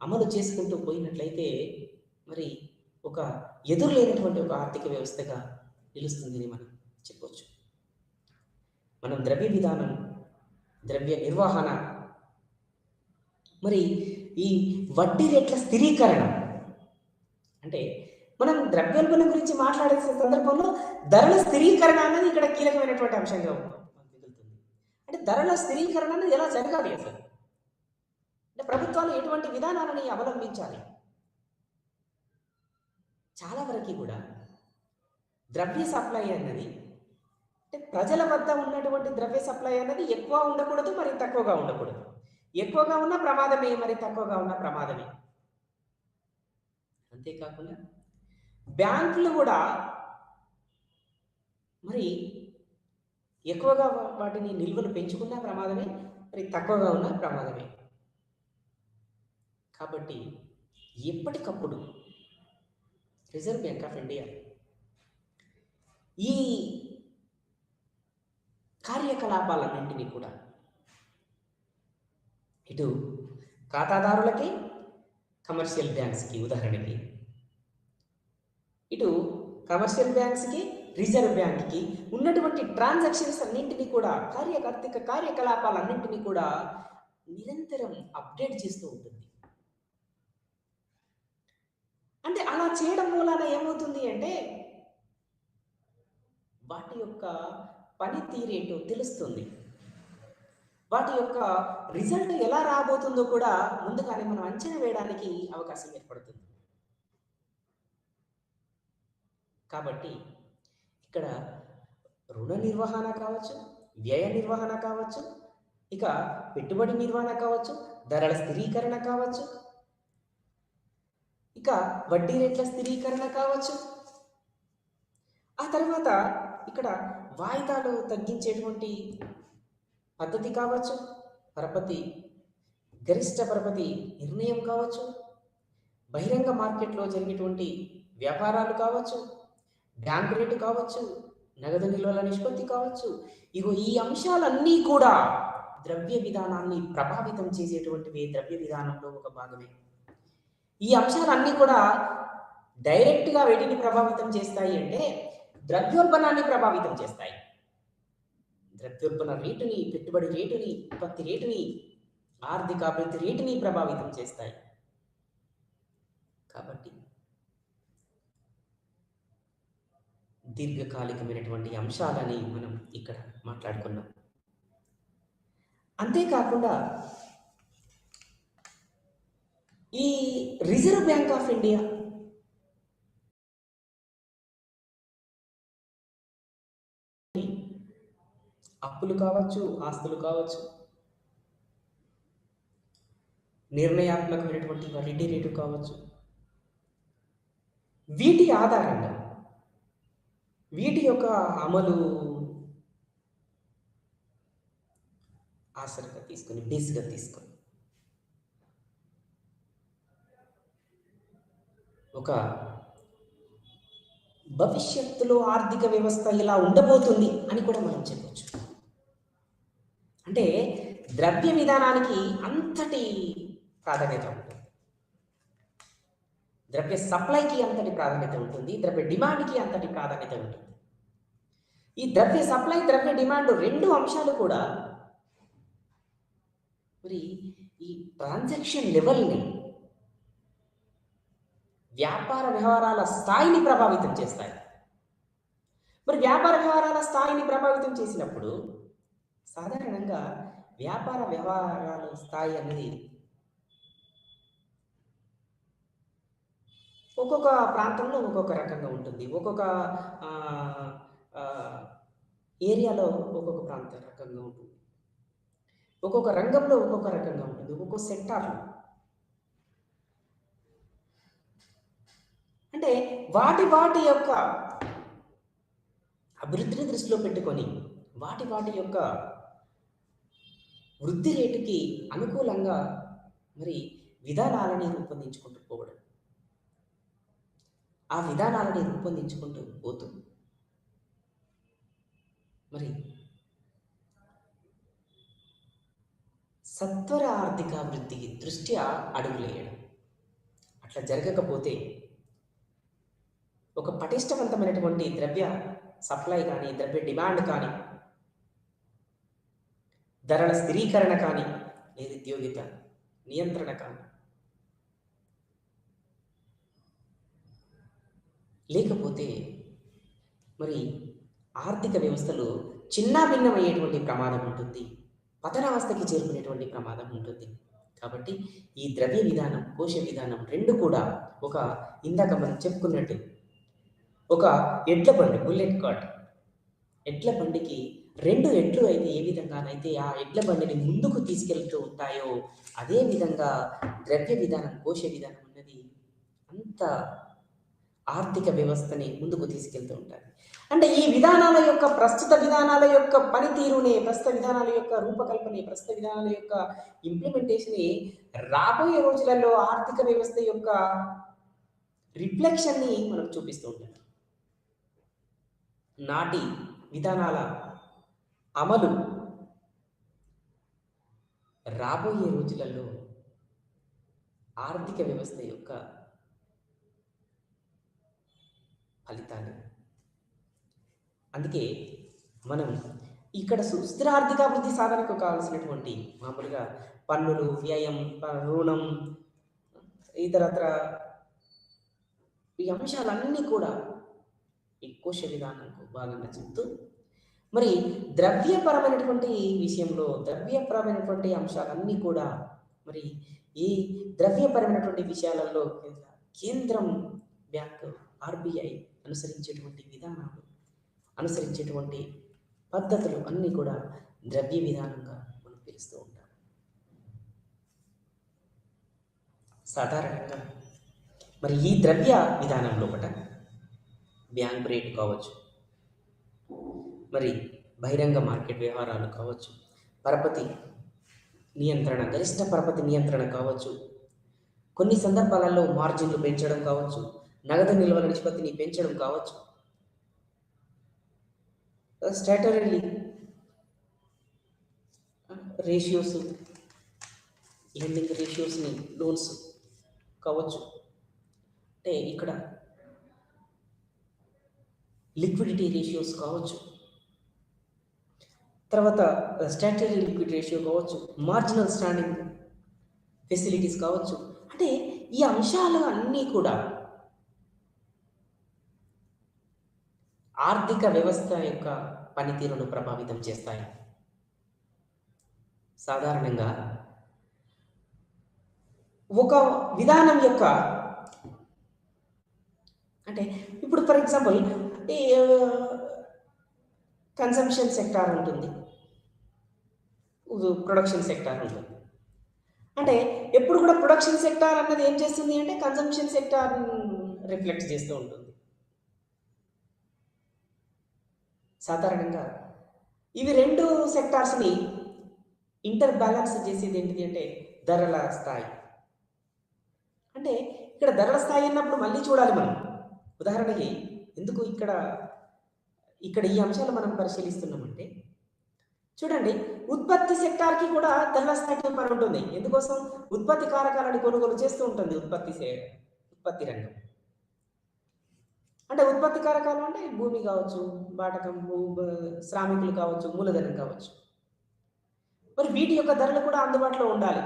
అమలు చేసుకుంటూ పోయినట్లయితే మరి ఒక ఎదురులేనటువంటి ఒక ఆర్థిక వ్యవస్థగా నిలుస్తుందని మనం చెప్పవచ్చు. మనం ద్రవ్య విధానం, ద్రవ్య నిర్వహణ, మరి ఈ వడ్డీ రేట్ల స్థిరీకరణ, అంటే మనం ద్రవ్యోల్బణం గురించి మాట్లాడే సందర్భంలో ధరల స్థిరీకరణ అనేది ఇక్కడ కీలకమైనటువంటి అంశంగా మిగులుతుంది. అంటే ధరల స్థిరీకరణ అనేది ఎలా జరగాలి అసలు? అంటే ప్రభుత్వాలు ఎటువంటి విధానాలని అవలంబించాలి? చాలా వరకు కూడా ద్రవ్య సప్లై అన్నది అంటే ప్రజల వద్ద ఉన్నటువంటి ద్రవ్య సప్లై అన్నది ఎక్కువ ఉండకూడదు, మరి తక్కువగా ఉండకూడదు. ఎక్కువగా ఉన్న ప్రమాదమే, మరి తక్కువగా ఉన్న ప్రమాదమే. అంతేకాకుండా బ్యాంకులు కూడా మరి ఎక్కువగా వాటిని నిల్వలు పెంచుకున్న ప్రమాదమే, మరి తక్కువగా ఉన్న ప్రమాదమే. కాబట్టి ఎప్పటికప్పుడు రిజర్వ్ బ్యాంక్ ఆఫ్ ఇండియా ఈ కార్యకలాపాలన్నింటినీ కూడా ఇటు ఖాతాదారులకి, కమర్షియల్ బ్యాంక్స్కి, ఉదాహరణకి ఇటు కమర్షియల్ బ్యాంక్స్కి, రిజర్వ్ బ్యాంక్కి ఉన్నటువంటి ట్రాన్సాక్షన్స్ అన్నింటినీ కూడా, ఆర్థిక కార్యకలాపాలన్నింటినీ కూడా నిరంతరం అప్డేట్ చేస్తూ ఉంటుంది. అంటే అలా చేయడం మూలాన ఏమవుతుంది అంటే వాటి యొక్క పనితీరేంటో తెలుస్తుంది. వాటి యొక్క రిజల్ట్ ఎలా రాబోతుందో కూడా ముందుగానే మనం అంచనా వేయడానికి అవకాశం ఏర్పడుతుంది. కాబట్టి ఇక్కడ రుణ నిర్వహణ కావచ్చు, వ్యయ నిర్వహణ కావచ్చు, ఇక పెట్టుబడి నిర్వహణ కావచ్చు, ధరల స్థిరీకరణ కావచ్చు, ఇక వడ్డీ రేట్ల స్థిరీకరణ కావచ్చు, ఆ తర్వాత ఇక్కడ వాయిదాలు తగ్గించేటువంటి పద్ధతి కావచ్చు, గరిష్ట పరపతి నిర్ణయం కావచ్చు, బహిరంగ మార్కెట్లో జరిగేటువంటి వ్యాపారాలు కావచ్చు, బ్యాంక్ రేటు కావచ్చు, నగదు నిల్వల నిష్పత్తి కావచ్చు. ఈ అంశాలన్నీ కూడా ద్రవ్య విధానాన్ని ప్రభావితం చేసేటువంటివి, ద్రవ్య విధానంలో ఒక భాగమే. ఈ అంశాలన్నీ కూడా డైరెక్ట్గా వేటిని ప్రభావితం చేస్తాయి అంటే ద్రవ్యోల్బణాన్ని ప్రభావితం చేస్తాయి. ద్రవ్యోల్బణ రేటుని, పెట్టుబడి రేటుని, ఉత్పత్తి రేటుని, ఆర్థిక అభివృద్ధి రేటుని ప్రభావితం చేస్తాయి. కాబట్టి దీర్ఘకాలికమైనటువంటి అంశాలని మనం ఇక్కడ మాట్లాడుకున్నాం. అంతేకాకుండా ఈ రిజర్వ్ బ్యాంక్ ఆఫ్ ఇండియా అప్పులు కావచ్చు, ఆస్తులు కావచ్చు, నిర్ణయాత్మకమైనటువంటి వడ్డీ రేటు కావచ్చు, వీటి ఆధారంగా వీటి యొక్క అమలు ఆసరగా తీసుకొని, బేస్గా తీసుకొని ఒక భవిష్యత్తులో ఆర్థిక వ్యవస్థ ఇలా ఉండబోతుంది అని కూడా మనం చెప్పొచ్చు. అంటే ద్రవ్య విధానానికి అంతటి ప్రాధాన్యత ఉంటుంది, ద్రవ్య సప్లైకి అంతటి ప్రాధాన్యత ఉంటుంది, ద్రవ్య డిమాండ్కి అంతటి ప్రాధాన్యత ఉంటుంది. ఈ ద్రవ్య సప్లై, ద్రవ్య డిమాండ్ రెండు అంశాలు కూడా మరి ఈ ట్రాన్సాక్షన్ లెవెల్ని, వ్యాపార వ్యవహారాల స్థాయిని ప్రభావితం చేస్తాయి. మరి వ్యాపార వ్యవహారాల స్థాయిని ప్రభావితం చేసినప్పుడు సాధారణంగా వ్యాపార వ్యవహారాల స్థాయి అనేది ఒక్కొక్క ప్రాంతంలో ఒక్కొక్క రకంగా ఉంటుంది, ఒక్కొక్క ఏరియాలో ఒక్కొక్క ప్రాంత రకంగా ఉంటుంది, ఒక్కొక్క రంగంలో ఒక్కొక్క రకంగా ఉంటుంది, ఒక్కొక్క సెక్టార్లో. అంటే వాటి యొక్క అభివృద్ధిని దృష్టిలో పెట్టుకొని వాటి యొక్క వృద్ధి రేటుకి అనుకూలంగా మరి విధానాలని రూపొందించుకుంటూ పోవడం, ఆ విధానాలని రూపొందించుకుంటూ పోతూ మరి సత్వర ఆర్థికాభివృద్ధికి దృష్ట్యా అడుగులేయడం. అట్లా జరగకపోతే ఒక పటిష్టవంతమైనటువంటి ద్రవ్య సప్లై కానీ, ద్రవ్య డిమాండ్ కానీ, ధరల స్థిరీకరణ కానీ, నిరుద్యోగిత నియంత్రణ కానీ లేకపోతే మరి ఆర్థిక వ్యవస్థలు చిన్నాభిన్నమయ్యేటువంటి ప్రమాదం ఉంటుంది, పతనావస్థకి చేరుకునేటువంటి ప్రమాదం ఉంటుంది. కాబట్టి ఈ ద్రవ్య విధానం, కోశ విధానం రెండు కూడా ఒక ఇందాక మనం చెప్పుకున్నట్టు ఒక ఎడ్ల బండి, బుల్లెట్ కార్ట్, ఎడ్ల బండికి రెండు ఎడ్లు అయితే ఏ విధంగానైతే ఆ ఎడ్ల బండిని ముందుకు తీసుకెళ్తూ ఉంటాయో అదే విధంగా ద్రవ్య విధానం, కోశ విధానం అన్నది అంత ఆర్థిక వ్యవస్థని ముందుకు తీసుకెళ్తూ ఉంటాయి. అంటే ఈ విధానాల యొక్క ప్రస్తుత విధానాల యొక్క పనితీరునే, ప్రస్తుత విధానాల యొక్క రూపకల్పన, ప్రస్తుత విధానాల యొక్క ఇంప్లిమెంటేషన్ రాబోయే రోజులలో ఆర్థిక వ్యవస్థ యొక్క రిఫ్లెక్షన్ని మనకు చూపిస్తూ ఉంటాయి. నాటి విధానాల అమలు రాబోయే రోజులలో ఆర్థిక వ్యవస్థ యొక్క ఫలితాలు. అందుకే మనం ఇక్కడ సుస్థిర ఆర్థికాభివృద్ధి సాధనకు కావాల్సినటువంటి మామూలుగా పన్నులు, వ్యయం, రుణం, ఇతరత్ర ఈ అంశాలన్నీ కూడా ఈ కోశ విధానంకు భాగంగా చెప్తూ మరి ద్రవ్యపరమైనటువంటి విషయంలో ద్రవ్యపరమైనటువంటి అంశాలన్నీ కూడా మరి ఈ ద్రవ్యపరమైనటువంటి విషయాలలో కేంద్రం బ్యాంక్ ఆర్బీఐ అనుసరించేటువంటి విధానాలు, అనుసరించేటువంటి పద్ధతులు అన్నీ కూడా ద్రవ్య విధానంగా మనం పిలుస్తూ ఉంటాం. సాధారణంగా మరి ఈ ద్రవ్య విధానం లోపల బ్యాంక్ రేటు కావచ్చు, మరి బహిరంగ మార్కెట్ వ్యవహారాలు కావచ్చు, పరపతి నియంత్రణ, గరిష్ట పరపతి నియంత్రణ కావచ్చు, కొన్ని సందర్భాలలో మార్జిన్లు పెంచడం కావచ్చు, నగదు నిల్వల నిష్పత్తిని పెంచడం కావచ్చు, స్టాటరీ రేషియోస్, లెండింగ్ రేషియోస్ని, లోన్స్ కావచ్చు, అంటే ఇక్కడ లిక్విడిటీ రేషియోస్ కావచ్చు, తర్వాత స్టాటరీ లిక్విడ్ రేషియో కావచ్చు, మార్జినల్ స్టాండింగ్ ఫెసిలిటీస్ కావచ్చు. అంటే ఈ అంశాలు అన్నీ కూడా ఆర్థిక వ్యవస్థ యొక్క పనితీరును ప్రభావితం చేస్తాయి. సాధారణంగా ఒక విధానం యొక్క అంటే ఇప్పుడు ఫర్ ఎగ్జాంపుల్ ఈ కన్సంప్షన్ సెక్టార్ ఉంటుంది, ప్రొడక్షన్ సెక్టార్ ఉంటుంది. అంటే ఎప్పుడు కూడా ప్రొడక్షన్ సెక్టార్ అన్నది ఏం చేస్తుంది అంటే కన్సంప్షన్ సెక్టార్ రిఫ్లెక్ట్ చేస్తూ ఉంటుంది. సాధారణంగా ఇవి రెండు సెక్టార్స్ని ఇంటర్ బ్యాలెన్స్ చేసేది ఏంటిది అంటే ధరల స్థాయి. అంటే ఇక్కడ ధరల స్థాయి అన్నప్పుడు మళ్ళీ చూడాలి మనం. ఉదాహరణకి ఎందుకు ఇక్కడ ఈ అంశాలు మనం పరిశీలిస్తున్నామంటే చూడండి, ఉత్పత్తి సెక్టార్కి కూడా ధరల స్థాయి పని ఉంటుంది. ఎందుకోసం? ఉత్పత్తి కారకాలను కొనుగోలు చేస్తూ ఉంటుంది ఉత్పత్తి రంగం. అంటే ఉత్పత్తి కారకాలు అంటే భూమి కావచ్చు, బాటకం, శ్రామికులు కావచ్చు, మూలధనం కావచ్చు. మరి వీటి యొక్క ధరలు కూడా అందుబాటులో ఉండాలి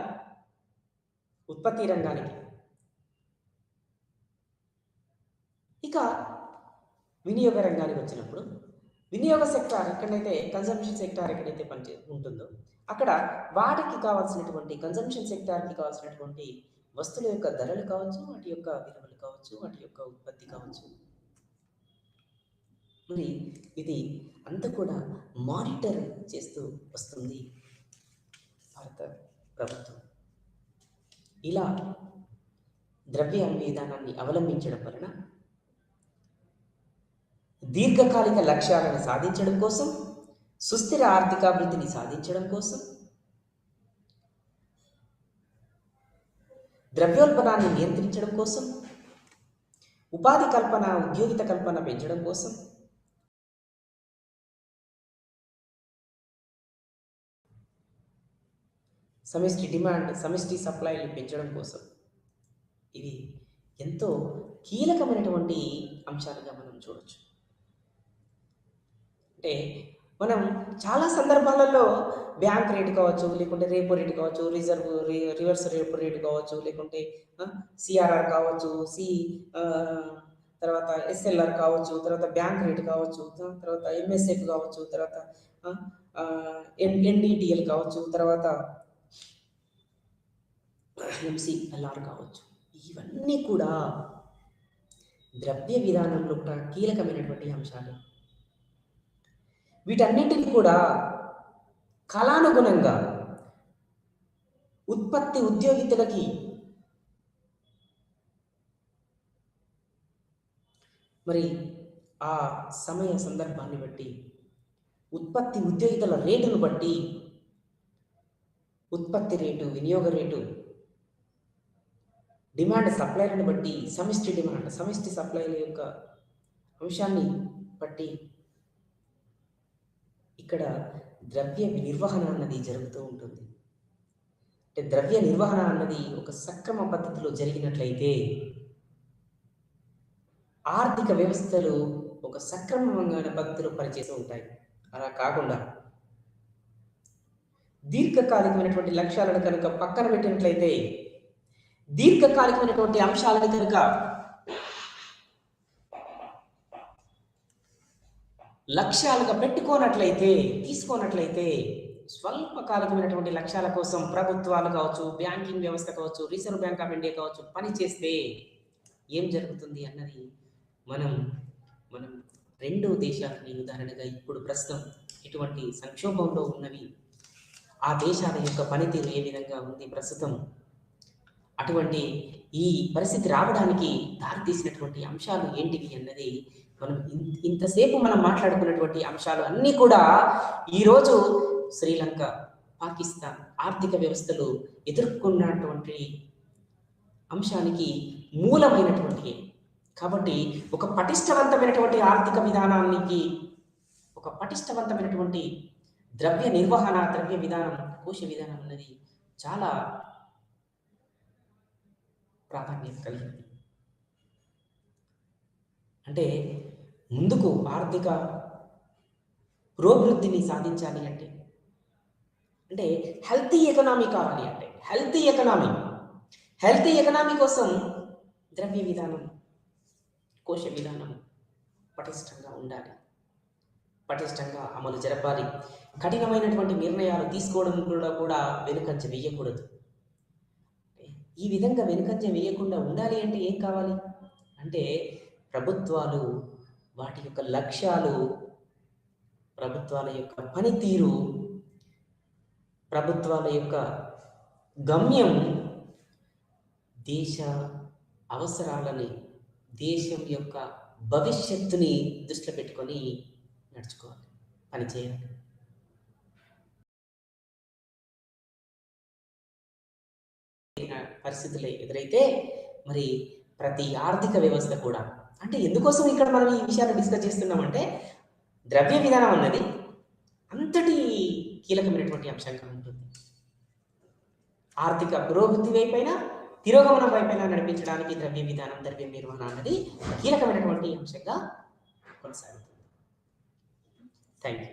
ఉత్పత్తి రంగానికి. ఇక వినియోగ రంగానికి వచ్చినప్పుడు వినియోగ సెక్టార్ ఎక్కడైతే కన్సంప్షన్ సెక్టార్ ఎక్కడైతే ఉంటుందో అక్కడ వాటికి కావాల్సినటువంటి కన్సంప్షన్ సెక్టార్కి కావాల్సినటువంటి వస్తువుల యొక్క ధరలు కావచ్చు, వాటి యొక్క విలువలు కావచ్చు, వాటి యొక్క ఉత్పత్తి కావచ్చు. మరి ఇది అంతా కూడా మానిటర్ చేస్తూ వస్తుంది భారత ప్రభుత్వం. ఇలా ద్రవ్య విధానాన్ని అవలంబించడం వలన దీర్ఘకాలిక లక్ష్యాలను సాధించడం కోసం, సుస్థిర ఆర్థికాభివృద్ధిని సాధించడం కోసం, ద్రవ్యోల్బణాన్ని నియంత్రించడం కోసం, ఉపాధి కల్పన, ఉద్యోగిత కల్పన పెంచడం కోసం, సమిష్టి డిమాండ్, సమిష్టి సప్లైని పెంచడం కోసం ఇవి ఎంతో కీలకమైనటువంటి అంశాలుగా మనం చూడవచ్చు. అంటే మనం చాలా సందర్భాలలో బ్యాంక్ రేటు కావచ్చు, లేకుంటే రేపో రేటు కావచ్చు, రివర్స్ రేపో రేటు కావచ్చు, లేకుంటే సిఆర్ఆర్ కావచ్చు, తర్వాత ఎస్ఎల్ఆర్ కావచ్చు, తర్వాత బ్యాంక్ రేటు కావచ్చు, తర్వాత ఎంఎస్ఎఫ్ కావచ్చు, తర్వాత ఎన్డిటిఎల్ కావచ్చు, తర్వాత ఎంసీఎల్ఆర్ కావచ్చు. ఇవన్నీ కూడా ద్రవ్య విధానంలో కీలకమైనటువంటి అంశాలు. వీటన్నిటిని కూడా కాలానుగుణంగా ఉత్పత్తి ఉద్యోగితులకి మరి ఆ సమయ సందర్భాన్ని బట్టి, ఉత్పత్తి ఉద్యోగితుల రేటును బట్టి, ఉత్పత్తి రేటు, వినియోగ రేటు, డిమాండ్ సప్లైలను బట్టి, సమిష్టి డిమాండ్, సమిష్టి సప్లైల యొక్క అంశాన్ని బట్టి ఇక్కడ ద్రవ్య నిర్వహణ అన్నది జరుగుతూ ఉంటుంది. అంటే ద్రవ్య నిర్వహణ అన్నది ఒక సక్రమ పద్ధతిలో జరిగినట్లయితే ఆర్థిక వ్యవస్థలు ఒక సక్రమమైన పద్ధతిలో పనిచేస్తూ ఉంటాయి. అలా కాకుండా దీర్ఘకాలికమైనటువంటి లక్ష్యాలను కనుక పక్కన పెట్టినట్లయితే, దీర్ఘకాలికమైనటువంటి అంశాలను కనుక లక్ష్యాలుగా తీసుకోనట్లయితే స్వల్పకాలికమైనటువంటి లక్ష్యాల కోసం ప్రభుత్వాలు కావచ్చు, బ్యాంకింగ్ వ్యవస్థ కావచ్చు, రిజర్వ్ బ్యాంక్ ఆఫ్ ఇండియా కావచ్చు పనిచేస్తే ఏం జరుగుతుంది అన్నది మనం రెండు దేశాలని ఉదాహరణగా ఇప్పుడు ప్రస్తుతం ఇటువంటి సంక్షోభంలో ఉన్నవి, ఆ దేశాల యొక్క పనితీరు ఏ విధంగా ఉంది ప్రస్తుతం, అటువంటి ఈ పరిస్థితి రావడానికి దారితీసినటువంటి అంశాలు ఏంటివి అన్నది మనం ఇంతసేపు మనం మాట్లాడుకున్నటువంటి అంశాలు అన్నీ కూడా ఈరోజు శ్రీలంక, పాకిస్తాన్ ఆర్థిక వ్యవస్థలు ఎదుర్కొన్నటువంటి అంశానికి మూలమైనటువంటి. కాబట్టి ఒక పటిష్టవంతమైనటువంటి ఆర్థిక విధానానికి, ఒక పటిష్టవంతమైనటువంటి ద్రవ్య నిర్వహణ, ద్రవ్య విధానం, కోశ విధానం అన్నది చాలా ప్రాధాన్యత కలిగింది. అంటే ముందుకు ఆర్థిక పురోభివృద్ధిని సాధించాలి అంటే హెల్తీ ఎకనామీ కావాలి. అంటే హెల్తీ ఎకనామీ కోసం ద్రవ్య విధానం, కోశ విధానం పటిష్టంగా ఉండాలి, పటిష్టంగా అమలు జరపాలి. కఠినమైనటువంటి నిర్ణయాలు తీసుకోవడం కూడా వెనుకంజ వేయకూడదు. ఈ విధంగా వెనుకంజ వేయకుండా ఉండాలి అంటే ఏం కావాలి అంటే ప్రభుత్వాలు వాటి యొక్క లక్ష్యాలు, ప్రభుత్వాల యొక్క పనితీరు, ప్రభుత్వాల యొక్క గమ్యం దేశ అవసరాలని, దేశం యొక్క భవిష్యత్తుని దృష్టిలో పెట్టుకొని నడుచుకోవాలి, పనిచేయాలి. పరిస్థితులు ఎదురైతే మరి ప్రతి ఆర్థిక వ్యవస్థ కూడా, అంటే ఎందుకోసం ఇక్కడ మనం ఈ విషయాన్ని డిస్కస్ చేస్తున్నామంటే ద్రవ్య విధానం అన్నది అంతటి కీలకమైనటువంటి అంశంగా ఉంటుంది. ఆర్థిక పురోగతి వైపైన తిరోగమనం వైపైన నడిపించడానికి ద్రవ్య విధానం, ద్రవ్య నిర్వహణ అన్నది కీలకమైనటువంటి అంశంగా కొనసాగుతుంది. Thank you.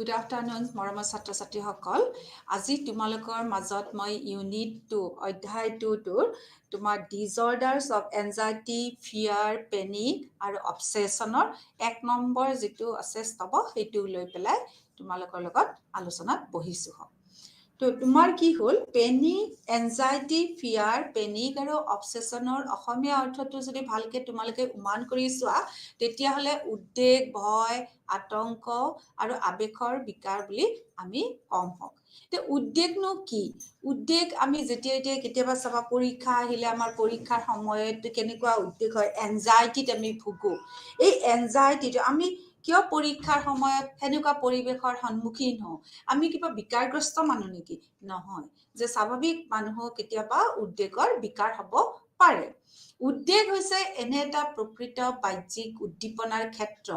Good afternoon, মৰমৰ ছাত্ৰ ছাত্ৰীসকল। আজি তোমালোকৰ মাজত মই ইউনিট 2 অধ্যায় 2 তোমাৰ ডিজঅৰ্ডাৰ্ছ অফ এনজাইটি, ফিয়াৰ, পেনিক আৰু অবছেছনৰ 1 নম্বৰ যিটো আছে স্তৱ সেইটো লৈ পেলাই তোমালোকৰ লগত আলোচনাত বহিছোঁ। তো তোমাৰ কি হ'ল পেনিক, এনজাইটি, ফিয়াৰ, পেনিক আৰু অবছেছনৰ অসমীয়া অৰ্থটো যদি ভালকে তোমালোকে উমান কৰি চোৱা তেতিয়াহ'লে উদ্বেগ, ভয়, আতংক আৰু আবেগৰ বিকাৰ বুলি আমি কম হওক। তে উদ্বেগনো কি? উদ্বেগ আমি যেতিয়া কেতিয়াবা চাবা পৰীক্ষা আহিলে আমাৰ পৰীক্ষাৰ সময়ত কেনেকুৱা উদ্বেগ হয়, এনজাইটিত আমি ভুগো। এই এনজাইটিটো আমি কিয় পৰীক্ষাৰ সময়ত সেনেকুৱা পৰিৱেশৰ সন্মুখীন হওঁ? আমি কিবা বিকাৰগ্ৰস্ত মানুহ নেকি? নহয়, যে স্বাভাৱিক মানুহো কেতিয়াবা উদ্বেগৰ বিকাৰ হ'ব পাৰে। উদ্বেগ হৈছে এনে এটা প্ৰকৃত বাহ্যিক উদ্দীপনাৰ ক্ষেত্ৰ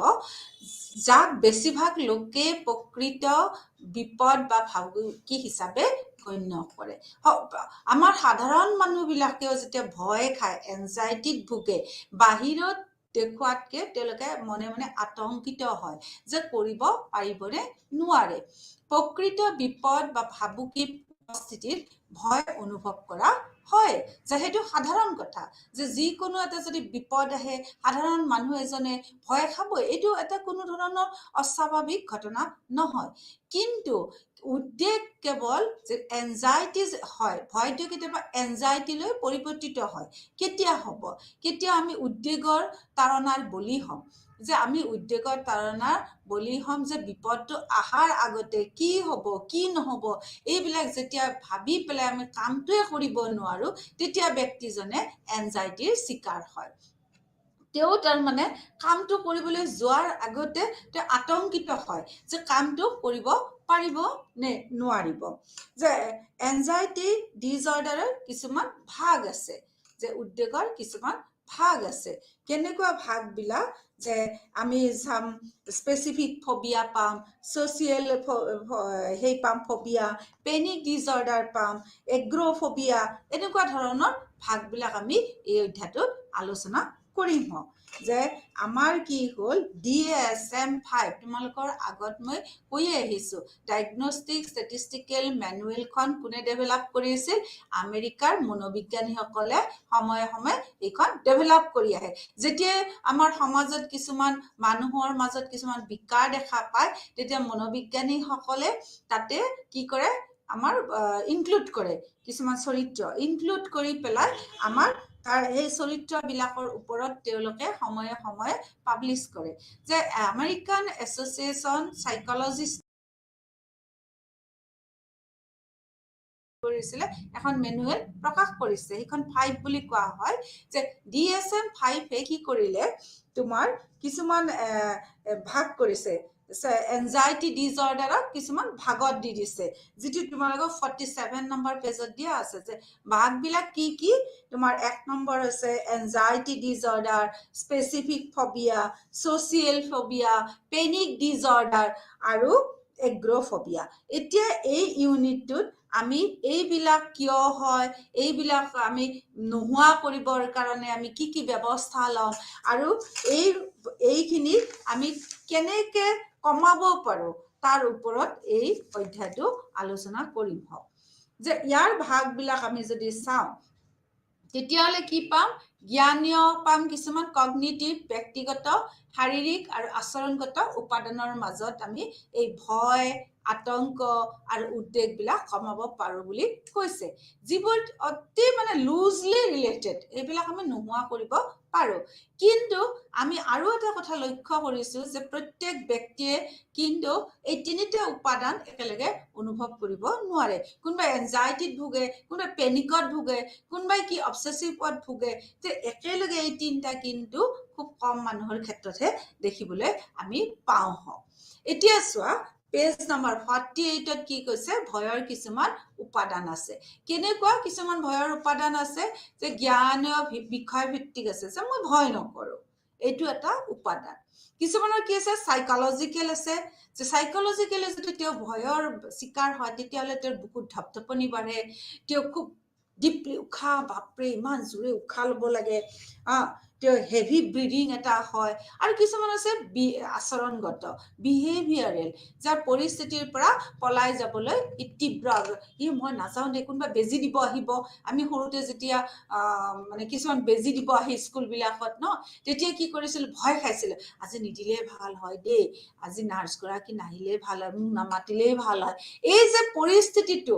যাক বেছিভাগ লোকে প্ৰকৃত বিপদ বা ভাবুকি হিচাপে গণ্য কৰে। আমাৰ সাধাৰণ মানুহবিলাকেও যেতিয়া ভয় খায়, এনজাইটিত ভুগে, বাহিৰত দেখুৱাতকে তেওঁলোকে মনে মনে আতংকিত হয় যে কৰিব পাৰিবনে নোৱাৰে। প্ৰকৃত বিপদ বা ভাবুকি পৰিস্থিতিত ভয় অনুভৱ কৰা হয়, যে সেইটো সাধাৰণ কথা, যে যিকোনো এটা যদি বিপদ আহে সাধাৰণ মানুহ এজনে ভয় খাবই, এইটো এটা কোনো ধৰণৰ অস্বাভাৱিক ঘটনা নহয়। কিন্তু উদ্বেগ কেৱল যে এনজাইটি হয়, ভয়টো কেতিয়াবা এনজাইটিলৈ পৰিৱৰ্তিত হয়। কেতিয়া হ'ব? কেতিয়া আমি উদ্বেগৰ তাৰণাৰ বলি হ'ম, যে আমি উদ্বেগৰ তাৰণাৰ বলি হ'ম যে বিপদটো অহাৰ আগতে কি হ'ব কি নহ'ব এইবিলাক যেতিয়া ভাবি পেলাই আমি কামটোৱে কৰিব নোৱাৰো তেতিয়া ব্যক্তিজনে এনজাইটিৰ চিকাৰ হয়। তেওঁ তাৰমানে কামটো কৰিবলৈ যোৱাৰ আগতে তেওঁ আতংকিত হয় যে কামটো কৰিব পাৰিব নে নোৱাৰিব। যে এনজাইটি ডিজঅৰ্ডাৰৰ কিছুমান ভাগ আছে, যে উদ্বেগৰ কিছুমান ভাগ আছে। কেনেকুৱা ভাগবিলাক, যে আমি চাম স্পেচিফিক ফবিয়া পাম, ছ'চিয়েল সেই পাম ফবিয়া, পেনিক ডিজঅৰ্ডাৰ পাম, এগ্ৰ'ফবিয়া, এনেকুৱা ধৰণৰ ভাগবিলাক আমি এই অধ্যায়টোত আলোচনা কৰিম। যে আমাৰ কি হ'ল DSM-5 তোমালোকৰ আগত মই কৈয়ে আহিছোঁ, ডায়েগনষ্টিক ষ্টেটিষ্টিকেল মেনুৱেলখন কোনে ডেভেলপ কৰিছিল? আমেৰিকাৰ মনোবিজ্ঞানীসকলে সময়ে সময়ে এইখন ডেভেলপ কৰি আহে। যেতিয়াই আমাৰ সমাজত কিছুমান মানুহৰ মাজত কিছুমান বিকাৰ দেখা পায় তেতিয়া মনোবিজ্ঞানীসকলে তাতে কি কৰে, আমাৰ ইনক্লুড কৰে, কিছুমান চৰিত্ৰ ইনক্লুড কৰি পেলাই আমাৰ তাৰ সেই চৰিত্ৰবিলাকৰ ওপৰত তেওঁলোকে সময়ে সময়ে পাব্লিছ কৰে। যে আমেৰিকান এছ'চিয়েশ্যন চাইকলজিষ্ট কৰিছিলে এখন মেনুৱেল প্ৰকাশ কৰিছে, সেইখন 5 বুলি কোৱা হয়। যে DSM-5 কি কৰিলে, তোমাৰ কিছুমান ভাগ কৰিছে, এনজাইটি ডিজঅৰ্ডাৰক কিছুমান ভাগত দি দিছে, যিটো তোমালোকক 47 নম্বৰ পেজত দিয়া আছে। যে ভাগবিলাক কি কি? তোমাৰ 1 নম্বৰ হৈছে anxiety disorder, specific phobia, social phobia, panic disorder আৰু এগ্ৰ'ফবিয়া। এতিয়া এই ইউনিটটোত আমি এইবিলাক কিয় হয়, এইবিলাক আমি নোহোৱা কৰিবৰ কাৰণে আমি কি কি ব্যৱস্থা ল'ম আৰু এইখিনি আমি কেনেকৈ কমাব পাৰোঁ তাৰ ওপৰত এই অধ্যায়টো আলোচনা কৰিম। যে ইয়াৰ ভাগবিলাক আমি যদি চাওঁ তেতিয়াহ'লে কি পাম? জ্ঞানীয় পাম কিছুমান কগনিটিভ, ব্যক্তিগত, শাৰীৰিক আৰু আচৰণগত উপাদানৰ মাজত আমি এই ভয়, আতংক আৰু উদ্বেগবিলাক কমাব পাৰোঁ বুলি কৈছে, যিবোৰ অতি মানে লুজলি ৰিলেটেড, এইবিলাক আমি নোহোৱা কৰিব পাৰোঁ। কিন্তু আমি আৰু এটা কথা লক্ষ্য কৰিছোঁ যে প্ৰত্যেক ব্যক্তিয়ে কিন্তু এই 3টা উপাদান একেলগে অনুভৱ কৰিব নোৱাৰে। কোনোবাই এনজাইটিত ভোগে, কোনোবাই পেনিকত ভোগে, কোনোবাই কি অবছেছিভত ভোগে। যে একেলগে এই 3টা কিন্তু খুব কম মানুহৰ ক্ষেত্ৰতহে দেখিবলৈ আমি পাওঁ। এতিয়া চোৱা পেজ নম্বৰ 48ত কি কৈছে? ভয়ৰ কিছুমান উপাদান আছে। কেনেকুৱা কিছুমান ভয়ৰ উপাদান আছে? যে জ্ঞানীয় বিষয় ভিত্তিক আছে, যে মই ভয় নকৰোঁ, এইটো এটা উপাদান। কিছুমানৰ কি আছে? চাইকলজিকেল আছে, যে চাইকলজিকেলি যদি তেওঁ ভয়ৰ চিকাৰ হয় তেতিয়াহ'লে তেওঁৰ বুকুত ধপধপনি বাঢ়ে, তেওঁ খুব ডিপলি উশাহ, বাপৰে ইমান জোৰে উশাহ ল'ব লাগে, হেভি ব্ৰিডিং এটা হয় আৰু কিছুমান আছে আচৰণগত বিহেভিয়াৰেল যাৰ পৰিস্থিতিৰ পৰা পলাই যাবলৈ তীব্ৰ মই নাযাওঁ দে কোনোবা বেজি দিব আহিব আমি সৰুতে যেতিয়া মানে কিছুমান বেজি দিব আহি স্কুলবিলাকত ন তেতিয়া কি কৰিছিল ভয় খাইছিল আজি নিদিলে ভাল হয় দেই আজি নাৰ্ছ গৰাকী নাহিলে ভাল হয় মোক নামাতিলেই ভাল হয় এই যে পৰিস্থিতিটো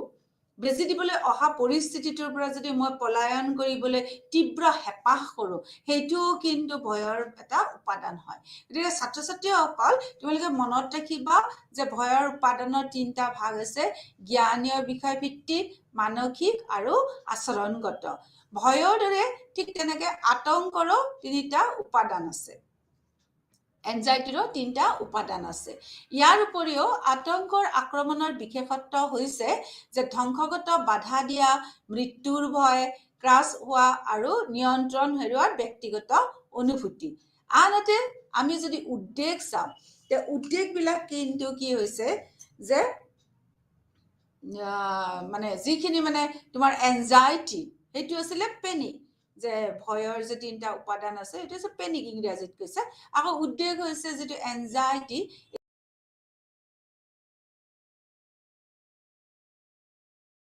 বেজি দিবলৈ অহা পৰিস্থিতিটোৰ পৰা যদি মই পলায়ন কৰিবলৈ তীব্ৰ হেঁপাহ কৰোঁ সেইটো কিন্তু ভয়ৰ এটা উপাদান হয় গতিকে ছাত্ৰ ছাত্ৰীসকল তোমালোকে মনত ৰাখিবা যে ভয়ৰ উপাদানৰ 3টা ভাগ আছে জ্ঞানীয় বিষয়ভিত্তিক মানসিক আৰু আচৰণগত ভয়ৰ দৰে ঠিক তেনেকে আতংকৰো 3টা উপাদান আছে এনজাইটিৰো 3টা উপাদান আছে ইয়াৰ উপৰিও আতংকৰ আক্ৰমণৰ বিশেষত্ব হৈছে যে ধ্বংসগত বাধা দিয়া মৃত্যুৰ ভয় ক্ৰাছ হোৱা আৰু নিয়ন্ত্ৰণ হেৰুৱাৰ ব্যক্তিগত অনুভূতি আনহাতে আমি যদি উদ্বেগ চাওঁ তে উদ্বেগবিলাক কিন্তু কি হৈছে যে মানে যিখিনি মানে তোমাৰ এনজাইটি সেইটো আছিলে পেনিক যে ভয়ৰ যে 3টা উপাদান আছে সেইটো হৈছে পেনিক ইংৰাজীত কৈছে আকৌ উদ্বেগ হৈছে যিটো এনজাইটি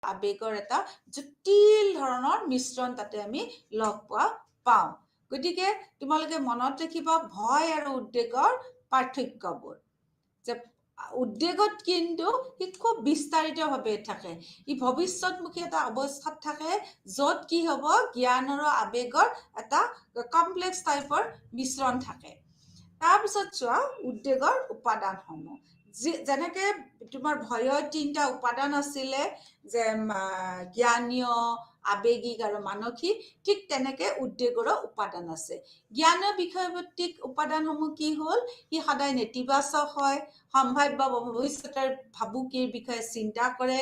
আবেগৰ এটা জটিল ধৰণৰ মিশ্ৰণ তাতে আমি লগ পোৱা পাওঁ গতিকে তোমালোকে মনত ৰাখিবা ভয় আৰু উদ্বেগৰ পাৰ্থক্যবোৰ যে উদ্বেগত কিন্তু ই খুব বিস্তাৰিতভাৱে থাকে ই ভৱিষ্যতমুখী এটা অৱস্থাত থাকে য'ত কি হ'ব জ্ঞান আৰু আবেগৰ এটা কমপ্লেক্স টাইপৰ মিশ্ৰণ থাকে তাৰপিছত চোৱা উদ্বেগৰ উপাদানসমূহ যেনেকে তোমাৰ ভয়ৰ 3টা উপাদান আছিলে যে জ্ঞানীয় আবেগিক আৰু মানসিক ঠিক তেনেকে উদ্বেগৰো উপাদান আছে জ্ঞানীয় বিষয়ভিত্তিক উপাদানসমূহ কি হ'ল ই সদায় নেতিবাচক হয় সম্ভাৱ্য ভৱিষ্যতৰ ভাবুকিৰ বিষয়ে চিন্তা কৰে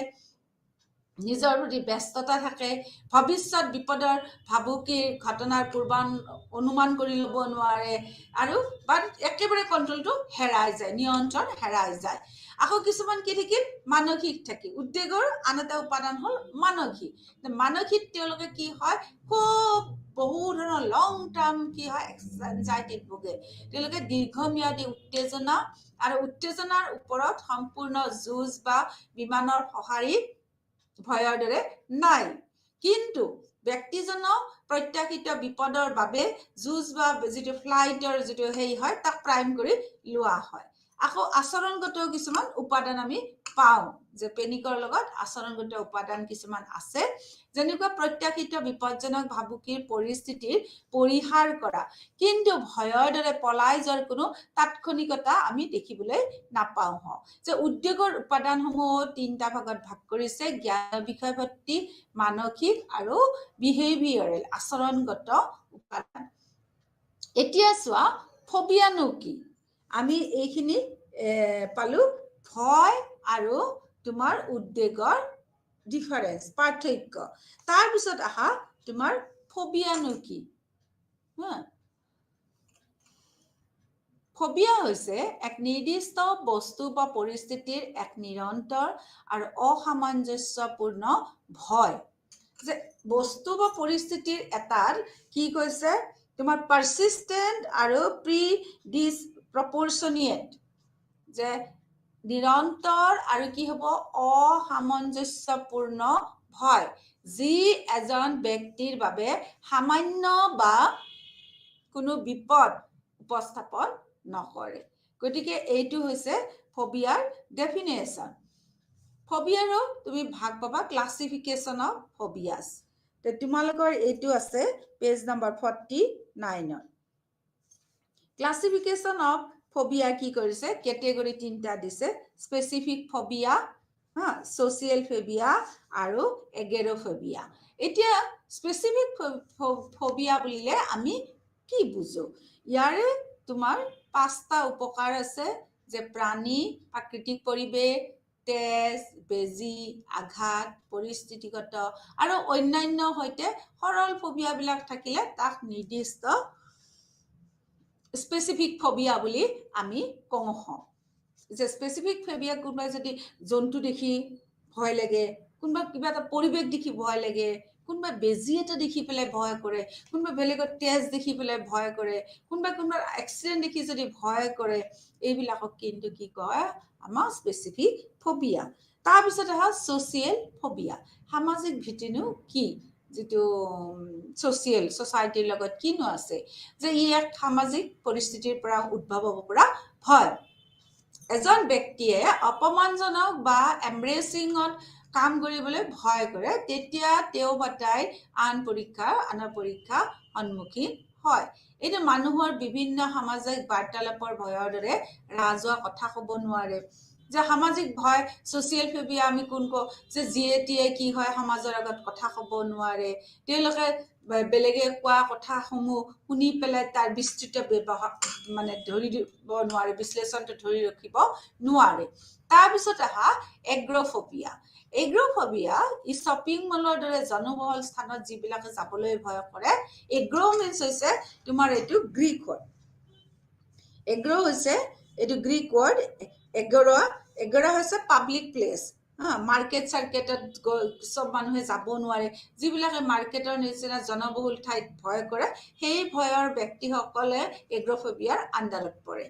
নিজৰ প্ৰতি ব্যস্ততা থাকে ভৱিষ্যত বিপদৰ ভাবুকিৰ ঘটনাৰ অনুমান কৰি ল'ব নোৱাৰে আৰু বা একেবাৰে কণ্ট্ৰলটো হেৰাই যায় নিয়ন্ত্ৰণ হেৰাই যায় আকৌ কিছুমান কি থাকিল মানসিক থাকে উদ্বেগৰ আন এটা উপাদান হ'ল মানসিক তেওঁলোকে কি হয় খুব বহু ধৰণৰ লং টাৰ্ম কি হয় এনজাইটিত ভোগে তেওঁলোকে দীৰ্ঘম্যাদী উত্তেজনা আৰু উত্তেজনাৰ ওপৰত সম্পূৰ্ণ যুঁজ বা বিমানৰ সঁহাৰি ভয়ৰ দৰে নাই কিন্তু ব্যক্তিজনক প্ৰত্যাশিত বিপদৰ বাবে যুঁজ বা যিটো ফ্লাইটৰ যিটো হেৰি হয় তাক প্ৰাইম কৰি লোৱা হয় আকৌ আচৰণগত কিছুমান উপাদান আমি পাওঁ যে পেনিকৰ লগত আচৰণগত উপাদান কিছুমান আছে যেনেকুৱা প্ৰত্যাশিত বিপদজনক ভাবুকিৰ পৰিস্থিতিৰ পৰিহাৰ কৰা কিন্তু ভয়ৰ দৰে পলাই যোৱাৰ কোনো তাৎক্ষণিকতা আমি দেখিবলৈ নাপাওঁ যে উদ্বেগৰ উপাদানসমূহ 3টা ভাগত ভাগ কৰিছে জ্ঞান বিষয়ভিত্তিক মানসিক আৰু বিহেভিয়াৰেল আচৰণগত উপাদান এতিয়া চোৱা ফবিয়ানো কি আমি এইখিনি পালো ভয় আৰু তোমাৰ উদ্বেগৰ ডিফাৰেন্স পাৰ্থক্য তাৰপিছত আহা তোমাৰ ফবিয়ানো কি ফবিয়া হৈছে এক নিৰ্দিষ্ট বস্তু বা পৰিস্থিতিৰ এক নিৰন্তৰ আৰু অসামঞ্জস্যপূৰ্ণ ভয় যে বস্তু বা পৰিস্থিতিৰ এটাৰ কি কৈছে তোমাৰ পাৰসিষ্টেণ্ট আৰু প্ৰপৰ্চনিয়েট যে নিৰন্তৰ আৰু কি হ'ব অসামঞ্জস্যপূৰ্ণ ভয় যি এজন ব্যক্তিৰ বাবে সামান্য বা কোনো বিপদ উপস্থাপন নকৰে গতিকে এইটো হৈছে ফবিয়াৰ ডেফিনেশ্যন ফবিয়াৰো তুমি ভাগ পাবা ক্লাছিফিকেশ্যন অফ ফবিয়াছ তোমালোকৰ এইটো আছে page number 49 classification of phobia কি কৰিছে কেটেগৰী 3টা দিছে স্পেচিফিক ফবিয়া ছ'চিয়েল ফবিয়া আৰু এগেৰফবিয়া এতিয়া স্পেচিফিক ফবিয়া বুলিলে আমি কি বুজো ইয়াৰে তোমাৰ 5টা উপকাৰ আছে যে প্ৰাণী প্ৰাকৃতিক পৰিৱেশ তেজ বেজি আঘাত পৰিস্থিতিগত আৰু অন্যান্য সৈতে সৰল ফবিয়াবিলাক থাকিলে তাক নিৰ্দিষ্ট স্পেচিফিক ফবিয়া বুলি আমি কওঁ যে স্পেচিফিক ফবিয়া কোনোবাই যদি জন্তু দেখি ভয় লাগে কোনোবা কিবা এটা পৰিৱেশ দেখি ভয় লাগে কোনোবাই বেজি এটা দেখি পেলাই ভয় কৰে, কোনোবাই বেলেগৰ তেজ দেখি পেলাই ভয় কৰে, কোনোবাই এক্সিডেণ্ট দেখি যদি ভয় কৰে, এইবিলাকক কিন্তু কি কয় আমাৰ স্পেচিফিক ফবিয়া। তাৰপিছত আহা ছ'চিয়েল ফবিয়া, সামাজিক ভীতিনো কি, যিটো ছ'চাইটিৰ লগত কিনো আছে, যে ই এক সামাজিক পৰিস্থিতিৰ পৰা উদ্ভৱ হ'ব পৰা ভয়। এজন ব্যক্তিয়ে অপমানজনক বা এম্ব্ৰেচিঙত কাম কৰিবলৈ ভয় কৰে, তেতিয়া তেওঁ বা তাই আনৰ পৰীক্ষা সন্মুখীন হয়। এইটো মানুহৰ বিভিন্ন সামাজিক বাৰ্তালাপৰ ভয়ৰ দৰে ৰাজহুৱা কথা ক'ব নোৱাৰে। যে সামাজিক ভয়, ছ'চিয়েল ফবিয়া আমি কোন কওঁ, যে যিয়ে টিয়ে কি হয় সমাজৰ আগত কথা ক'ব নোৱাৰে, তেওঁলোকে বেলেগে কোৱা কথাসমূহ শুনি পেলাই তাৰ বিস্তৃত ব্যৱহাৰ ধৰি দিব নোৱাৰে, বিশ্লেষণটো ধৰি ৰাখিব নোৱাৰে। তাৰপিছত আহা এগ্ৰফবিয়া। এগ্ৰফবিয়া ই শ্বপিং মলৰ দৰে জনবহুল স্থানত যিবিলাকে যাবলৈ ভয় কৰে। এগ্ৰ মিনছ হৈছে তোমাৰ এইটো গ্ৰীক ৱৰ্ড, এগ্ৰ হৈছে এইটো গ্ৰীক ৱৰ্ড। এগৰা হৈছে পাব্লিক প্লেচ, মাৰ্কেট চাৰ্কেটত চব মানুহে যাব নোৱাৰে, যিবিলাকে মাৰ্কেটৰ নিচিনা জনবহুল ঠাইত ভয় কৰে, সেই ভয়ৰ ব্যক্তিসকলে এগ্ৰফবিয়াৰ আণ্ডাৰত পৰে।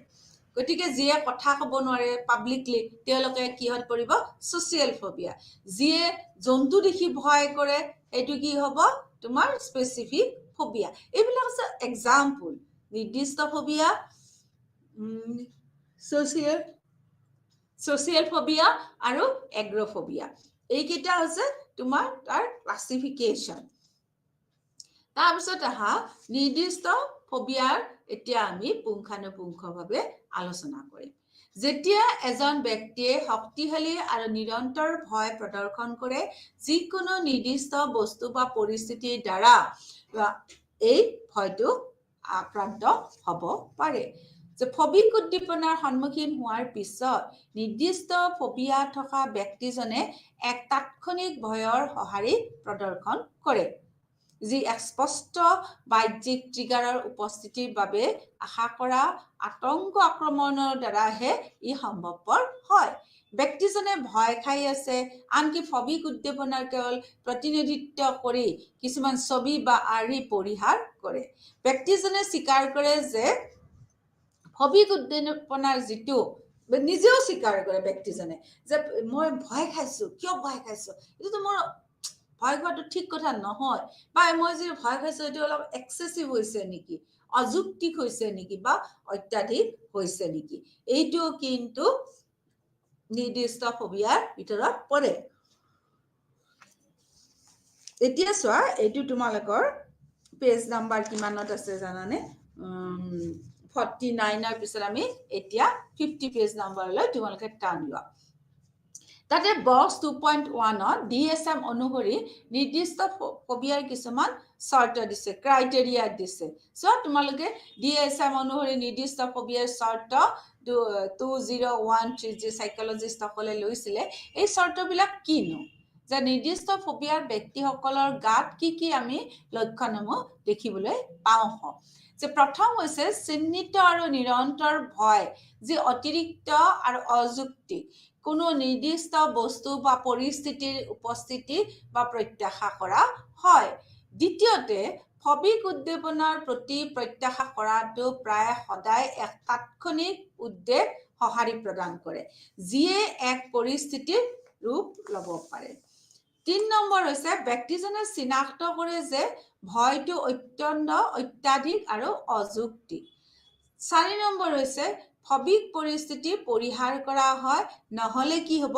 গতিকে যিয়ে কথা ক'ব নোৱাৰে পাব্লিকলি, তেওঁলোকে কিহত পৰিব, ছ'চিয়েল ফবিয়া। যিয়ে জন্তু দেখি ভয় কৰে, এইটো কি হ'ব তোমাৰ স্পেচিফিক ফবিয়া। এইবিলাক আছে এক্সাম্পল, নিৰ্দিষ্ট ফবিয়া, ছ'চিয়েল ফবিয়া আৰু এগ্ৰফবিয়া। এইকেইটা হৈছে তোমাৰ তাৰ ক্লাছিফিকেশ্যন। তাৰপিছত আহা নিৰ্দিষ্ট ফবিয়াৰ এতিয়া আমি পুংখানুপুংখভাৱে আলোচনা কৰিম। যেতিয়া এজন ব্যক্তিয়ে শক্তিশালী আৰু নিৰন্তৰ ভয় প্ৰদৰ্শন কৰে, যিকোনো নিৰ্দিষ্ট বস্তু বা পৰিস্থিতিৰ দ্বাৰা এই ভয়টো আক্ৰান্ত হ'ব পাৰে। যে ফবিক উদ্দীপনাৰ সন্মুখীন হোৱাৰ পিছত নিৰ্দিষ্ট ফবিয়া থকা ব্যক্তিজনে এক তাৎক্ষণিক ভয়ৰ সঁহাৰি প্ৰদৰ্শন কৰে, যি এক স্পষ্ট বাহ্যিক ট্ৰিগাৰৰ উপস্থিতিৰ বাবে আশা কৰা আতংক আক্ৰমণৰ দ্বাৰাহে ই সম্ভৱপৰ হয়। ব্যক্তিজনে ভয় খাই আছে, আনকি ফবিক উদ্দীপনাৰ কেৱল প্ৰতিনিধিত্ব কৰি কিছুমান ছবি বা আৰ্হি পৰিহাৰ কৰে। ব্যক্তিজনে স্বীকাৰ কৰে যে ফবিক উদ্দীপনাৰ যিটো, নিজেও স্বীকাৰ কৰে ব্যক্তিজনে যে মই ভয় খাইছো, কিয় ভয় খাইছো, এইটোতো মোৰ ভয় খোৱাটো ঠিক কথা নহয়, বা মই যে ভয় খাইছো এইটো অলপ এক্সেচিভ হৈছে নেকি, অযৌক্তিক হৈছে নেকি, বা অত্যাধিক হৈছে নেকি। এইটো কিন্তু নিৰ্দিষ্ট ফবিয়াৰ ভিতৰত পৰে। এতিয়া চোৱা, এইটো তোমালোকৰ পেজ নাম্বাৰ কিমানত আছে জানানে? 49ৰ পিছত আমি এতিয়া 50 পেজ নাম্বাৰলৈ তোমালোকে টান লোৱা। তাতে বক্স 2.1ত DSM অনুসৰি নিৰ্দিষ্ট ফবিয়াৰ কিছুমান চৰ্ত দিছে, ক্ৰাইটেৰিয়া দিছে। চ' তোমালোকে DSM অনুসৰি নিৰ্দিষ্ট ফবিয়াৰ চৰ্ত 2013 যি চাইকলজিষ্টসকলে লৈছিলে, এই চৰ্তবিলাক কিনো, যে নিৰ্দিষ্ট ফবিয়াৰ ব্যক্তিসকলৰ গাত কি আমি লক্ষণসমূহ দেখিবলৈ পাওঁ। যে প্ৰথম হৈছে চিহ্নিত আৰু নিৰন্তৰ ভয়, যি অতিৰিক্ত আৰু অযৌক্তিক, কোনো নিৰ্দিষ্ট বস্তু বা পৰিস্থিতিৰ উপস্থিতি বা প্ৰত্যাশা কৰা হয়। দ্বিতীয়তে, ফবিক উদ্দীপনাৰ প্ৰতি প্ৰত্যাশা কৰাটো প্ৰায় সদায় এক তাৎক্ষণিক উদ্বেগ সঁহাৰি প্ৰদান কৰে, যিয়ে এক পৰিস্থিতিৰ ৰূপ ল'ব পাৰে। 3 নম্বৰ হৈছে ব্যক্তিজনে চিনাক্ত কৰে যে ভয়টো অত্যাধিক আৰু অযৌক্তিক। 4 নম্বৰ হৈছে ফবিক পৰিস্থিতি পৰিহাৰ কৰা হয়, নহ'লে কি হ'ব,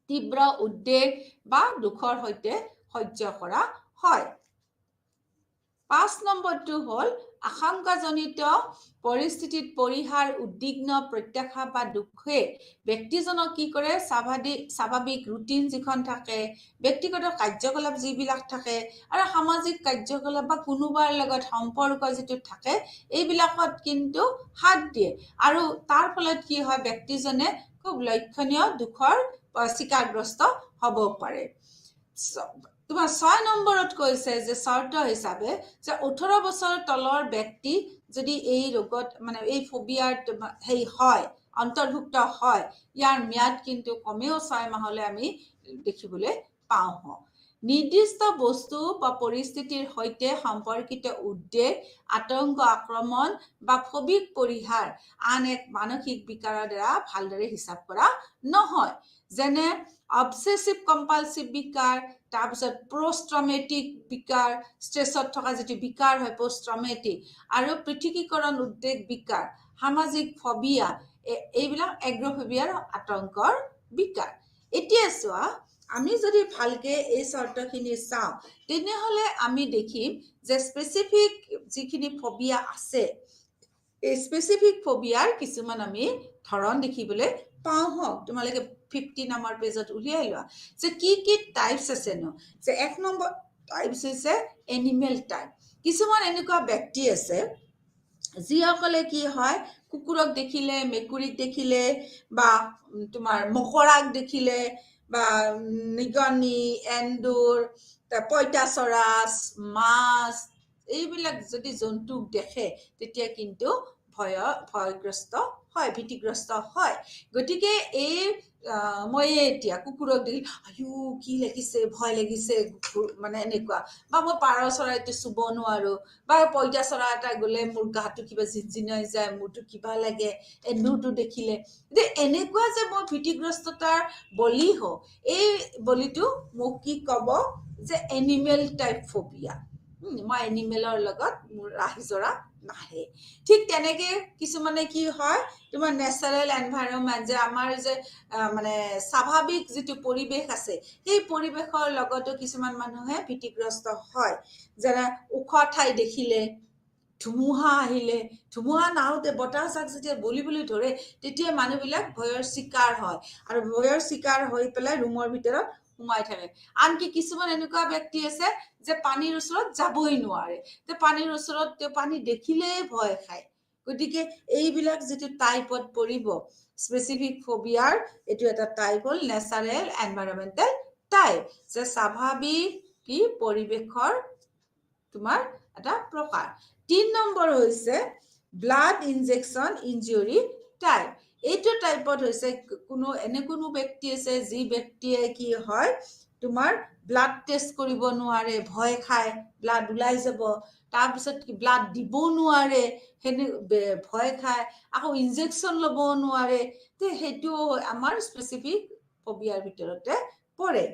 তীব্ৰ উদ্বেগ বা দুখৰ সৈতে সহ্য কৰা হয়। 5 নম্বৰটো হ'ল আশংকাজনিত পৰিস্থিতিত পৰিহাৰ, উদ্বিগ্ন প্ৰত্যাশা বা দুখে ব্যক্তিজনক কি কৰে, স্বাভাৱিক ৰুটিন যিখন থাকে, ব্যক্তিগত কাৰ্যকলাপ যিবিলাক থাকে, আৰু সামাজিক কাৰ্যকলাপ বা কোনোবাৰ লগত সম্পৰ্ক যিটো থাকে, এইবিলাকত কিন্তু হাত দিয়ে, আৰু তাৰ ফলত কি হয়, ব্যক্তিজনে খুব লক্ষণীয় দুখৰ চিকাৰগ্ৰস্ত হ'ব পাৰে। তোমাৰ 6 নম্বৰত কৈছে যে চৰ্ত হিচাপে যে 18 বছৰ তলৰ ব্যক্তি যদি এই ৰোগত এই ফবিয়াৰ হয়, অন্তৰ্ভুক্ত হয়, ইয়াৰ ম্যাদ কিন্তু কমেও 6 মাহলৈ আমি দেখিবলৈ পাওঁ। নিৰ্দিষ্ট বস্তু বা পৰিস্থিতিৰ সৈতে সম্পৰ্কিত উদ্বেগ, আতংক, আক্ৰমণ বা ফবিক পৰিহাৰ আন এক মানসিক বিকাৰৰ দ্বাৰা ভালদৰে হিচাপ কৰা নহয়। যেনে অবচেছিভ কম্পালচিভ বিকাৰ, তাৰপিছত পোষ্ট ট্ৰমেটিক বিকাৰ, ষ্ট্ৰেছত থকা যিটো বিকাৰ হয় পোষ্ট ট্ৰমেটিক, আৰু পৃথকীকৰণ উদ্বেগ বিকাৰ, সামাজিক ফবিয়া, এইবিলাক এগ্ৰফবিয়াৰ আতংকৰ বিকাৰ। এতিয়া চোৱা, আমি যদি ভালকে এই চৰ্তখিনি চাওঁ তেনেহ'লে আমি দেখিম যে স্পেচিফিক যিখিনি ফবিয়া আছে, এই স্পেচিফিক ফবিয়াৰ কিছুমান আমি ধৰণ দেখিবলৈ পাওঁ। হওক, তোমালোকে 50 নম্বৰ পেজত উলিয়াই লোৱা যে কি কি টাইপছ আছেনো। যে 1 নম্বৰ টাইপছ হৈছে এনিমেল টাইপ। কিছুমান এনেকুৱা ব্যক্তি আছে যিসকলে কি হয়, কুকুৰক দেখিলে, মেকুৰীক দেখিলে, বা তোমাৰ মকৰাক দেখিলে, বা নিগনি, এন্দুৰ, পঁইতাচৰা, মাছ, এইবিলাক যদি জন্তুক দেখে তেতিয়া কিন্তু ভয়গ্ৰস্ত হয়, ভীতিগ্ৰস্ত হয়। গতিকে এই মই এতিয়া কুকুৰক দেখি আয়ু কি লাগিছে, ভয় লাগিছে, মানে এনেকুৱা, বা মই পাৰ চৰাইটো চুব নোৱাৰো, বা পঁইতাচৰা এটা গ'লে মোৰ গাটো কিবা জিনজিনাই যায়, মোৰটো কিবা লাগে এন্দুৰটো দেখিলে। এনেকুৱা যে মই ভীতিগ্ৰস্ততাৰ বলি হওঁ, এই বলিটো মোক কি ক'ব যে এনিমেল টাইপ ফবিয়া। মই এনিমেলৰ লগত মোৰ ৰাহি-জৰা নাহে। ঠিক তেনেকে কিছুমানে কি হয়, তোমাৰ নেচাৰেল এনভাইৰনমেণ্ট, যে আমাৰ যে মানে স্বাভাৱিক যিটো পৰিৱেশ আছে, সেই পৰিৱেশৰ লগতো কিছুমান মানুহে ভীতিগ্ৰস্ত হয়। যেনে ওখ ঠাই দেখিলে, ধুমুহা আহিলে, ধুমুহা নাহোঁতে বতাহজাক যেতিয়া বলিবলৈ ধৰে তেতিয়া মানুহবিলাক ভয়ৰ চিকাৰ হয়, আৰু ভয়ৰ চিকাৰ হৈ পেলাই ৰুমৰ ভিতৰত সোমাই থাকে। আনকি কিছুমান এনেকুৱা ব্যক্তি আছে যে পানীৰ ওচৰত যাবই নোৱাৰে, যে পানীৰ ওচৰত তেওঁ পানী দেখিলেই ভয় খায়। গতিকে এইবিলাক যিটো টাইপত পৰিব, স্পেচিফিক ফবিয়াৰ এইটো এটা টাইপ হ'ল নেচাৰেল এনভাইৰনমেণ্টেল টাইপ, যে স্বাভাৱিক কি পৰিৱেশৰ তোমাৰ এটা প্ৰকাৰ। 3 নম্বৰ হৈছে ব্লাড ইনজেকশ্যন ইনজুৰি টাইপ। এইটো টাইপত হৈছে কোনো ব্যক্তি আছে যি ব্যক্তিয়ে কি হয়, তোমাৰ ব্লাড টেষ্ট কৰিব নোৱাৰে, ভয় খায়, ব্লাড ওলাই যাব, তাৰপিছত ব্লাড দিব নোৱাৰে, ভয় খায়, আকৌ ইনজেকশ্যন ল'ব নোৱাৰে। সেইটো আমাৰ স্পেচিফিক ফবিয়াৰ ভিতৰতে পৰে।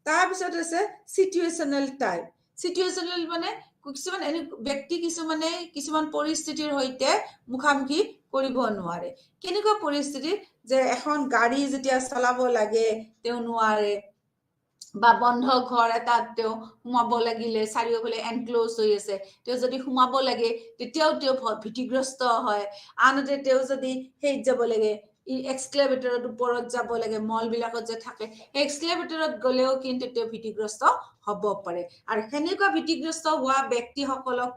তাৰপিছত আছে চিটুৱেশ্যনেল টাইপ। চিটুৱেশ্যনেল মানে কিছুমান ব্যক্তি কিছুমানে কিছুমান পৰিস্থিতিৰ সৈতে মুখামুখি কৰিব নোৱাৰে। কেনেকুৱা পৰিস্থিতি, যে এখন গাড়ী যেতিয়া চলাব লাগে তেওঁ নোৱাৰে, বা বন্ধ ঘৰ এটাত তেওঁ সোমাব লাগিলে, চাৰিওফালে এনক্ল'জ হৈ আছে, তেওঁ যদি সোমাব লাগে তেতিয়াও তেওঁ ভীতিগ্ৰস্ত হয়। আনহাতে তেওঁ যদি সেইত যাব লাগে, এক্সক্লেভেটৰত ওপৰত যাব লাগে, মলবিলাকত যে থাকে, সেই এক্সক্লেভেটৰত গ'লেও কিন্তু তেওঁ ভীতিগ্ৰস্ত হ'ব পাৰে। আৰু সেনেকুৱা ভীতিগ্ৰস্ত হোৱা ব্যক্তিসকলক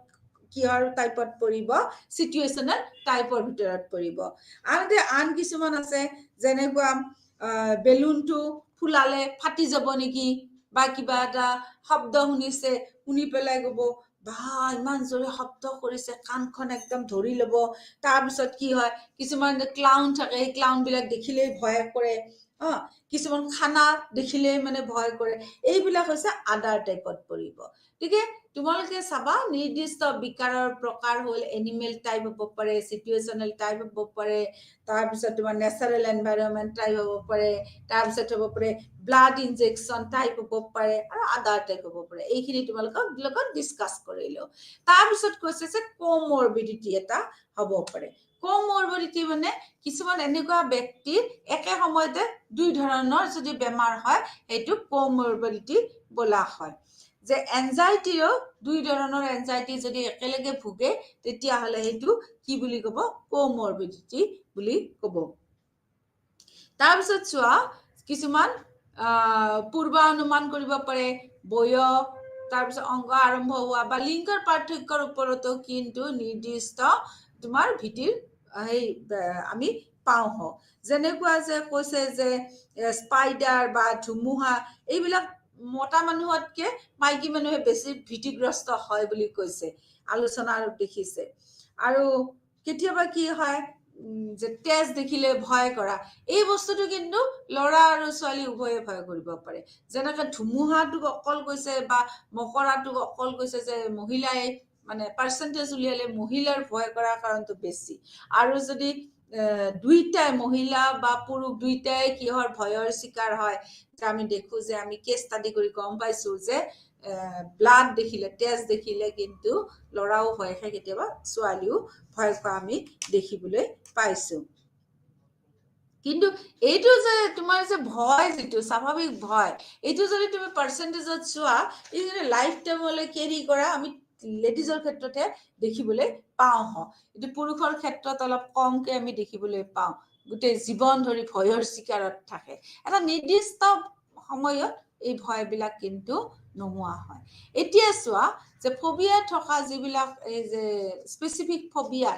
কিহৰ টাইপত পৰিব, চিটুৱেশ্যনেল টাইপৰ ভিতৰত পৰিব। আনহাতে আন কিছুমান আছে, যেনেকুৱা বেলুনটো ফুলালে ফাটি যাব নেকি, বা কিবা এটা শব্দ শুনিছে, শুনি পেলাই ক'ব বা ইমান জোৰে শব্দ কৰিছে, কাণখন একদম ধৰি ল'ব। তাৰপিছত কি হয়, কিছুমান ক্লাউন থাকে, সেই ক্লাউনবিলাক দেখিলেই ভয় কৰে। কিছুমান খানা দেখিলেই মানে ভয় কৰে। এইবিলাক হৈছে আদাৰ টাইপত পৰিব। গতিকে তোমালোকে চাবা, নিৰ্দিষ্ট বিকাৰৰ প্ৰকাৰ হ'ল এনিমেল টাইপ হ'ব পাৰে, চিটুৱেশ্যনেল টাইপ হ'ব পাৰে, তাৰপিছত তোমাৰ নেচাৰেল এনভাইৰনমেণ্ট টাইপ হ'ব পাৰে, তাৰপিছত হ'ব পাৰে ব্লাড ইনজেকশ্যন টাইপ হ'ব পাৰে, আৰু আদাৰ টাইপ হ'ব পাৰে। এইখিনি তোমালোকৰ লগত ডিছকাছ কৰিলোঁ। তাৰপিছত কৈছে যে কমৰবিডিটি এটা হ'ব পাৰে। কমৰবিডিটি মানে কিছুমান এনেকুৱা ব্যক্তিৰ একে সময়তে 2 ধৰণৰ যদি বেমাৰ হয়, সেইটো কমৰবিডিটি বোলা হয়। যে এনজাইটিও 2 ধৰণৰ এনজাইটি যদি একেলগে ভোগে তেতিয়াহ'লে সেইটো কি বুলি ক'ব, কমৰবিডিটি বুলি ক'ব। তাৰপিছত চোৱা, কিছুমান পূৰ্বানুমান কৰিব পাৰে, বয়স, তাৰপিছত অংগ আৰম্ভ হোৱা বা লিংগৰ পাৰ্থক্যৰ ওপৰতো কিন্তু নিৰ্দিষ্ট তোমাৰ ভীতিৰ আমি পাওঁ হওক। যেনেকুৱা যে কৈছে যে স্পাইডাৰ বা ধুমুহা, এইবিলাক মতা মানুহতকে মাইকী মানুহে বেছি ভীতিগ্ৰস্ত হয় বুলি কৈছে, আলোচনা দেখিছে। আৰু কেতিয়াবা কি হয়, যে তেজ দেখিলে ভয় কৰা এই বস্তুটো কিন্তু ল'ৰা আৰু ছোৱালী উভয়ে ভয় কৰিব পাৰে যেনেকৈ ধুমুহাটোক অকল কৈছে বা মকৰাটোক অকল কৈছে যে মহিলাই মানে পাৰ্চেণ্টেজ উলিয়ালে মহিলাৰ ভয় কৰাৰ কাৰণটো বেছি আৰু যদি দুইটাই মহিলা বা পুৰুষ দুইটাই কিহৰ ভয়ৰ শিকাৰ হয় আমি দেখো যে আমি কেছ ষ্টাডি কৰি গম পাইছো যে ব্লাড দেখিলে তেজ দেখিলে কিন্তু ল'ৰাও ভয় খায় কেতিয়াবা ছোৱালীও ভয় খোৱা আমি দেখিবলৈ পাইছো কিন্তু এইটো যে তোমাৰ যে ভয় যিটো স্বাভাৱিক ভয় এইটো যদি তুমি পাৰ্চেণ্টেজত চোৱা এই লাইফ টাইমলৈ কেৰি কৰা আমি লেডিজৰ ক্ষেত্ৰতে দেখিবলৈ পাওঁ এইটো পুৰুষৰ ক্ষেত্ৰত অলপ কমকে আমি দেখিবলৈ পাওঁ গোটেই জীৱন ধৰি ভয়ৰ চিকাৰত থাকে এটা নিৰ্দিষ্ট সময়ত এই ভয়বিলাক কিন্তু নোহোৱা হয় এতিয়া চোৱা যে ফবিয়া থকা যিবিলাক এই যে স্পেচিফিক ফবিয়া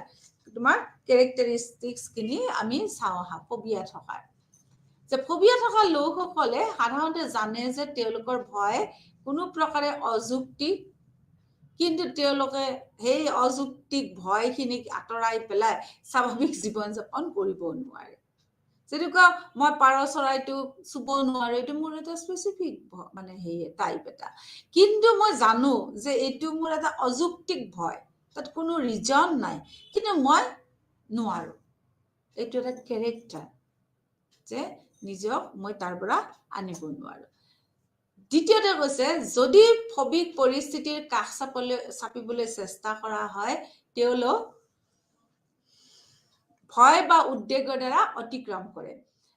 তোমাৰ কেৰেক্টাৰিষ্টিক্স খিনি আমি চাওঁ ফবিয়া থকাৰ যে ফবিয়া থকা লোকসকলে সাধাৰণতে জানে যে তেওঁলোকৰ ভয় কোনো প্ৰকাৰে অযুক্তিক কিন্তু তেওঁলোকে সেই অযুক্তিক ভয়খিনিক আঁতৰাই পেলাই স্বাভাৱিক জীৱন যাপন কৰিব নোৱাৰে যেনেকুৱা মই পাৰ চৰাইটো চুব নোৱাৰো এইটো মোৰ এটা স্পেচিফিক মানে হেৰি টাইপ এটা কিন্তু মই জানো যে এইটো মোৰ এটা অযুক্তিক ভয় তাত কোনো ৰিজন নাই কিন্তু মই নোৱাৰো এইটো এটা কেৰেক্টাৰ যে নিজক মই তাৰ পৰা আনিব নোৱাৰো দ্বিতীয়তে কৈছে যদি ফবিক পৰিস্থিতিৰ কাষ চাপিবলৈ চেষ্টা কৰা হয় তেওঁলোক ভয় বা উদ্বেগৰ দ্বাৰা অতিক্ৰম কৰে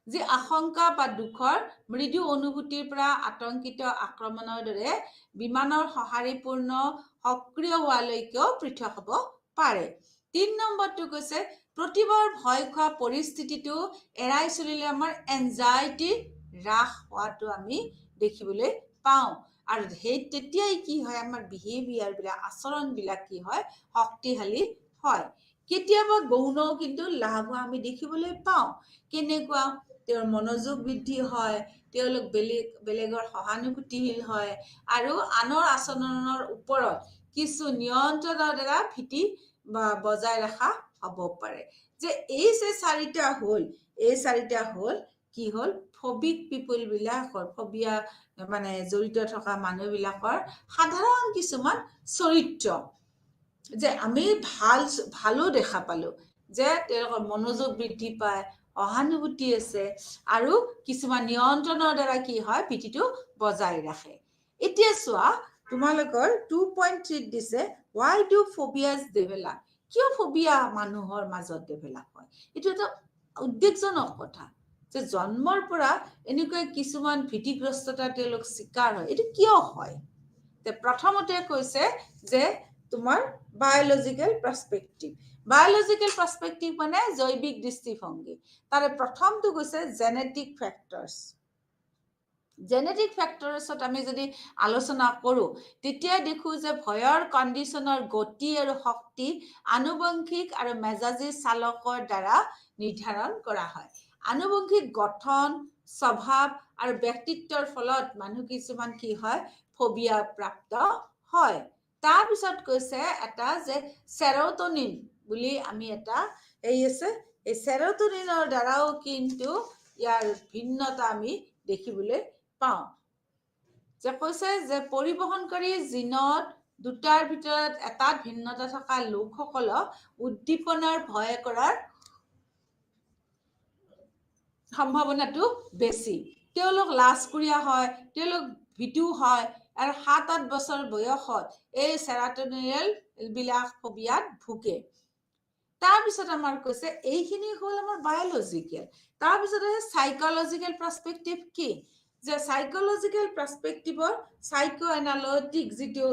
যি আশংকা বা দুখৰ মৃদু অনুভূতিৰ পৰা আতংকিত আক্ৰমণৰ দৰে বিমানৰ সঁহাৰিপূৰ্ণ সক্ৰিয় হোৱালৈকেও পৃথক হ'ব পাৰে 3 নম্বৰটো কৈছে প্ৰতিবাৰ ভয় খোৱা পৰিস্থিতিটো এৰাই চলিলে আমাৰ এনজাইটি হ্ৰাস হোৱাটো আমি দেখিবলৈ পাওঁ আৰু সেই তেতিয়াই কি হয় আমাৰ বিহেভিয়াৰ বিলাক আচৰণ বিলাক কি হয় শক্তিশালী হয় কেতিয়াবা গৌণও কিন্তু লাভ হোৱা আমি দেখিবলৈ পাওঁ কেনেকুৱা তেওঁৰ মনোযোগ বৃদ্ধি হয় তেওঁলোক বেলেগৰ সহানুভূতিশীল হয় আৰু আনৰ আচৰণৰ ওপৰত কিছু নিয়ন্ত্ৰণৰ দ্বাৰা ভীতি বা বজাই ৰখা হ'ব পাৰে যে এই যে চাৰিটা হ'ল কি হ'ল ফবিক পিপল বিলাকৰ ফবিয়া মানে জড়িত থকা মানুহ বিলাকৰ সাধাৰণ কিছুমান চৰিত্ৰ যে আমি ভালো দেখা পালো যে তেওঁলোকৰ মনোযোগ বৃদ্ধি পায় সহানুভূতি আছে আৰু কিছুমান নিয়ন্ত্ৰণৰ দ্বাৰা কি হয় ভীতিটো বজাই ৰাখে এতিয়া চোৱা তোমালোকৰ 2.3 দিছে why do phobias develop কিয় ফবিয়া মানুহৰ মাজত ডেভেলপ হয় এইটো এটা উদ্বেগজনক কথা যে জন্মৰ পৰা এনেকুৱা কিছুমান ভীতিগ্ৰস্ততা তেওঁলোক শিকাৰ হয় এইটো কিয় হয় তে প্ৰথমতে কৈছে যে তোমাৰ বায়োলজিক্যাল পাৰ্সপেক্টিভ মানে জৈৱিক দৃষ্টিভংগী তাৰে প্ৰথমটো কৈছে জেনেটিক ফেক্টৰছত আমি যদি আলোচনা কৰো তেতিয়া দেখো যে ভয়ৰ কণ্ডিশ্যনৰ গতি আৰু শক্তি আনুবংশিক আৰু মেজাজী চালকৰ দ্বাৰা নিৰ্ধাৰণ কৰা হয় আনুবংশিক গঠন স্বভাৱ আৰু ব্যক্তিত্বৰ ফলত মানুহ কিছুমান কি হয় ফবিয়া প্ৰাপ্ত হয় তাৰপিছত কৈছে এটা যে সেৰোটোনিন বুলি আমি এটা এই আছে এই সেৰোটোনিনৰ দ্বাৰাও কিন্তু ইয়াৰ ভিন্নতা আমি দেখিবলৈ পাওঁ যে কৈছে যে পৰিবহনকাৰী জিনত দুটাৰ ভিতৰত এটাত ভিন্নতা থকা লোকসকলক উদ্দীপনাৰ ভয় কৰাৰ সম্ভাৱনাটো বেছি তেওঁলোক লাজকুৰীয়া হয় তেওঁলোক ভীতু হয় আৰু 7-8 বছৰ বয়সত এই সেৰোটোনিন বিলাক ফবিয়াত ভুগে তাৰপিছত আমাৰ কৈছে এইখিনি হ'ল আমাৰ বায়োলজিক্যাল তাৰপিছত সাইকোলজিক্যাল পাৰ্সপেক্টিভ কি যে সাইকোলজিক্যাল পাৰ্সপেক্টিভৰ সাইকো এনালিটিক যিটো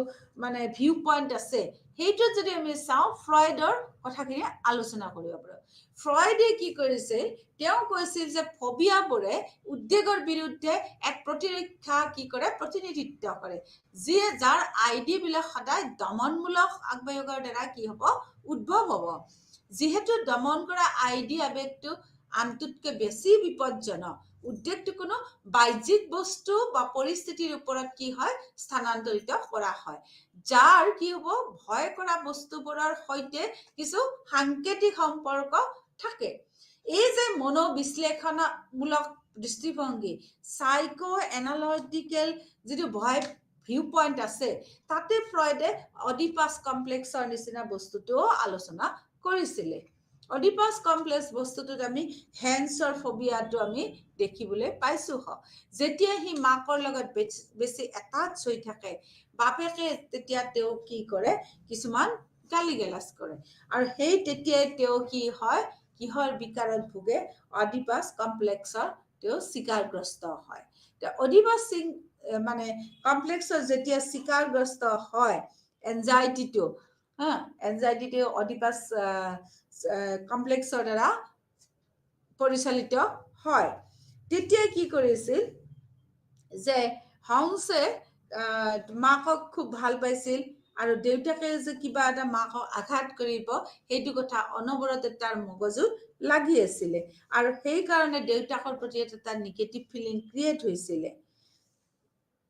মানে ভিউ পইণ্ট আছে সেইটো যদি আমি চাওঁ ফ্ৰয়ডৰ কথাখিনি আলোচনা কৰিব পাৰোঁ ফ্ৰয়ডে কি কৰিছে তেওঁ কৈছিল যে ফবিয়াবোৰে উদ্বেগৰ বিৰুদ্ধে এক প্ৰতিৰক্ষা কি কৰে প্ৰতিনিধিত্ব কৰে যিয়ে যাৰ আইডি বিলাক সদায় দমনমূলক আবেগৰ দ্বাৰা কি হ'ব উদ্ভৱ হ'ব যিহেতু দমন কৰা আইডি আবেগটো আনটোতকৈ বেছি বিপদজনক উদ্বেগটো কোনো বাহ্যিক বস্তু বা পৰিস্থিতিৰ ওপৰত কি হয় স্থানান্তৰিত কৰা হয় যাৰ কি হ'ব ভয় কৰা বস্তুবোৰৰ সৈতে কিছু সাংকেতিক সম্পৰ্ক থাকে। এই যে মনোবিশ্লেষণমূলক দৃষ্টিভংগী, সাইকো এনালিটিকেল যিটো ভিউ পইণ্ট আছে, তাতে ফ্ৰইডে অডিপাছ কমপ্লেক্সৰ নিচিনা বস্তুটোও আলোচনা কৰিছিলে। অডিপাছ কমপ্লেক্স বস্তুটোত আমি হেন্সৰ ফবিয়াটো আমি দেখিবলৈ পাইছো। যেতিয়া সি মাকৰ লগত বেছি এটাচ হৈ থাকে, বাপেকে তেতিয়া তেওঁ কি কৰে, কিছুমান গালি গালাজ কৰে, আৰু সেই তেতিয়াই তেওঁ কি হয়, কিহৰ বিকাৰত ভোগে, অডিপাছ কমপ্লেক্সৰ তেওঁ চিকাৰগ্ৰস্ত হয়। অডিপাছ মানে কমপ্লেক্সৰ যেতিয়া চিকাৰগ্ৰস্ত হয়, এনজাইটিটো অডিপাছ কমপ্লেক্সৰ দ্বাৰা পৰিচালিত হয়, তেতিয়া কি কৰিছিল যে হংসে মাকক খুব ভাল পাইছিল, আৰু দেউতাকে যে কিবা এটা মাকক আঘাত কৰিব, সেইটো কথা অনবৰতে তাৰ মগজুত লাগি আছিলে, আৰু সেইকাৰণে দেউতাকৰ প্ৰতি এটা নিগেটিভ ফিলিং ক্ৰিয়েট হৈছিলে।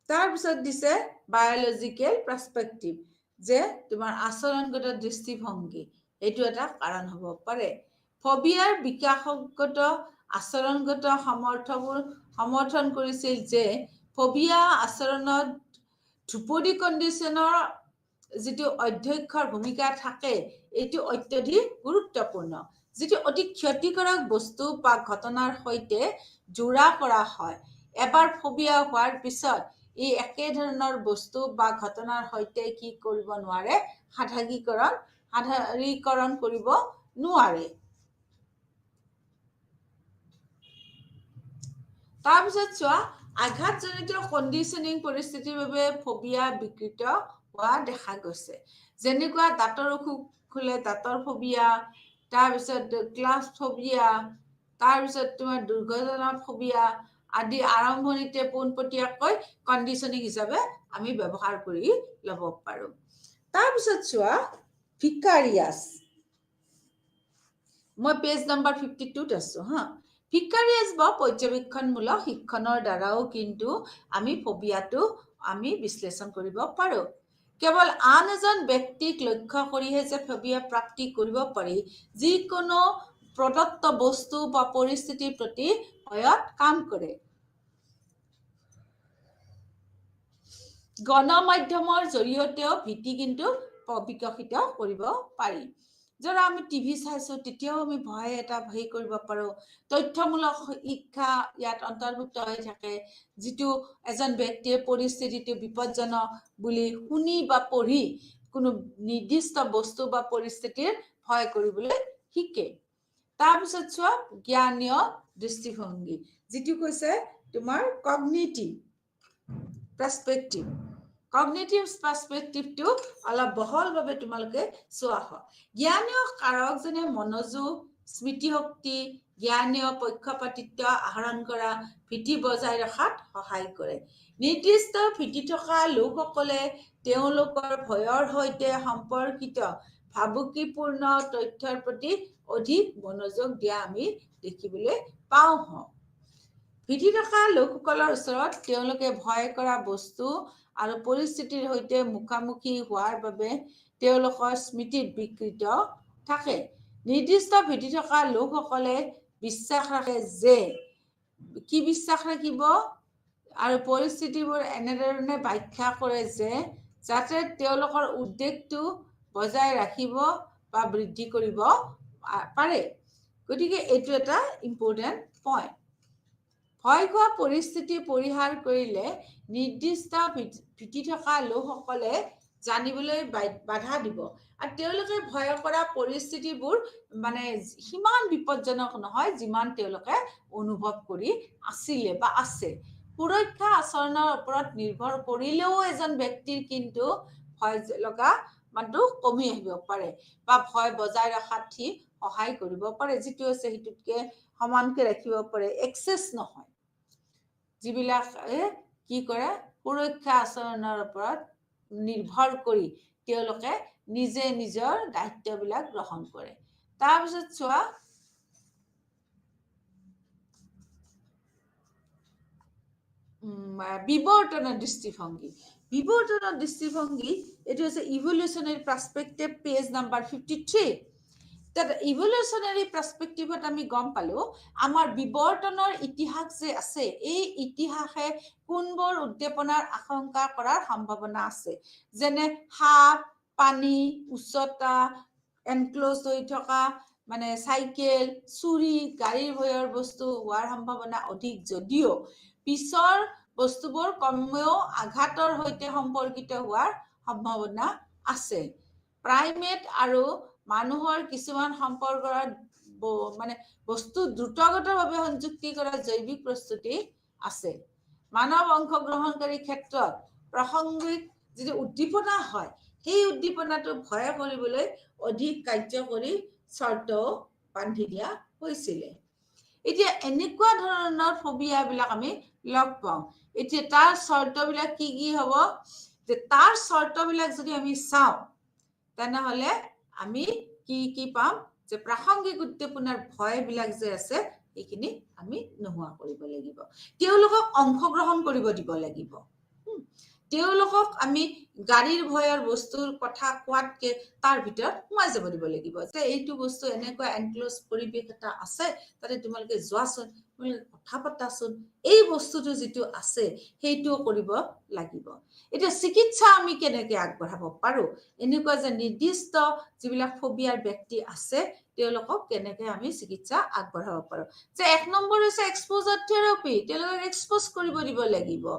তাৰপিছত দিছে বায়'লজিকেল পাৰ্সপেক্টিভ, যে তোমাৰ আচৰণগত দৃষ্টিভংগী, এইটো এটা কাৰণ হ'ব পাৰে। ফবিয়াৰ বিকাশগত আচৰণগত সমৰ্থন কৰিছিল যে ফবিয়া আচৰণত ধ্ৰুপদী কণ্ডিশ্যনৰ যিটো অধ্যক্ষৰ ভূমিকা থাকে, এইটো অত্যধিক গুৰুত্বপূৰ্ণ। যিটো অতি ক্ষতিকাৰক বস্তু বা ঘটনাৰ সৈতে জোৰা কৰা হয়, এবাৰ ফবিয়া হোৱাৰ পিছত এই একে ধৰণৰ বস্তু বা ঘটনাৰ সৈতে কি কৰিব নোৱাৰে, সাধাৰণীকৰণ কৰিব নোৱাৰে। তাৰপিছত চোৱা, আঘাতজনিত কণ্ডিশ্যনিং পৰিস্থিতিৰ বাবে ফবিয়া বিকৃত হোৱা দেখা গৈছে। যেনেকুৱা দাঁতৰ অসুখ হ'লে দাঁতৰ ফবিয়া, তাৰপিছত ক্লাছ ফবিয়া, তাৰপিছত তোমাৰ দুৰ্ঘটনা ফবিয়া আদি আৰম্ভণিতে পোনপটীয়াকৈ কণ্ডিশ্যনিং হিচাপে আমি ব্যৱহাৰ কৰি ল'ব পাৰোঁ। তাৰপিছত চোৱা, ভিকাৰিয়াছ, মই পেজ নম্বৰ 52ত আছো হা। ভিকাৰিয়াছ বা পৰ্যবেক্ষণমূলক শিক্ষণৰ দ্বাৰাও কিন্তু আমি ফবিয়াটো আমি বিশ্লেষণ কৰিব পাৰোঁ। কেৱল আন এজন ব্যক্তিক লক্ষ্য কৰিহে যে ফবিয়া প্ৰাপ্তি কৰিব পাৰি, যিকোনো প্ৰদত্ত বস্তু বা পৰিস্থিতিৰ প্ৰতি ভয়ত কাম কৰে। গণমাধ্যমৰ জৰিয়তেও ভীতি কিন্তু বিকশিত কৰিব পাৰি। যারা আমি টিভি চাইছো, তেতিয়াও আমি ভয় এটা হেৰি কৰিব পাৰোঁ। তথ্যমূলক শিক্ষা ইয়াত অন্তৰ্ভুক্ত হৈ থাকে, যিটো এজন ব্যক্তিয়ে পৰিস্থিতিটো বিপদজনক বুলি শুনি বা পঢ়ি কোনো নিৰ্দিষ্ট বস্তু বা পৰিস্থিতিৰ ভয় কৰিবলৈ শিকে। তাৰপিছত চোৱা, জ্ঞানীয় দৃষ্টিভংগী, যিটো কৈছে তোমাৰ কগনিটিভ পাৰ্সপেক্টিভ। কগনিটিভ পাৰ্সপেক্টিভটো অলপ বহলভাৱে তোমালোকে চোৱা হয়। জ্ঞানীয় কাৰক যেনে মনোযোগ, স্মৃতিশক্তি, জ্ঞানীয় পক্ষপাতিত্ব আহৰণ কৰা, ভীতি বজাই ৰখাত সহায় কৰে। নিৰ্দিষ্ট ভীতি থকা লোকসকলে তেওঁলোকৰ ভয়ৰ সৈতে সম্পৰ্কিত ভাবুকিপূৰ্ণ তথ্যৰ প্ৰতি অধিক মনোযোগ দিয়া আমি দেখিবলৈ পাওঁ। ভীতি থকা লোকসকলৰ ওচৰত তেওঁলোকে ভয় কৰা বস্তু আৰু পৰিস্থিতিৰ সৈতে মুখামুখি হোৱাৰ বাবে তেওঁলোকৰ স্মৃতিত বিকৃত থাকে। নিৰ্দিষ্ট ভীতি থকা লোকসকলে বিশ্বাস ৰাখে যে কি বিশ্বাস ৰাখিব, আৰু পৰিস্থিতিবোৰ এনেধৰণে ব্যাখ্যা কৰে যে যাতে তেওঁলোকৰ উদ্বেগটো বজাই ৰাখিব বা বৃদ্ধি কৰিব পাৰে। গতিকে এইটো এটা ইম্পৰ্টেণ্ট পইণ্ট। ভয় খোৱা পৰিস্থিতি পৰিহাৰ কৰিলে নিৰ্দিষ্ট ভীতি থকা লোকসকলে জানিবলৈ বাধা দিব, আৰু তেওঁলোকে ভয় কৰা পৰিস্থিতিবোৰ মানে সিমান বিপদজনক নহয় যিমান তেওঁলোকে অনুভৱ কৰি আছিলে বা আছে। সুৰক্ষা আচৰণৰ ওপৰত নিৰ্ভৰ কৰিলেও এজন ব্যক্তিৰ কিন্তু ভয় লগা মানটো কমি আহিব পাৰে, বা ভয় বজাই ৰখাত সি সহায় কৰিব পাৰে, যিটো আছে সেইটোতকে সমানকে ৰাখিব পাৰে, এক্সেছ নহয়। যিবিলাকে কি কৰে, সুৰক্ষা আচৰণৰ ওপৰত নিৰ্ভৰ কৰি তেওঁলোকে নিজে নিজৰ দায়িত্ববিলাক গ্ৰহণ কৰে। তাৰপিছত চোৱা, বিৱৰ্তনৰ দৃষ্টিভংগী। এইটো হৈছে ইভলিউশনাৰী পাৰ্সপেক্টিভ, পেজ নম্বৰ 53। ইভলিউশনাৰী পাৰ্সপেক্টিভত আমি গম পালো আমাৰ বিবৰ্তনৰ ইতিহাস যে আছে এই ইতিহাসে কোনবোৰ উদ্দীপনাৰ আশংকা কৰাৰ সম্ভাৱনা আছে যেনে সাপ পানী উচ্চতা এনক্লোজ হৈ থকা মানে চাইকেল চুৰি গাড়ীৰ ভয়ৰ বস্তু হোৱাৰ সম্ভাৱনা অধিক যদিও পিছৰ বস্তুবোৰ কমেও আঘাতৰ সৈতে সম্পৰ্কিত হোৱাৰ সম্ভাৱনা আছে প্ৰাইমেট আৰু মানুহৰ কিছুমান সম্পৰ্কৰ মানে বস্তু দ্ৰুতগতভাৱে সংযুক্তি কৰা জৈৱিক প্ৰস্তুতি আছে মানৱ অংশগ্ৰহণকাৰী ক্ষেত্ৰত প্ৰাসংগিক যিটো উদ্দীপনা হয় সেই উদ্দীপনাটো ভয় কৰিবলৈ অধিক কাৰ্যকৰী চৰ্ত বান্ধি দিয়া হৈছিলে এতিয়া এনেকুৱা ধৰণৰ ফোবিয়াবিলাক আমি লগ পাওঁ এতিয়া তাৰ চৰ্তবিলাক কি কি হ'ব যে তাৰ চৰ্তবিলাক যদি আমি চাওঁ তেনেহলে আমি কি কি পাম যে প্ৰাসংগিক উদ্দীপনাৰ ভয়বিলাক যে আছে এইখিনি আমি নোহোৱা কৰিব লাগিব তেওঁলোকক অংশগ্ৰহণ কৰিব দিব লাগিব তেওঁলোকক আমি গাড়ীৰ ভয়ৰ বস্তুৰ কথা কোৱাতকে তাৰ ভিতৰত সোমাই যাব দিব লাগিব যে এইটো বস্তু এনেকুৱা এনক্লোজ পৰিৱেশ এটা আছে তাতে তোমালোকে যোৱাচোন তোমালোকে কথা পাতাচোন এই বস্তুটো যিটো আছে সেইটোও কৰিব লাগিব এতিয়া চিকিৎসা আমি কেনেকৈ আগবঢ়াব পাৰো এনেকুৱা যে নিৰ্দিষ্ট যিবিলাক ফোবিয়াৰ ব্যক্তি আছে তেওঁলোকক কেনেকৈ আমি চিকিৎসা আগবঢ়াব পাৰো যে এক নম্বৰ হৈছে এক্সপ'জাৰ থেৰাপি তেওঁলোকক এক্সপ'জ কৰিব দিব লাগিব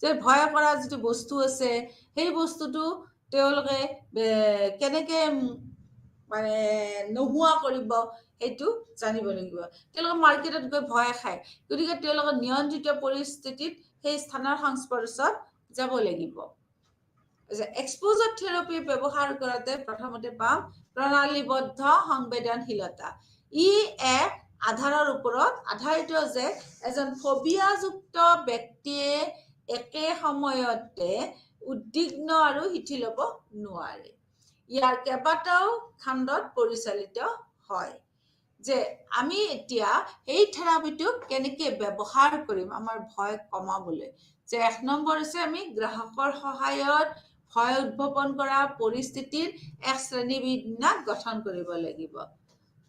যে ভয় কৰা যিটো বস্তু আছে সেই বস্তুটো তেওঁলোকে কেনেকৈ মানে নোহোৱা কৰিব সেইটো জানিব লাগিব তেওঁলোকে মাৰ্কেটত গৈ ভয় খায় গতিকে তেওঁলোকে নিয়ন্ত্ৰিত পৰিস্থিতিত সেই স্থানৰ সংস্পৰ্শত যাব লাগিব এক্সপ'জাৰ থেৰাপি ব্যৱহাৰ কৰোঁতে প্ৰথমতে পাম প্ৰণালীবদ্ধ সংবেদনশীলতা ই এক আধাৰৰ ওপৰত আধাৰিত যে এজন ফোবিয়াযুক্ত ব্যক্তিয়ে একে সময়তে উদ্বিগ্ন আৰু শিথিল হ'ব নোৱাৰে ইয়াৰ কেইবাটাও খণ্ডত পৰিচালিত হয় যে আমি এতিয়া এই থেৰাপিটোক কেনেকৈ ব্যৱহাৰ কৰিম আমাৰ ভয় কমাবলৈ যে এক নম্বৰ হৈছে আমি গ্ৰাহকৰ সহায়ত ভয় উদ্ভাৱন কৰা পৰিস্থিতিৰ এক শ্ৰেণীবিন্যাস গঠন কৰিব লাগিব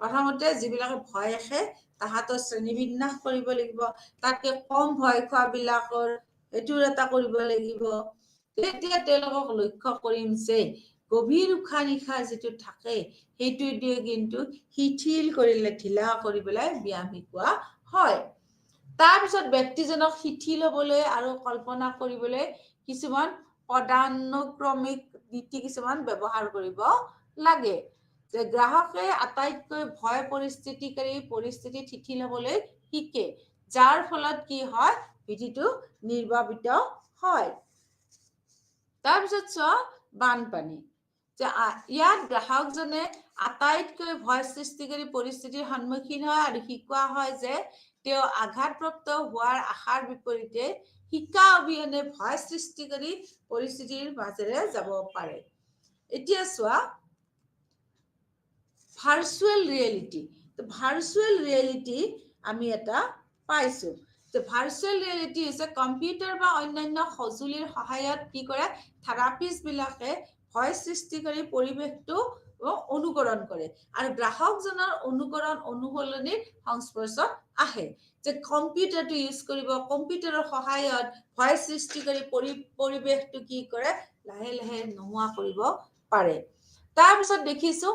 প্ৰথমতে যিবিলাকে ভয় আছে তাহাঁতৰ শ্ৰেণীবিন্যাস কৰিব লাগিব তাতকৈ কম ভয় খোৱাবিলাকৰ এইটোৰ এটা কৰিব লাগিব তেতিয়া তেওঁলোকক লক্ষ্য কৰিম যে গভীৰ উশাহ নিশাহ যিটো থাকে সেইটো দিয়ে কিন্তু শিথিল কৰিলে ঢিলা কৰিবলৈ ব্যায়াম শিকোৱা হয় তাৰপিছত ব্যক্তিজনক শিথিল হ'বলৈ আৰু কল্পনা কৰিবলৈ কিছুমান পদানুক্ৰমিক নীতি কিছুমান ব্যৱহাৰ কৰিব লাগে যে গ্ৰাহকে আটাইতকৈ ভয় পৰিস্থিতিত শিথিল হ'বলৈ শিকে যাৰ ফলত কি হয় ভীতিটো নিৰ্বাপিত হয় তাৰপিছত চোৱা বানপানী যে ইয়াত গ্ৰাহকজনে আটাইতকৈ ভয় সৃষ্টিকাৰী পৰিস্থিতিৰ সন্মুখীন হয় আৰু শিকোৱা হয় যে তেওঁ আঘাতপ্ৰাপ্ত হোৱাৰ আশাৰ বিপৰীতে শিকা অবিহনে ভয় সৃষ্টিকাৰী পৰিস্থিতিৰ মাজেৰে যাব পাৰে এতিয়া চোৱা ভাৰ্চুৱেল ৰিয়েলিটি আমি এটা পাইছো যে ভাৰ্চুৱেল ৰিয়েলিটি হৈছে কম্পিউটাৰ বা অন্যান্য সঁজুলিৰ সহায়ত কি কৰে থেৰাপিষ্টবিলাকে ভয় সৃষ্টিকাৰী পৰিৱেশটো অনুকৰণ কৰে আৰু গ্ৰাহকজনৰ অনুসৰণিৰ সংস্পৰ্শত আহে যে কম্পিউটাৰটো ইউজ কৰিব কম্পিউটাৰৰ সহায়ত ভয় সৃষ্টিকাৰী পৰিৱেশটো কি কৰে লাহে লাহে নোহোৱা কৰিব পাৰে তাৰপিছত দেখিছো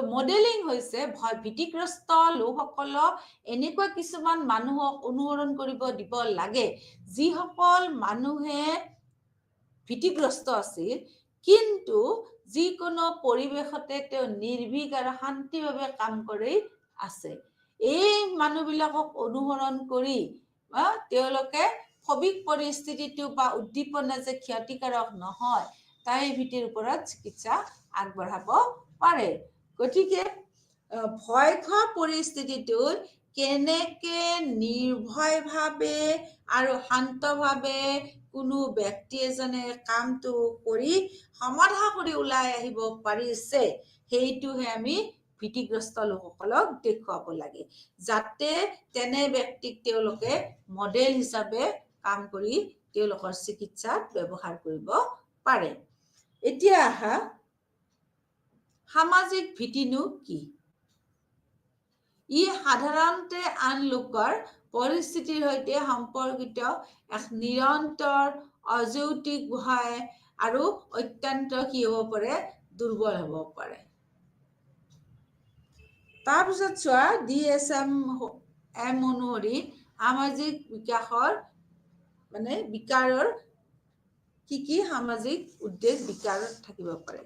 মডেলিং হৈছে ভীতিগ্ৰস্ত লোকসকলক এনেকুৱা কিছুমান মানুহক অনুসৰণ কৰিব দিব লাগে যিসকল মানুহে ভীতিগ্ৰস্ত আছিল কিন্তু যিকোনো পৰিৱেশতে তেওঁ নিৰ্ভীক আৰু শান্তিভাৱে কাম কৰি আছে এই মানুহবিলাকক অনুসৰণ কৰি তেওঁলোকে ফবিক পৰিস্থিতিটো বা উদ্দীপনা যে ক্ষতিকাৰক নহয় তাই ভীতিৰ ওপৰত চিকিৎসা আগবঢ়াব পাৰে গতিকে ভয় খোৱা পৰিস্থিতিটোত কেনেকে নিৰ্ভয়ভাৱে আৰু শান্তভাৱে কোনো ব্যক্তি এজনে কামটো কৰি সমাধা কৰি ওলাই আহিব পাৰিছে সেইটোহে আমি ভীতিগ্ৰস্ত লোকসকলক দেখুৱাব লাগে যাতে তেনে ব্যক্তিক তেওঁলোকে মডেল হিচাপে কাম কৰি তেওঁলোকৰ চিকিৎসাত ব্যৱহাৰ কৰিব পাৰে এতিয়া আহা সামাজিক ভীতিনো কি? ই সাধাৰণতে আন লোকৰ পৰিস্থিতিৰ সৈতে সম্পৰ্কিত এক নিৰন্তৰ অযৌক্তিক ভয় আৰু অত্যন্ত কি হ'ব পাৰে? দুৰ্বল হ'ব পাৰে। তাৰপিছত চোৱা DSM অনুসৰি সামাজিক বিকাশৰ বিকাৰৰ কি সামাজিক উদ্বেগ বিকাৰত থাকিব পাৰে।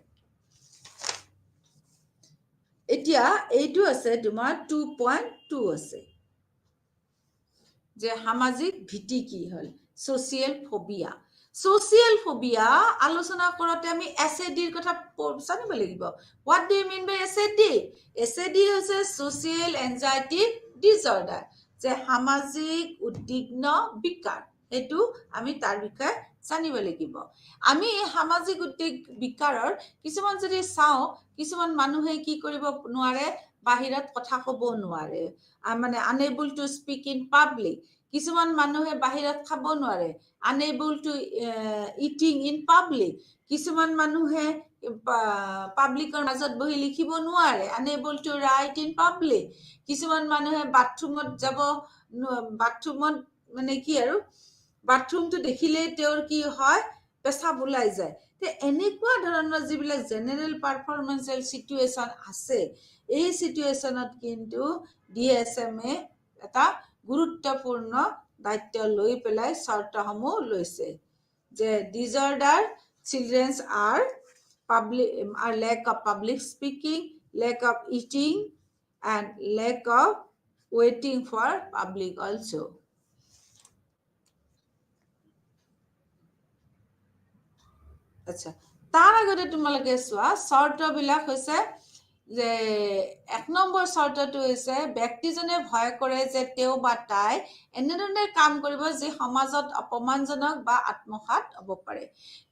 এতিয়া এইটো আছে তোমাৰ 2.2 আছে যে সামাজিক ভীতি কি হ'ল? Social phobia. ছ'চিয়েল ফোবিয়া আলোচনা কৰোঁতে আমি SADৰ কথা জানিব লাগিব। What do you mean by SAD? SAD হৈছে ছ'চিয়েল এনজাইটি ডিছঅৰ্ডাৰ, যে সামাজিক উদ্বিগ্ন বিকাৰ। সেইটো আমি তাৰ বিষয়ে জানিব লাগিব। আমি সামাজিক উদ্বেগ বিকাৰৰ কিছুমান যদি চাওঁ, কিছুমান মানুহে কি কৰিব নোৱাৰে? বাহিৰত কথা ক'ব নোৱাৰে, unable to speak in public. কিছুমান মানুহে বাহিৰত খাব নোৱাৰে, unable to eating in public. কিছুমান মানুহে পাব্লিকৰ মাজত বহি লিখিব নোৱাৰে, unable to right in public. কিছুমান মানুহে বাথৰুমত যাব, বাথৰুমত কি আৰু বাথৰুমটো দেখিলেই তেওঁৰ কি হয়? পেচাব ওলাই যায়। এনেকুৱা ধৰণৰ যিবিলাক জেনেৰেল পাৰফৰ্মেঞ্চেল চিটুৱেশ্যন আছে, এই চিটুৱেশ্যনত কিন্তু DSM-এ এটা গুৰুত্বপূৰ্ণ দায়িত্ব লৈ পেলাই চৰ্তসমূহ লৈছে, যে disorder children's are lack of public speaking, lack of eating, and lack of waiting for public also. আচ্ছা, তাৰ আগতে তোমালোকে চোৱা চৰ্তবিলাক হৈছে যে 1 নম্বৰ চৰ্তটো হৈছে ব্যক্তিজনে ভয় কৰে যে তেওঁ বা তাই এনেধৰণে কাম কৰিব যি সমাজত অপমানজনক বা আত্মসাৎ হ'ব পাৰে।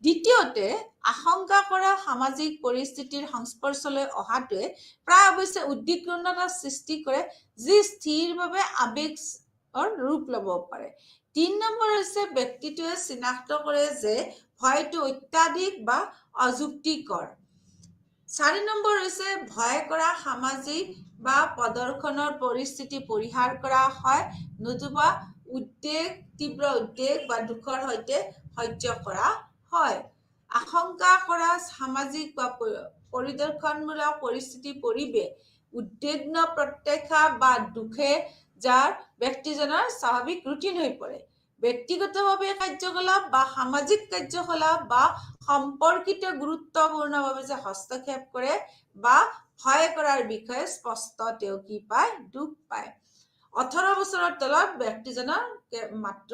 দ্বিতীয়তে, আশংকা কৰা সামাজিক পৰিস্থিতিৰ সংস্পৰ্শলৈ অহাটোৱে প্ৰায় অৱশ্যে উদ্বিগ্নতা সৃষ্টি কৰে, যি স্থিৰভাৱে আৱেগৰ ৰূপ ল'ব পাৰে। 3 নম্বৰ হৈছে ব্যক্তিটোৱে চিনাক্ত কৰে যে ভয়টো অত্যাধিক বা অযুক্তিকৰ। 4 নম্বৰ হৈছে ভয় কৰা সামাজিক বা প্ৰদৰ্শনৰ পৰিস্থিতি পৰিহাৰ কৰা হয়, নতুবা তীব্ৰ উদ্বেগ বা দুখৰ সৈতে সহ্য কৰা হয়। আশংকা কৰা সামাজিক বা পৰিদৰ্শনমূলক পৰিস্থিতি পৰিৱেশ উদ্বিগ্ন প্ৰত্যাশা বা দুখে যাৰ ব্যক্তিজনৰ স্বাভাৱিক ৰুটিন হৈ পৰে। ব্যক্তিগতভাৱে কাৰ্যকলাপ বা সামাজিক কাৰ্যকলাপ বা সম্পৰ্কিত গুৰুত্বপূৰ্ণভাৱে যে হস্তক্ষেপ কৰে বা ভয় কৰাৰ বিষয়ে স্পষ্ট তেওঁ কি পায়? দুখ পায়। 18 বছৰৰ তলত ব্যক্তিজনৰ মাত্ৰ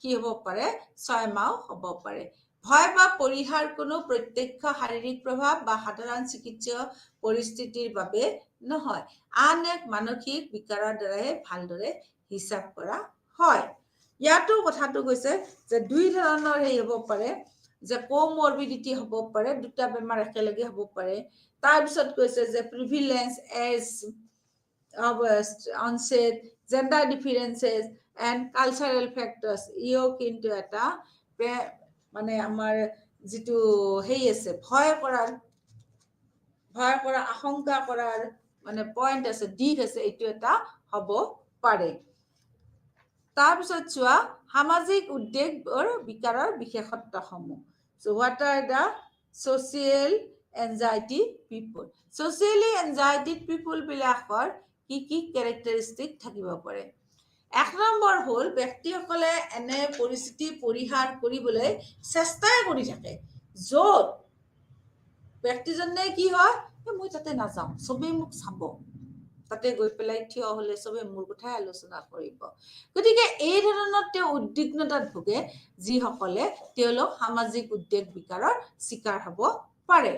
কি হ'ব পাৰে? 6 মাহ হ'ব পাৰে। ভয় বা পৰিহাৰ কোনো প্ৰত্যক্ষ শাৰীৰিক প্ৰভাৱ বা সাধাৰণ চিকিৎসা পৰিস্থিতিৰ বাবে নহয়, আন এক মানসিক বিকাৰৰ দ্বাৰাই ভালদৰে হিচাপ কৰা হয়। ইয়াতো কথাটো কৈছে যে 2 ধৰণৰ হ'ব পাৰে, যে কোমৰবিডিটি হ'ব পাৰে, 2টা বেমাৰ একেলগে হ'ব পাৰে। তাৰপিছত কৈছে যে প্ৰিভিলেন্স, age of onset, gender differences and cultural factors, ইও কিন্তু এটা আমাৰ যিটো আছে ভয় কৰাৰ আশংকা কৰাৰ পইণ্ট আছে, দিশ আছে, এইটো এটা হ'ব পাৰে। তাৰপিছত চোৱা সামাজিক উদ্বেগৰ বিকাৰৰ বিশেষত্বসমূহ। So what are the social anxiety people? Socially anxiety people বিলাকৰ কি কি কেৰেক্টাৰিষ্টিক থাকিব পাৰে? 1 নম্বৰ হ'ল ব্যক্তিসকলে এনে পৰিস্থিতি পৰিহাৰ কৰিবলৈ চেষ্টাই কৰি থাকে, য'ত ব্যক্তিজনে কি হয়? মই তাতে নাযাওঁ, চবেই মোক চাব, তাতে গৈ পেলাই থিয় হ'লে চবে মোৰ কথাই আলোচনা কৰিব। গতিকে এই ধৰণৰ তেওঁ উদ্বিগ্নতাত ভোগে, যিসকলে তেওঁলোক সামাজিক উদ্বেগ বিকাৰৰ চিকাৰ হ'ব পাৰে।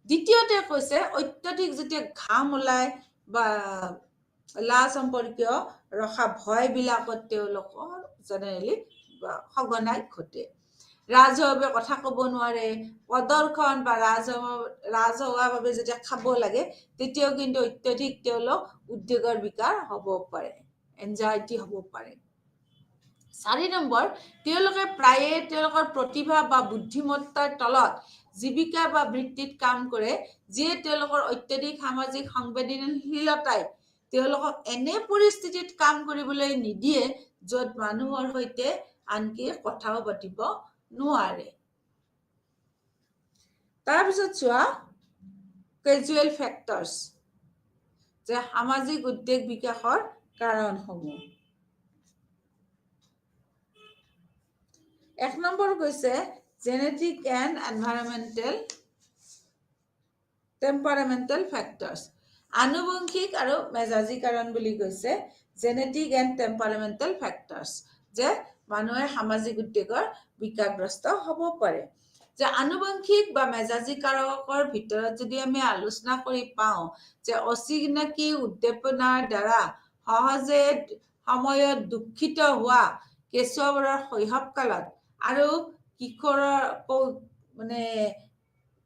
দ্বিতীয়তে কৈছে অত্যাধিক যেতিয়া ঘাম ওলায় বা লাজ সম্পৰ্কীয় ৰখা ভয়বিলাকত তেওঁলোকৰ জেনেৰেলি সঘনাই ঘটে। ৰাজহুৱাভাৱে কথা ক'ব নোৱাৰে, প্ৰদৰ্শন বা ৰাজহুৱাভাৱে যেতিয়া খাব লাগে তেতিয়াও কিন্তু অত্যাধিক তেওঁলোক উদ্বেগৰ বিকাৰ হ'ব পাৰে, এনজাইটি হ'ব পাৰে। 4 নম্বৰ, তেওঁলোকে প্ৰায়ে তেওঁলোকৰ প্ৰতিভা বা বুদ্ধিমত্তাৰ তলত জীৱিকা বা বৃত্তিত কাম কৰে, যিয়ে তেওঁলোকৰ অত্যাধিক সামাজিক সংবেদনশীলতাই তেওঁলোকক এনে পৰিস্থিতিত কাম কৰিবলৈ নিদিয়ে য'ত মানুহৰ সৈতে আনকি কথাও পাতিব নোৱাৰে। তাৰপিছত চোৱা কেজুৱেল ফেক্টৰ্ছ, যে সামাজিক উদ্বেগ বিকাশৰ কাৰণসমূহ। 1 নম্বৰ কৈছে জেনেটিক এণ্ড এনভাইৰনমেণ্টেল টেম্পাৰামেণ্টেল ফেক্টৰ্ছ, আনুবংশিক আৰু মেজাজী কাৰণ বুলি কৈছে জেনেটিক এণ্ড টেম্পাৰামেণ্টেল ফেক্টৰ্ছ, যে মানুহে সামাজিক উদ্বেগৰ বিকাৰগ্ৰস্ত হ'ব পাৰে। যে আনুবংশিক বা মেজাজী কাৰকৰ ভিতৰত যদি আমি আলোচনা কৰি পাওঁ যে অচিনাকি উদ্দীপনাৰ দ্বাৰা সহজে সময়ত দুখিত হোৱা কেঁচুৱাবোৰৰ শৈশৱকালত আৰু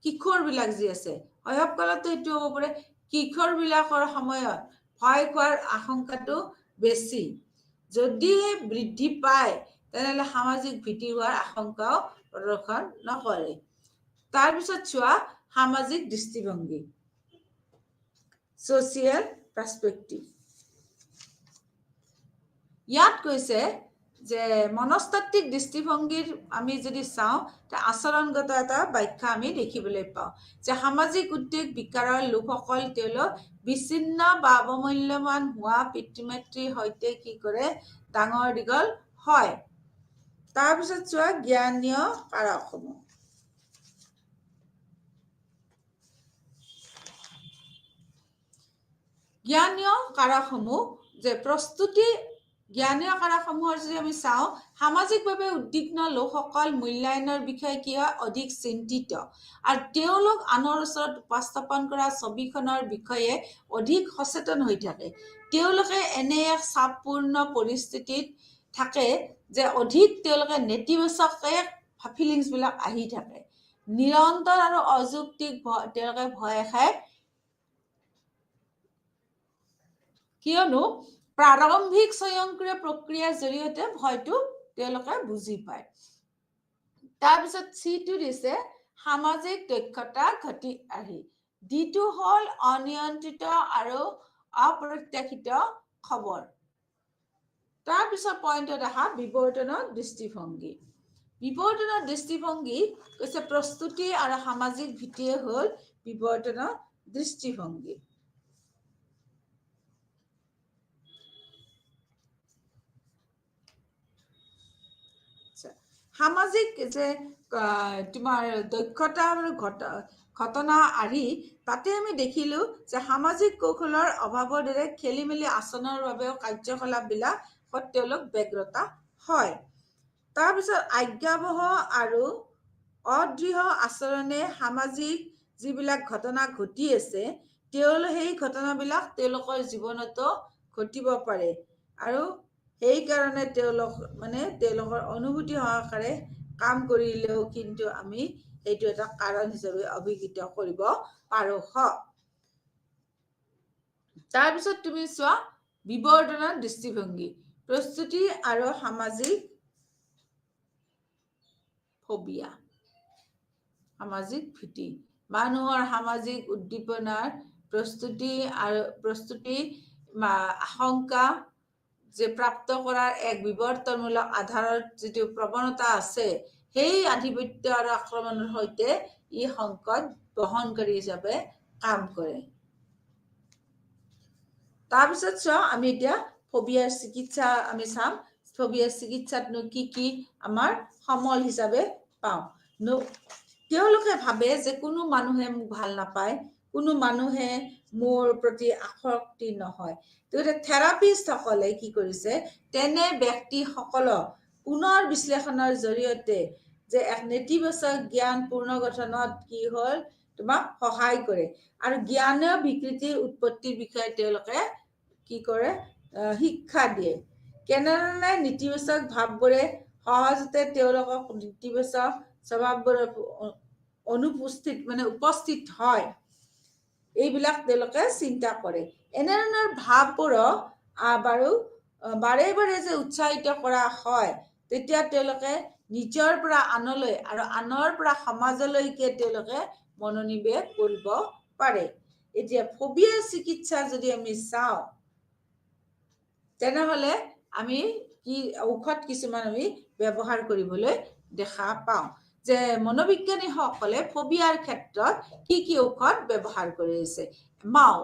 কিশোৰবিলাক যি আছে শৈশৱকালতো এইটো হ'ব পাৰে, কিশোৰবিলাকৰ সময়ত ভয় খোৱাৰ আশংকাটো বেছি। যদিহে বৃদ্ধি পায় তেনেহ'লে সামাজিক ভীতি হোৱাৰ আশংকাও প্ৰদৰ্শন নকৰে। তাৰপিছত চোৱা সামাজিক দৃষ্টিভংগী, ছ'চিয়েল পাৰ্সপেক্টিভ। ইয়াত কৈছে যে মনস্তাত্ত্বিক দৃষ্টিভংগীৰ আমি যদি চাওঁ আচৰণগত এটা ব্যাখ্যা আমি দেখিবলৈ পাওঁ যে সামাজিক উদ্বেগ বিকাৰৰ লোকসকল তেওঁলোক বিচ্ছিন্ন বা অৱমূল্যৱান হোৱা পিতৃ মাতৃৰ সৈতে কি কৰে ডাঙৰ দীঘল হয়। তাৰপিছত চোৱা জ্ঞানীয় কাৰকসমূহ। জ্ঞানীয় কাৰকসমূহ যে প্ৰস্তুতি, জ্ঞানীয় কাৰকসমূহৰ যদি আমি চাওঁ সামাজিকভাৱে উদ্বিগ্ন লোকসকল মূল্যায়নৰ বিষয়ে কি হয় অধিক চিন্তিত আৰু তেওঁলোক আনৰ ওচৰত উপস্থাপন কৰা ছবিখনৰ বিষয়ে অধিক সচেতন হৈ থাকে। তেওঁলোকে এনে এক চাপপূৰ্ণ পৰিস্থিতিত থাকে যে অধিক তেওঁলোকে নেতিবাচকে ফিলিংছবিলাক আহি থাকে। নিৰন্তৰ আৰু অযৌক্তিক তেওঁলোকে ভয় খায়, কিয়নো প্ৰাৰম্ভিক স্বয়ংক্ৰিয় প্ৰক্ৰিয়াৰ জৰিয়তে ভয়টো তেওঁলোকে বুজি পায়। তাৰপিছত চিটো দিছে সামাজিক দক্ষতা ঘটি আহি, ডিটো হ'ল অনিয়ন্ত্ৰিত আৰু অপ্ৰত্যাশিত খবৰ। তাৰপিছত পইণ্টত আহা বিৱৰ্তনৰ দৃষ্টিভংগী। বিৱৰ্তনৰ দৃষ্টিভংগী কৈছে প্ৰস্তুতি আৰু সামাজিক ভীতিয়ে হ'ল বিৱৰ্তনৰ দৃষ্টিভংগী। সামাজিক যে তোমাৰ দক্ষতা আৰু ঘটনা আহি তাতে আমি দেখিলো যে সামাজিক কৌশলৰ অভাৱৰ দৰে খেলি মেলি আচৰণৰ বাবেও কাৰ্যকলাপবিলাকত তেওঁলোক ব্যগ্ৰতা হয়। তাৰপিছত আজ্ঞাবহ আৰু অদৃঢ় আচৰণে সামাজিক যিবিলাক ঘটনা ঘটি আছে সেই ঘটনাবিলাক তেওঁলোকৰ জীৱনতো ঘটিব পাৰে আৰু সেইকাৰণে তেওঁলোকৰ অনুভূতি সহকাৰে কাম কৰিলেও কিন্তু আমি এইটো এটা কাৰণ হিচাপে অভিহিত কৰিব পাৰোঁ। তাৰপিছত তুমি চোৱা বিৱৰ্তনৰ দৃষ্টিভংগী, প্ৰস্তুতি আৰু সামাজিক ফবিয়া, সামাজিক ভীতি, মানুহৰ সামাজিক উদ্দীপনাৰ প্ৰস্তুতি আশংকা যে প্ৰাপ্ত কৰাৰ এক বিৱৰ্তনমূলক আধাৰৰ যিটো প্ৰৱণতা আছে সেই আধিপত্য আৰু আক্ৰমণৰ সৈতে ই সংকট বহনকাৰী হিচাপে কাম কৰে। তাৰপিছত চোৱা আমি এতিয়া ফবিয়াৰ চিকিৎসা আমি চাম। ফবিয়াৰ চিকিৎসাতনো কি কি আমাৰ সমল হিচাপে পাওঁ। তেওঁলোকে ভাবে যে কোনো মানুহে মোক ভাল নাপায়, কোনো মানুহে মোৰ প্ৰতি আসক্তি নহয়। থেৰাপিষ্টসকলে কি কৰিছে তেনে ব্যক্তিসকলক পুনৰ বিশ্লেষণৰ জৰিয়তে যে এক নেতিবাচক জ্ঞান পুনৰ্গঠনত কি হ'ল তোমাক সহায় কৰে আৰু জ্ঞানীয় বিকৃতিৰ উৎপত্তিৰ বিষয়ে তেওঁলোকে কি কৰে শিক্ষা দিয়ে। কেনেধৰণে নেতিবাচক ভাৱবোৰে সহজতে তেওঁলোকক নেতিবাচক স্বভাৱবোৰৰ উপস্থিত হয় এইবিলাক তেওঁলোকে চিন্তা কৰে। এনেধৰণৰ ভাৱবোৰক বাৰু বাৰে বাৰে যে উৎসাহিত কৰা হয় তেতিয়া তেওঁলোকে নিজৰ পৰা আনলৈ আৰু আনৰ পৰা সমাজলৈকে তেওঁলোকে মনোনিৱেশ কৰিব পাৰে। এতিয়া ফবিয়া চিকিৎসা যদি আমি চাওঁ তেনেহ'লে আমি কি ঔষধ কিছুমান আমি ব্যৱহাৰ কৰিবলৈ দেখা পাওঁ যে মনোবিজ্ঞানীসকলে ফবিয়াৰ ক্ষেত্ৰত কি ঔষধ ব্যৱহাৰ কৰি আছে। MAO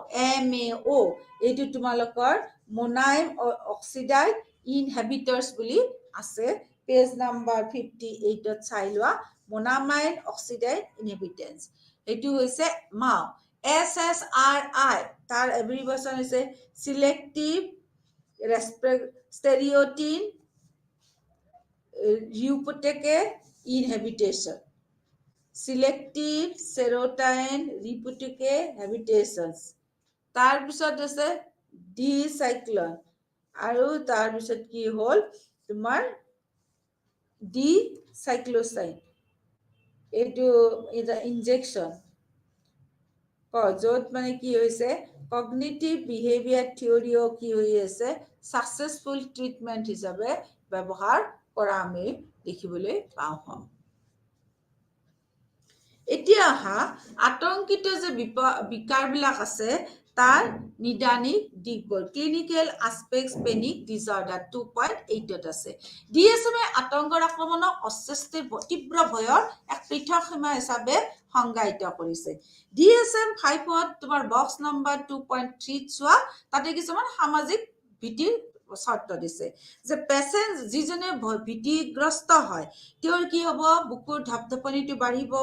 MAO এইটো তোমালোকৰ মোনাইম অক্সিডাইড ইনহেবিটৰ্ছ বুলি আছে, পেজ নাম্বাৰ 58ত চাই লোৱা। মোনামাইন অক্সিডাইড ইনহেবিটেন্স এইটো হৈছে MAO। SSRI তাৰ এব্ৰিভিয়েশ্যন হৈছে সিলেক্টিভ ষ্টেৰিঅটিন ৰিপোটেকে ইনহেবিটেশ্যন, সিলেক্টিভ সেৰোটাইন ৰিপোটেকে হেবিটেশ্যন। তাৰপিছত আছে ডিচাইক্লন আৰু তাৰপিছত কি হ'ল তোমাৰ ডিচাইক্লোচাইন, এইটো ইনজেকশ্যন য'ত মানে কি হৈছে কগনিটিভ বিহেভিয়াৰ থিয়ৰিও কি হৈ আছে ছাকচেছফুল ট্ৰিটমেণ্ট হিচাপে ব্যৱহাৰ কৰা আমি দেখিবলৈ পাওঁ। এতিয়া অহা আতংকিত যে বিকাৰবিলাক আছে তাৰ নিদানিক দিশবোৰ। ক্লিনিকেল আসপেক্টছ পেনিক ডিজৰ্ডাৰ 2.8ত আছে। DSM আতংকৰ আক্ৰমণক অস্বস্তিৰ তীব্ৰ ভয়ৰ এক পৃথক সীমা হিচাপে সংজ্ঞায়িত কৰিছে। DSM 5ত তোমাৰ বক্স নম্বৰ 2.3 চোৱা, তাতে কিছুমান সামাজিক ভীতিৰ চৰ্ত দিছে যে পেচেণ্ট যিজনে ভীতিগ্ৰস্ত হয় তেওঁৰ কি হ'ব, বুকুৰ ধপধপনিটো বাঢ়িব,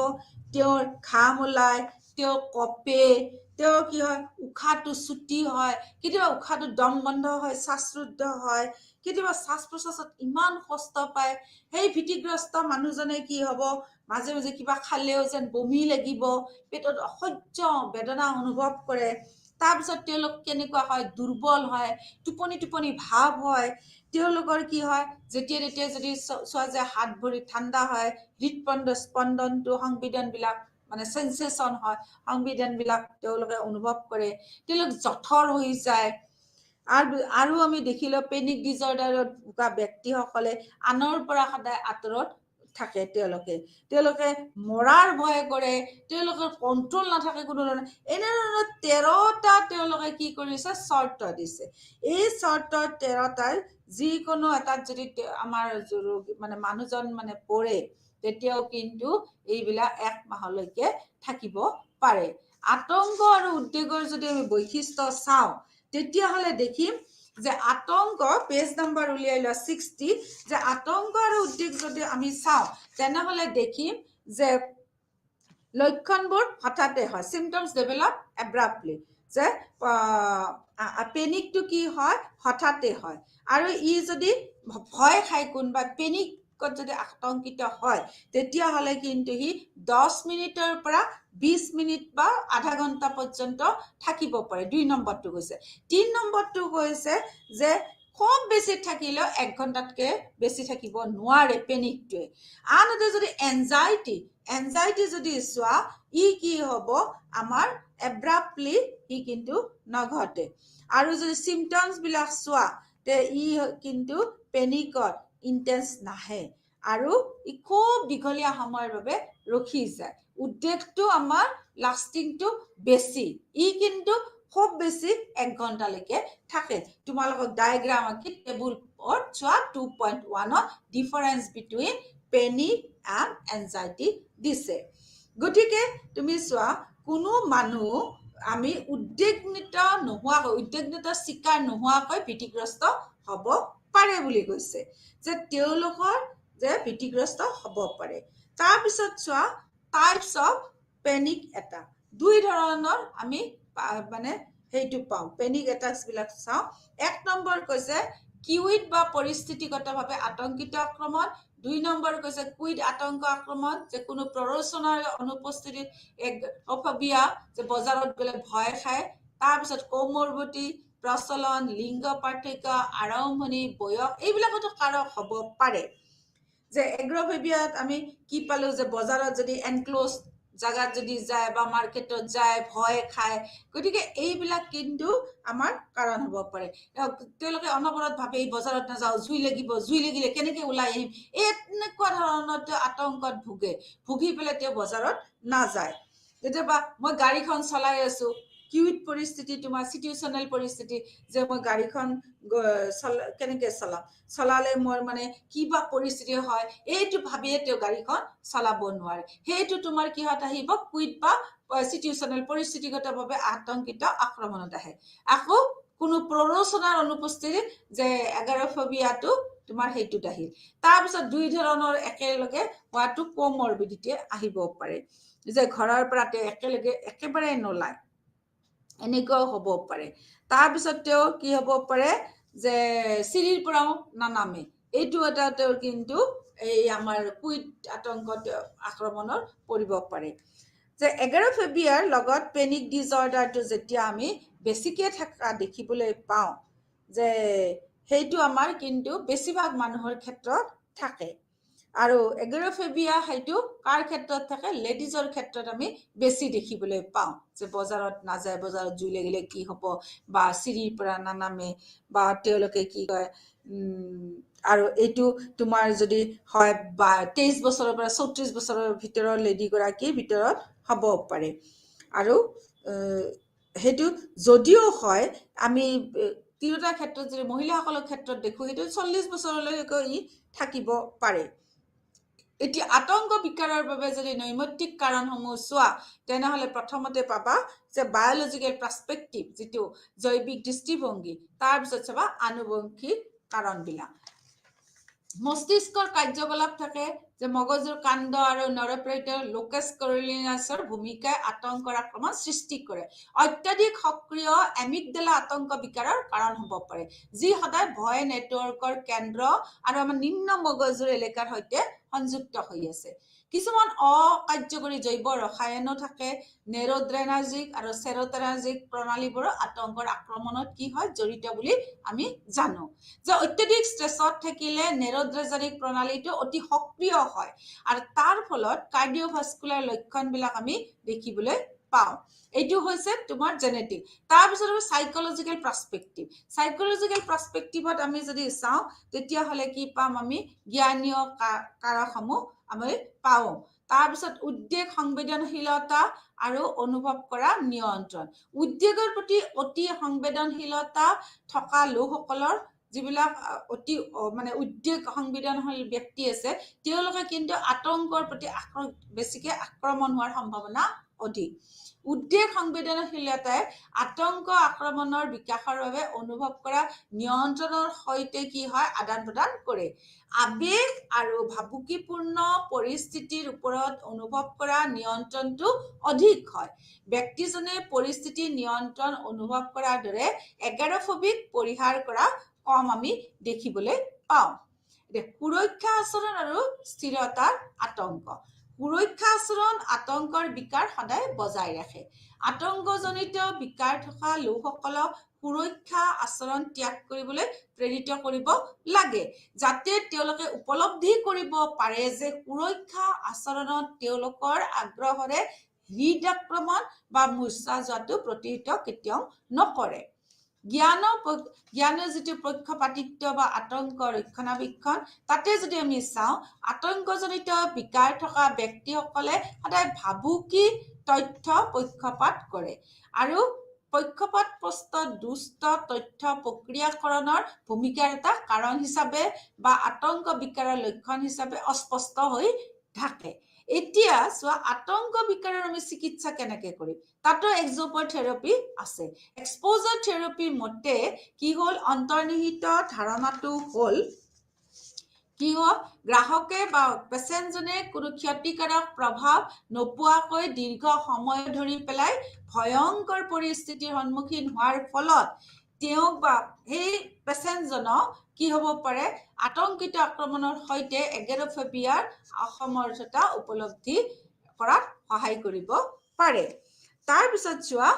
তেওঁৰ ঘাম ওলায়, তেওঁ কপে, তেওঁ কি হয় উশাহটো ছুটি হয়, কেতিয়াবা উশাহটো দম বন্ধ হয়, শ্বাসৰুদ্ধ হয়, কেতিয়াবা শ্বাস প্ৰশ্বাসত ইমান কষ্ট পায়। সেই ভীতিগ্ৰস্ত মানুহজনে কি হ'ব, মাজে মাজে কিবা খালেও যেন বমি লাগিব, পেটত অসহ্য বেদনা অনুভৱ কৰে। তাৰপিছত তেওঁলোক কেনেকুৱা হয়, দুৰ্বল হয়, টোপনি ভাৱ হয়। তেওঁলোকৰ কি হয়, যেতিয়া তেতিয়া যদি চোৱা যায় হাত ভৰি ঠাণ্ডা হয়, হৃদস্পন্দনটো সংবেদনবিলাক মানে চেনচেশ্যন হয়, সংবেদনবিলাক তেওঁলোকে অনুভৱ কৰে, তেওঁলোক জঠৰ হৈ যায়। আৰু আমি দেখিলো পেনিক ডিজৰ্ডাৰত ভোগা ব্যক্তিসকলে আনৰ পৰা সদায় আঁতৰত থাকে। তেওঁলোকে মৰাৰ ভয় কৰে, তেওঁলোকৰ কণ্ট্ৰল নাথাকে কোনো ধৰণৰ। এনেধৰণৰ 13টা তেওঁলোকে কি কৰিছে চৰ্ত দিছে। এই চৰ্ত 13টাৰ যিকোনো এটাত যদি আমাৰ মানে মানুহজন মানে পৰে তেতিয়াও কিন্তু এইবিলাক 1 মাহলৈকে থাকিব পাৰে। আতংক আৰু উদ্বেগৰ যদি আমি বৈশিষ্ট্য চাওঁ তেতিয়াহ'লে দেখিম যে আতংক পেজ নাম্বাৰ উলিয়াই লোৱা 60, যে আতংক আৰু উদ্বেগ যদি আমি চাওঁ তেনেহ'লে দেখিম যে লক্ষণবোৰ হঠাতে হয়, চিমটমছ ডেভেলপ এব্ৰাপ্টলি, যে পেনিকটো কি হয় হঠাতে হয়। আৰু ই যদি ভয় খাই কোনোবা পেনিকত যদি আতংকিত হয় তেতিয়াহ'লে কিন্তু সি 10 মিনিটৰ পৰা 20 মিনিট বা আধা ঘণ্টা পৰ্যন্ত থাকিব পাৰে। 2 নম্বৰটো কৈছে। 3 নম্বৰটো কৈছে যে খুব বেছি থাকিলেও 1 ঘণ্টাতকৈ বেছি থাকিব নোৱাৰে পেনিকটোৱে। আনহাতে যদি এনজাইটি যদি চোৱা, ই কি হ'ব আমাৰ এব্ৰাপ্টলি ই কিন্তু নঘটে। আৰু যদি চিমটমছ বিলাক চোৱা তে ই কিন্তু পেনিকত ইন্টেন্স নাহে আৰু ই খুব দীঘলীয়া সময়ৰ বাবে ৰখি যায়। উদ্বেগটো আমাৰ লাষ্টিংটো বেছি, ই কিন্তু খুব বেছি 1 ঘণ্টালৈকে থাকে। তোমালোকক ডায়েগ্ৰাম আঁকি টেবুলত চোৱা 2.1ত difference between panic and anxiety দিছে। গতিকে তুমি চোৱা, কোনো মানুহ আমি উদ্বিগ্নতাৰ চিকাৰ নোহোৱাকৈ ভীতিগ্ৰস্ত হ'ব পাৰে বুলি কৈছে, যে তেওঁলোকৰ যে ভীতিগ্ৰস্ত হ'ব পাৰে। তাৰপিছত চোৱা টাইপছ অফ পেনিক এটাক, 2 ধৰণৰ আমি মানে সেইটো পাওঁ, পেনিক এটাকছ বিলাক চাওঁ। 1 নম্বৰ কৈছে কিউইড বা পৰিস্থিতিগতভাৱে আতংকিত আক্ৰমণ। 2 নম্বৰ কৈছে কুইড আতংক আক্ৰমণ, যে কোনো প্ৰৰোচনাৰ অনুপস্থিতিত ফবিয়া, যে বজাৰত গ'লে ভয় খায়। তাৰপিছত কৌমৰবতী, প্ৰচলন, লিংগ পাৰ্থক্য, আৰম্ভণি, বয়স, এইবিলাকতো কাৰক হ'ব পাৰে। যে এগ্ৰফেবিয়াত আমি কি পালো, যে বজাৰত যদি এনক্ল'জ জাগাত যদি যায় বা মাৰ্কেটত যায় ভয় খায় গতিকে এইবিলাক কিন্তু আমাৰ কাৰণ হ'ব পাৰে তেওঁলোকে অনবৰত ভাবে এই বজাৰত নাযাওঁ জুই লাগিলে কেনেকে ওলাই আহিম এনেকুৱা ধৰণৰ আতংকত ভুগি পেলাই তেওঁ বজাৰত নাযায় কেতিয়াবা মই গাড়ীখন চলাই আছো কিউট পৰিস্থিতি তোমাৰ চিটুৱেশ্যনেল পৰিস্থিতি যে মই গাড়ীখন কেনেকে চলালে মোৰ মানে কিবা পৰিস্থিতি হয় এইটো ভাবিয়ে তেওঁ গাড়ীখন চলাব নোৱাৰে সেইটো তোমাৰ কিহত আহিব কুইট বা চিটুৱেশ্যনেল পৰিস্থিতিগতভাৱে আতংকিত আক্ৰমণত আহে আকৌ কোনো প্ৰৰোচনাৰ অনুপস্থিতিত যে এগাৰোফোবিয়াটো তোমাৰ সেইটোত আহিল তাৰপিছত দুই ধৰণৰ একেলগে হোৱাটো কোমৰবিডিটি আহিব পাৰে যে ঘৰৰ পৰা তেওঁ একেবাৰে নোলায় এনেকুৱাও হ'ব পাৰে তাৰপিছত তেওঁ কি হ'ব পাৰে যে চিৰিৰ পৰাও নানামে এইটো এটা তেওঁৰ কিন্তু এই আমাৰ কুইট আতংকত আক্ৰমণৰ পৰিব পাৰে যে এগাৰোফোবিয়াৰ লগত পেনিক ডিজৰ্ডাৰটো যেতিয়া আমি বেছিকে থকা দেখিবলৈ পাওঁ যে সেইটো আমাৰ কিন্তু বেছিভাগ মানুহৰ ক্ষেত্ৰত থাকে আৰু এগাৰোফোবিয়া সেইটো কাৰ ক্ষেত্ৰত থাকে লেডিজৰ ক্ষেত্ৰত আমি বেছি দেখিবলৈ পাওঁ যে বজাৰত নাযায় বজাৰত জুই লাগিলে কি হ'ব বা চিৰিৰ পৰা নানামে বা তেওঁলোকে কি কয় আৰু এইটো তোমাৰ যদি হয় বা 23 বছৰৰ পৰা 34 বছৰৰ ভিতৰৰ লেডিগৰাকীৰ ভিতৰত হ'ব পাৰে আৰু সেইটো যদিও হয় আমি তিনিটা ক্ষেত্ৰত যদি মহিলাসকলৰ ক্ষেত্ৰত দেখো সেইটো 40 বছৰলৈকে ই থাকিব পাৰে এতিয়া আতংক বিকাৰৰ বাবে যদি নৈমিত্তিক কাৰণসমূহ চোৱা তেনেহলে প্ৰথমতে পাবা যে বায়োলজিকেল পাৰ্সপেক্টিভ যিটো জৈৱিক দৃষ্টিভংগী তাৰপিছত চাবা আনুবংশিক কাৰণবিলাক মস্তিষ্কৰ কাৰ্যকলাপ থাকে যে মগজুৰ কাণ্ড আৰু নৰপেইডৰ লোকাছ কৰেলিনাছৰ ভূমিকাই আতংকৰ আক্ৰমণ সৃষ্টি কৰে অত্যাধিক সক্ৰিয় এমিগডালা আতংক বিকাৰৰ কাৰণ হ'ব পাৰে যি সদায় ভয় নেটৱৰ্কৰ কেন্দ্ৰ আৰু আমাৰ নিম্ন মগজুৰ এলেকাৰ সৈতে সংযুক্ত হৈ আছে কিছুমান অকাৰ্যকৰী জৈৱ ৰসায়নো থাকে নেৰোড্ৰেনাৰ্জিক আৰু সেৰোটোনাৰ্জিক প্ৰণালীবোৰ আতংকৰ আক্ৰমণত কি হয় জড়িত বুলি আমি জানো যে অত্যাধিক ষ্ট্ৰেছত থাকিলে নেৰোড্ৰেনাৰ্জিক প্ৰণালীটো অতি সক্ৰিয় হয় আৰু তাৰ ফলত কাৰ্ডিওভাস্কুলাৰ লক্ষণবিলাক আমি দেখিবলৈ পাওঁ এইটো হৈছে তোমাৰ জেনেটিক তাৰপিছত সাইকোলজিকেল পাৰ্সপেক্টিভত আমি যদি চাওঁ তেতিয়াহ'লে কি পাম আমি জ্ঞানীয় কাৰকসমূহ আমি পাওঁ তাৰপিছত উদ্বেগ সংবেদনশীলতা আৰু অনুভৱ কৰা নিয়ন্ত্ৰণ উদ্বেগৰ প্ৰতি অতি সংবেদনশীলতা থকা লোকসকলৰ যিবিলাক অতি মানে উদ্বেগ সংবেদনশীল ব্যক্তি আছে তেওঁলোকে কিন্তু আতংকৰ প্ৰতি বেছিকে আক্ৰমণ হোৱাৰ সম্ভাৱনা অধিক উদ্বেগ সংবেদনশীলতাই আতংক আক্ৰমণৰ বিকাশৰ বাবে অনুভৱ কৰা নিয়ন্ত্ৰণৰ সৈতে কি হয় আদান প্ৰদান কৰে আবেগ আৰু ভাবুকিপূৰ্ণ পৰিস্থিতিৰ ওপৰত অনুভৱ কৰা নিয়ন্ত্ৰণটো অধিক হয় ব্যক্তিজনে পৰিস্থিতি নিয়ন্ত্ৰণ অনুভৱ কৰাৰ দৰে এগাৰোফোবিক পৰিহাৰ কৰা কম আমি দেখিবলৈ পাওঁ সুৰক্ষা আচৰণ আৰু স্থিৰতাৰ আতংক সুৰক্ষা আচৰণ আতংকৰ বিকাৰ সদায় বজাই ৰাখে আতংকজনিত বিকাৰ থকা লোকসকলক সুৰক্ষা আচৰণ ত্যাগ কৰিবলৈ প্ৰেৰিত কৰিব লাগে যাতে তেওঁলোকে উপলব্ধি কৰিব পাৰে যে সুৰক্ষা আচৰণত তেওঁলোকৰ আগ্ৰহৰে হৃদআক্ৰমণ বা মূৰ্ছা যোৱাটো প্ৰতিহত কেতিয়াও নকৰে জ্ঞানৰ যিটো পক্ষপাতিত্ব বা আতংক ৰক্ষণাবেক্ষণ তাতে যদি আমি চাওঁ আতংকজনিত বিকাৰ থকা ব্যক্তিসকলে সদায় ভাবুকি তথ্য পক্ষপাত কৰে আৰু পক্ষপাতগ্ৰস্ত দুষ্ট তথ্য প্ৰক্ৰিয়াকৰণৰ ভূমিকাৰ এটা কাৰণ হিচাপে বা আতংক বিকাৰৰ লক্ষণ হিচাপে অস্পষ্ট হৈ থাকে এতিয়া চোৱা আতংক বিকাৰৰ আমি চিকিৎসা কেনেকে কৰিম তাতো এক্সপ'জাৰ থেৰাপি আছে এক্সপ'জাৰ থেৰাপিৰ মতে কি হ'ল অন্তৰ্নিহিত ধাৰণাটো হ'ল কি হয় গ্ৰাহকে বা পেচেণ্টজনে কোনো ক্ষতিকাৰক প্ৰভাৱ নোপোৱাকৈ দীৰ্ঘ সময় ধৰি পেলাই ভয়ংকৰ পৰিস্থিতিৰ সন্মুখীন হোৱাৰ ফলত তেওঁক বা সেই পেচেণ্টজনক কি হ'ব পাৰে আতংকিত আক্ৰমণৰ সৈতে এগাৰোফোবিয়াৰ অসমৰ্থতা উপলব্ধি কৰাত সহায় কৰিব পাৰে তাৰপিছত চোৱা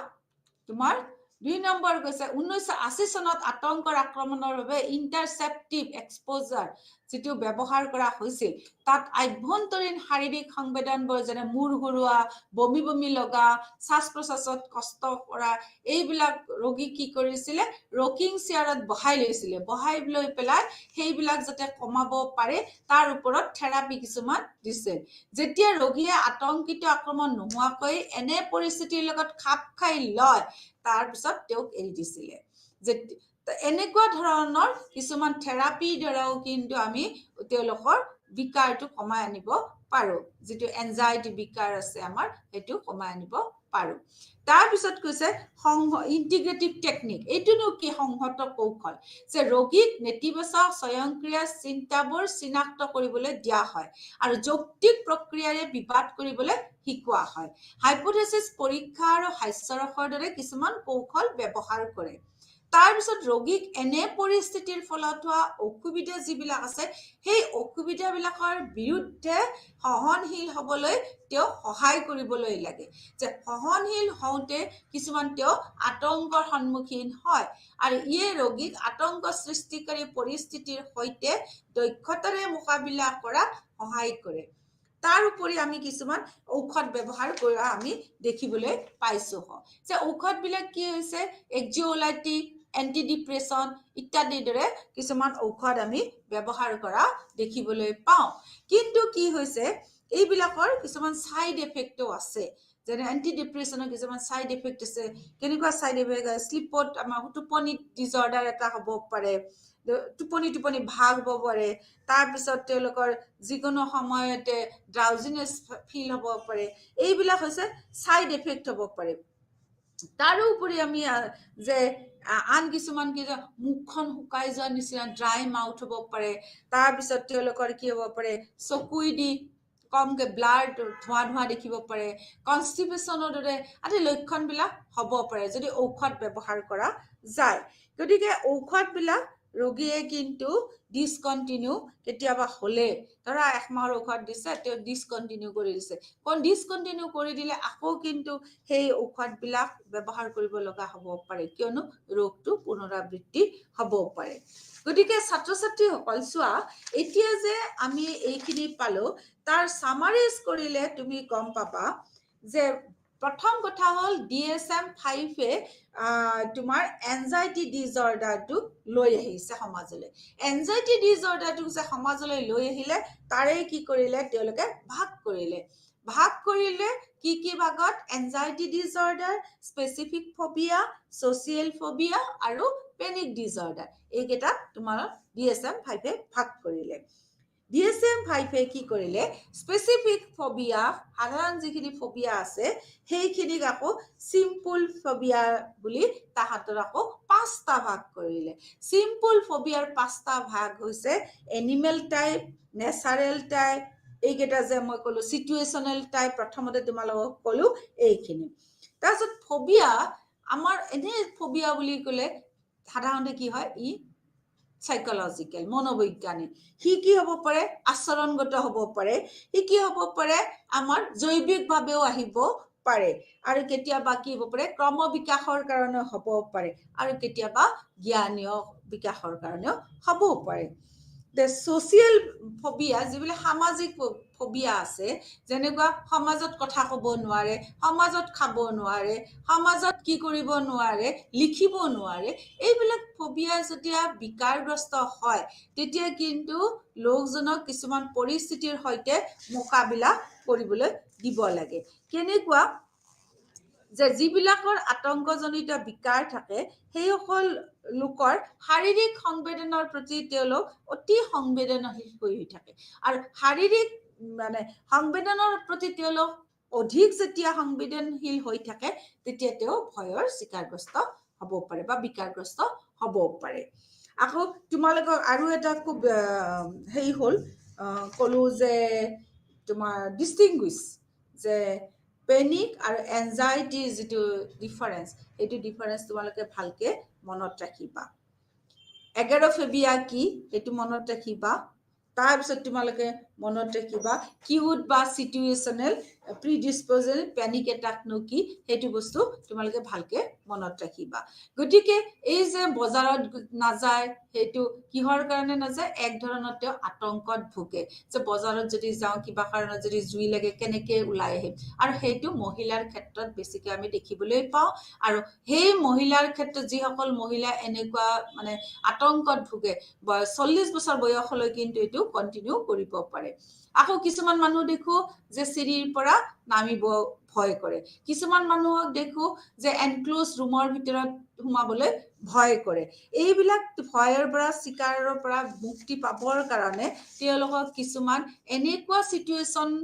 তোমাৰ 2 নম্বৰ কৈছে 1980 চনত আতংকৰ আক্ৰমণৰ বাবে ইণ্টাৰচেপ্টিভ এক্সপ'জাৰ যিটো ব্যৱহাৰ কৰা হৈছিল তাত আভ্যন্তৰীণ শাৰীৰিক সংবেদনবোৰ যেনে মূৰ ঘূৰোৱা, বমি বমি লগা, শ্বাস প্ৰশ্বাসত কষ্ট কৰা এইবিলাক ৰোগী কি কৰিছিলে ৰকিং চেয়াৰত বহাই লৈছিলে, বহাই লৈ পেলাই সেইবিলাক যাতে কমাব পাৰে তাৰ ওপৰত থেৰাপি কিছুমান দিছিল। যেতিয়া ৰোগীয়ে আতংকিত আক্ৰমণ নোহোৱাকৈ এনে পৰিস্থিতিৰ লগত খাপ খাই লয় তাৰপিছত তেওঁক এৰি দিছিলে। যে এনেকুৱা ধৰণৰ কিছুমান থেৰাপিৰ দ্বাৰাও কিন্তু আমি তেওঁলোকৰ বিকাৰটো কমাই আনিব পাৰো, যিটো এনজাইটি বিকাৰ আছে আমাৰ সেইটো কমাই আনিব পাৰো। তাৰপিছত কৈছে ইন্টিগ্ৰেটিভ টেকনিক। এইটোনো কি সংহত কৌশল, যে ৰোগীক নেতিবাচক স্বয়ংক্ৰিয় চিন্তাবোৰ চিনাক্ত কৰিবলৈ দিয়া হয় আৰু যৌক্তিক প্ৰক্ৰিয়াৰে বিবাদ কৰিবলৈ শিকোৱা হয়। হাইপোথেচিছ পৰীক্ষা আৰু হাস্যৰসৰ দৰে কিছুমান কৌশল ব্যৱহাৰ কৰে। তাৰপিছত ৰোগীক এনে পৰিস্থিতিৰ ফলত হোৱা অসুবিধা যিবিলাক আছে সেই অসুবিধাবিলাকৰ বিৰুদ্ধে সহনশীল হ'বলৈ তেওঁ সহায় কৰিবলৈ লাগে। যে সহনশীল হওঁতে কিছুমান তেওঁ আতংকৰ সন্মুখীন হয় আৰু ইয়ে ৰোগীক আতংক সৃষ্টিকাৰী পৰিস্থিতিৰ সৈতে দক্ষতাৰে মোকাবিলা কৰা সহায় কৰে। তাৰ উপৰি আমি কিছুমান ঔষধ ব্যৱহাৰ কৰা আমি দেখিবলৈ পাইছো যে ঔষধবিলাক কি হৈছে এক্সিঅলাইটিক, এণ্টিডিপ্ৰেছন ইত্যাদিৰ দৰে কিছুমান ঔষধ আমি ব্যৱহাৰ কৰা দেখিবলৈ পাওঁ। কিন্তু কি হৈছে এইবিলাকৰ কিছুমান ছাইড এফেক্টও আছে। যেনে এণ্টিডিপ্ৰেছনৰ কিছুমান ছাইড এফেক্ট আছে। কেনেকুৱা ছাইড এফেক্ট? শ্লিপত আমাৰ টোপনি ডিজৰ্ডাৰ এটা হ'ব পাৰে, টোপনি ভাগ হ'ব পাৰে, তাৰপিছত তেওঁলোকৰ যিকোনো সময়তে ড্ৰাউজিনেছ ফিল হ'ব পাৰে। এইবিলাক হৈছে ছাইড এফেক্ট হ'ব পাৰে। তাৰোপৰি আমি যে আন কিছুমান কি মুখখন শুকাই যোৱাৰ নিচিনা ড্ৰাই মাউথ হ'ব পাৰে। তাৰপিছত তেওঁলোকৰ কি হ'ব পাৰে চকুইদি কমকে ব্লাড ধোঁৱা দেখিব পাৰে, কনষ্টিপেশ্যনৰ দৰে আদি লক্ষণবিলাক হ'ব পাৰে যদি ঔষধ ব্যৱহাৰ কৰা যায়। গতিকে ঔষধবিলাক ৰোগীয়ে কিন্তু ডিছকণ্টিনিউ কেতিয়াবা হ'লে ধৰা 1 মাহৰ ঔষধ দিছে তেওঁ ডিছকণ্টিনিউ কৰি দিছে, ডিছকণ্টিনিউ কৰি দিলে আকৌ কিন্তু সেই ঔষধবিলাক ব্যৱহাৰ কৰিব লগা হ'ব পাৰে, কিয়নো ৰোগটো পুনৰাবৃত্তি হ'ব পাৰে। গতিকে ছাত্ৰ ছাত্ৰীসকল চোৱা, এতিয়া যে আমি এইখিনি পালো তাৰ সামাৰাইজ কৰিলে তুমি গম পাবা যে প্ৰথম কথা হ'ল DSM-5 তোমাৰ এনজাইটি ডিজৰ্ডাৰটো লৈ আহিছে সমাজলৈ। এনজাইটি ডিজৰ্ডাৰটো যে সমাজলৈ লৈ আহিলে তাৰে কি কৰিলে তেওঁলোকে ভাগ কৰিলে কি কি ভাগত? Anxiety disorder, specific phobia, social phobia আৰু পেনিক ডিজৰ্ডাৰ। এইকেইটা তোমাৰ DSM-5 ভাগ কৰিলে। DSM-5 কি কৰিলে স্পেচিফিক ফবিয়া, সাধাৰণ যিখিনি ফবিয়া আছে সেইখিনিক আকৌ চিম্পল ফবিয়া বুলি তাহাঁতৰ আকৌ 5টা ভাগ কৰিলে। চিম্পল ফবিয়াৰ 5টা ভাগ হৈছে এনিমেল টাইপ, নেচাৰেল টাইপ, এইকেইটা যে মই ক'লো চিটুৱেশ্যনেল টাইপ, প্ৰথমতে তোমালোকক ক'লো এইখিনি। তাৰপিছত ফবিয়া, আমাৰ এনে ফবিয়া বুলি ক'লে সাধাৰণতে কি হয় ই সাইকোলজিকেল, মনোবৈজ্ঞানিক। সি কি হ'ব পাৰে? আচৰণগত হ'ব পাৰে, সি কি হ'ব পাৰে? আমাৰ জৈৱিকভাৱেও আহিব পাৰে, আৰু কেতিয়াবা কি হ'ব পাৰে ক্ৰম বিকাশৰ কাৰণে হ'ব পাৰে, আৰু কেতিয়াবা জ্ঞানীয় বিকাশৰ কাৰণেও হ'বও পাৰে। ছচিয়েল ফবিয়া, যিবিলাক সামাজিক ফবিয়া আছে, যেনেকুৱা সমাজত কথা ক'ব নোৱাৰে, সমাজত খাব নোৱাৰে, সমাজত কি কৰিব নোৱাৰে, লিখিব নোৱাৰে, এইবিলাক ফবিয়া যেতিয়া বিকাৰগ্ৰস্ত হয় তেতিয়া কিন্তু লোকজনক কিছুমান পৰিস্থিতিৰ সৈতে মোকাবিলা কৰিবলৈ দিব লাগে। কেনেকুৱা? যে যিবিলাকৰ আতংকজনিত বিকাৰ থাকে সেইসকল লোকৰ শাৰীৰিক সংবেদনৰ প্ৰতি তেওঁলোক অতি সংবেদনশীল হৈ থাকে, আৰু শাৰীৰিক সংবেদনৰ প্ৰতি তেওঁলোক অধিক যেতিয়া সংবেদনশীল হৈ থাকে তেতিয়া তেওঁ ভয়ৰ চিকাৰগ্ৰস্ত হ'ব পাৰে বা বিকাৰগ্ৰস্ত হ'ব পাৰে। আকৌ তোমালোকক আৰু এটা খুব হ'ল ক'লো যে তোমাৰ ডিষ্টিংগুইছ যে পেনিক আৰু এনজাইটিৰ যিটো ডিফাৰেঞ্চ, এইটো ডিফাৰেঞ্চ তোমালোকে ভালকে মনত ৰাখিবা। এগেৰফেবিয়া কি সেইটো মনত ৰাখিবা। তাৰপিছত তোমালোকে মনত ৰাখিবা কিউট বা চিটুৱেশ্যনেল প্ৰিডিছপ'জেল পেনিক এটাকনো কি সেইটো বস্তু তোমালোকে ভালকে মনত ৰাখিবা গতিকে এই যে বজাৰত নাযায় সেইটো কিহৰ কাৰণে নাযায় এক ধৰণৰ তেওঁ আতংকত ভুগে যে বজাৰত যদি যাওঁ কিবা কাৰণত যদি জুই লাগে কেনেকে ওলাই আহিম আৰু সেইটো মহিলাৰ ক্ষেত্ৰত বেছিকৈ আমি দেখিবলৈ পাওঁ আৰু সেই মহিলাৰ ক্ষেত্ৰত যিসকল মহিলা এনেকুৱা মানে আতংকত ভুগে 40 বছৰ বয়সলৈ কিন্তু এইটো কণ্টিনিউ কৰিব পাৰে আকৌ কিছুমান মানুহ দেখো যে চিৰিৰ পৰা নামিব ভয় কৰে কিছুমান মানুহক দেখো যে এনক্লোজ ৰুমৰ ভিতৰত সোমাবলৈ ভয় কৰে এইবিলাক ভয়ৰ পৰা চিকাৰৰ পৰা মুক্তি পাবৰ কাৰণে তেওঁলোকক কিছুমান এনেকুৱা সিচুৱেশ্যন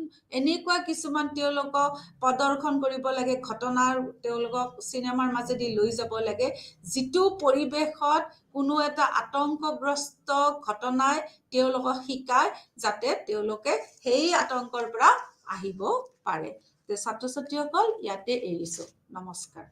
এনেকুৱা কিছুমান তেওঁলোকক প্ৰদৰ্শন কৰিব লাগে ঘটনাৰ তেওঁলোকক চিনেমাৰ মাজেদি লৈ যাব লাগে যিটো পৰিৱেশত কোনো এটা আতংকগ্ৰস্ত ঘটনাই তেওঁলোকক শিকায় যাতে তেওঁলোকে সেই আতংকৰ পৰা আহিব পাৰে ছাত্ৰ ছাত্ৰীসকল ইয়াতে এৰিছো নমস্কাৰ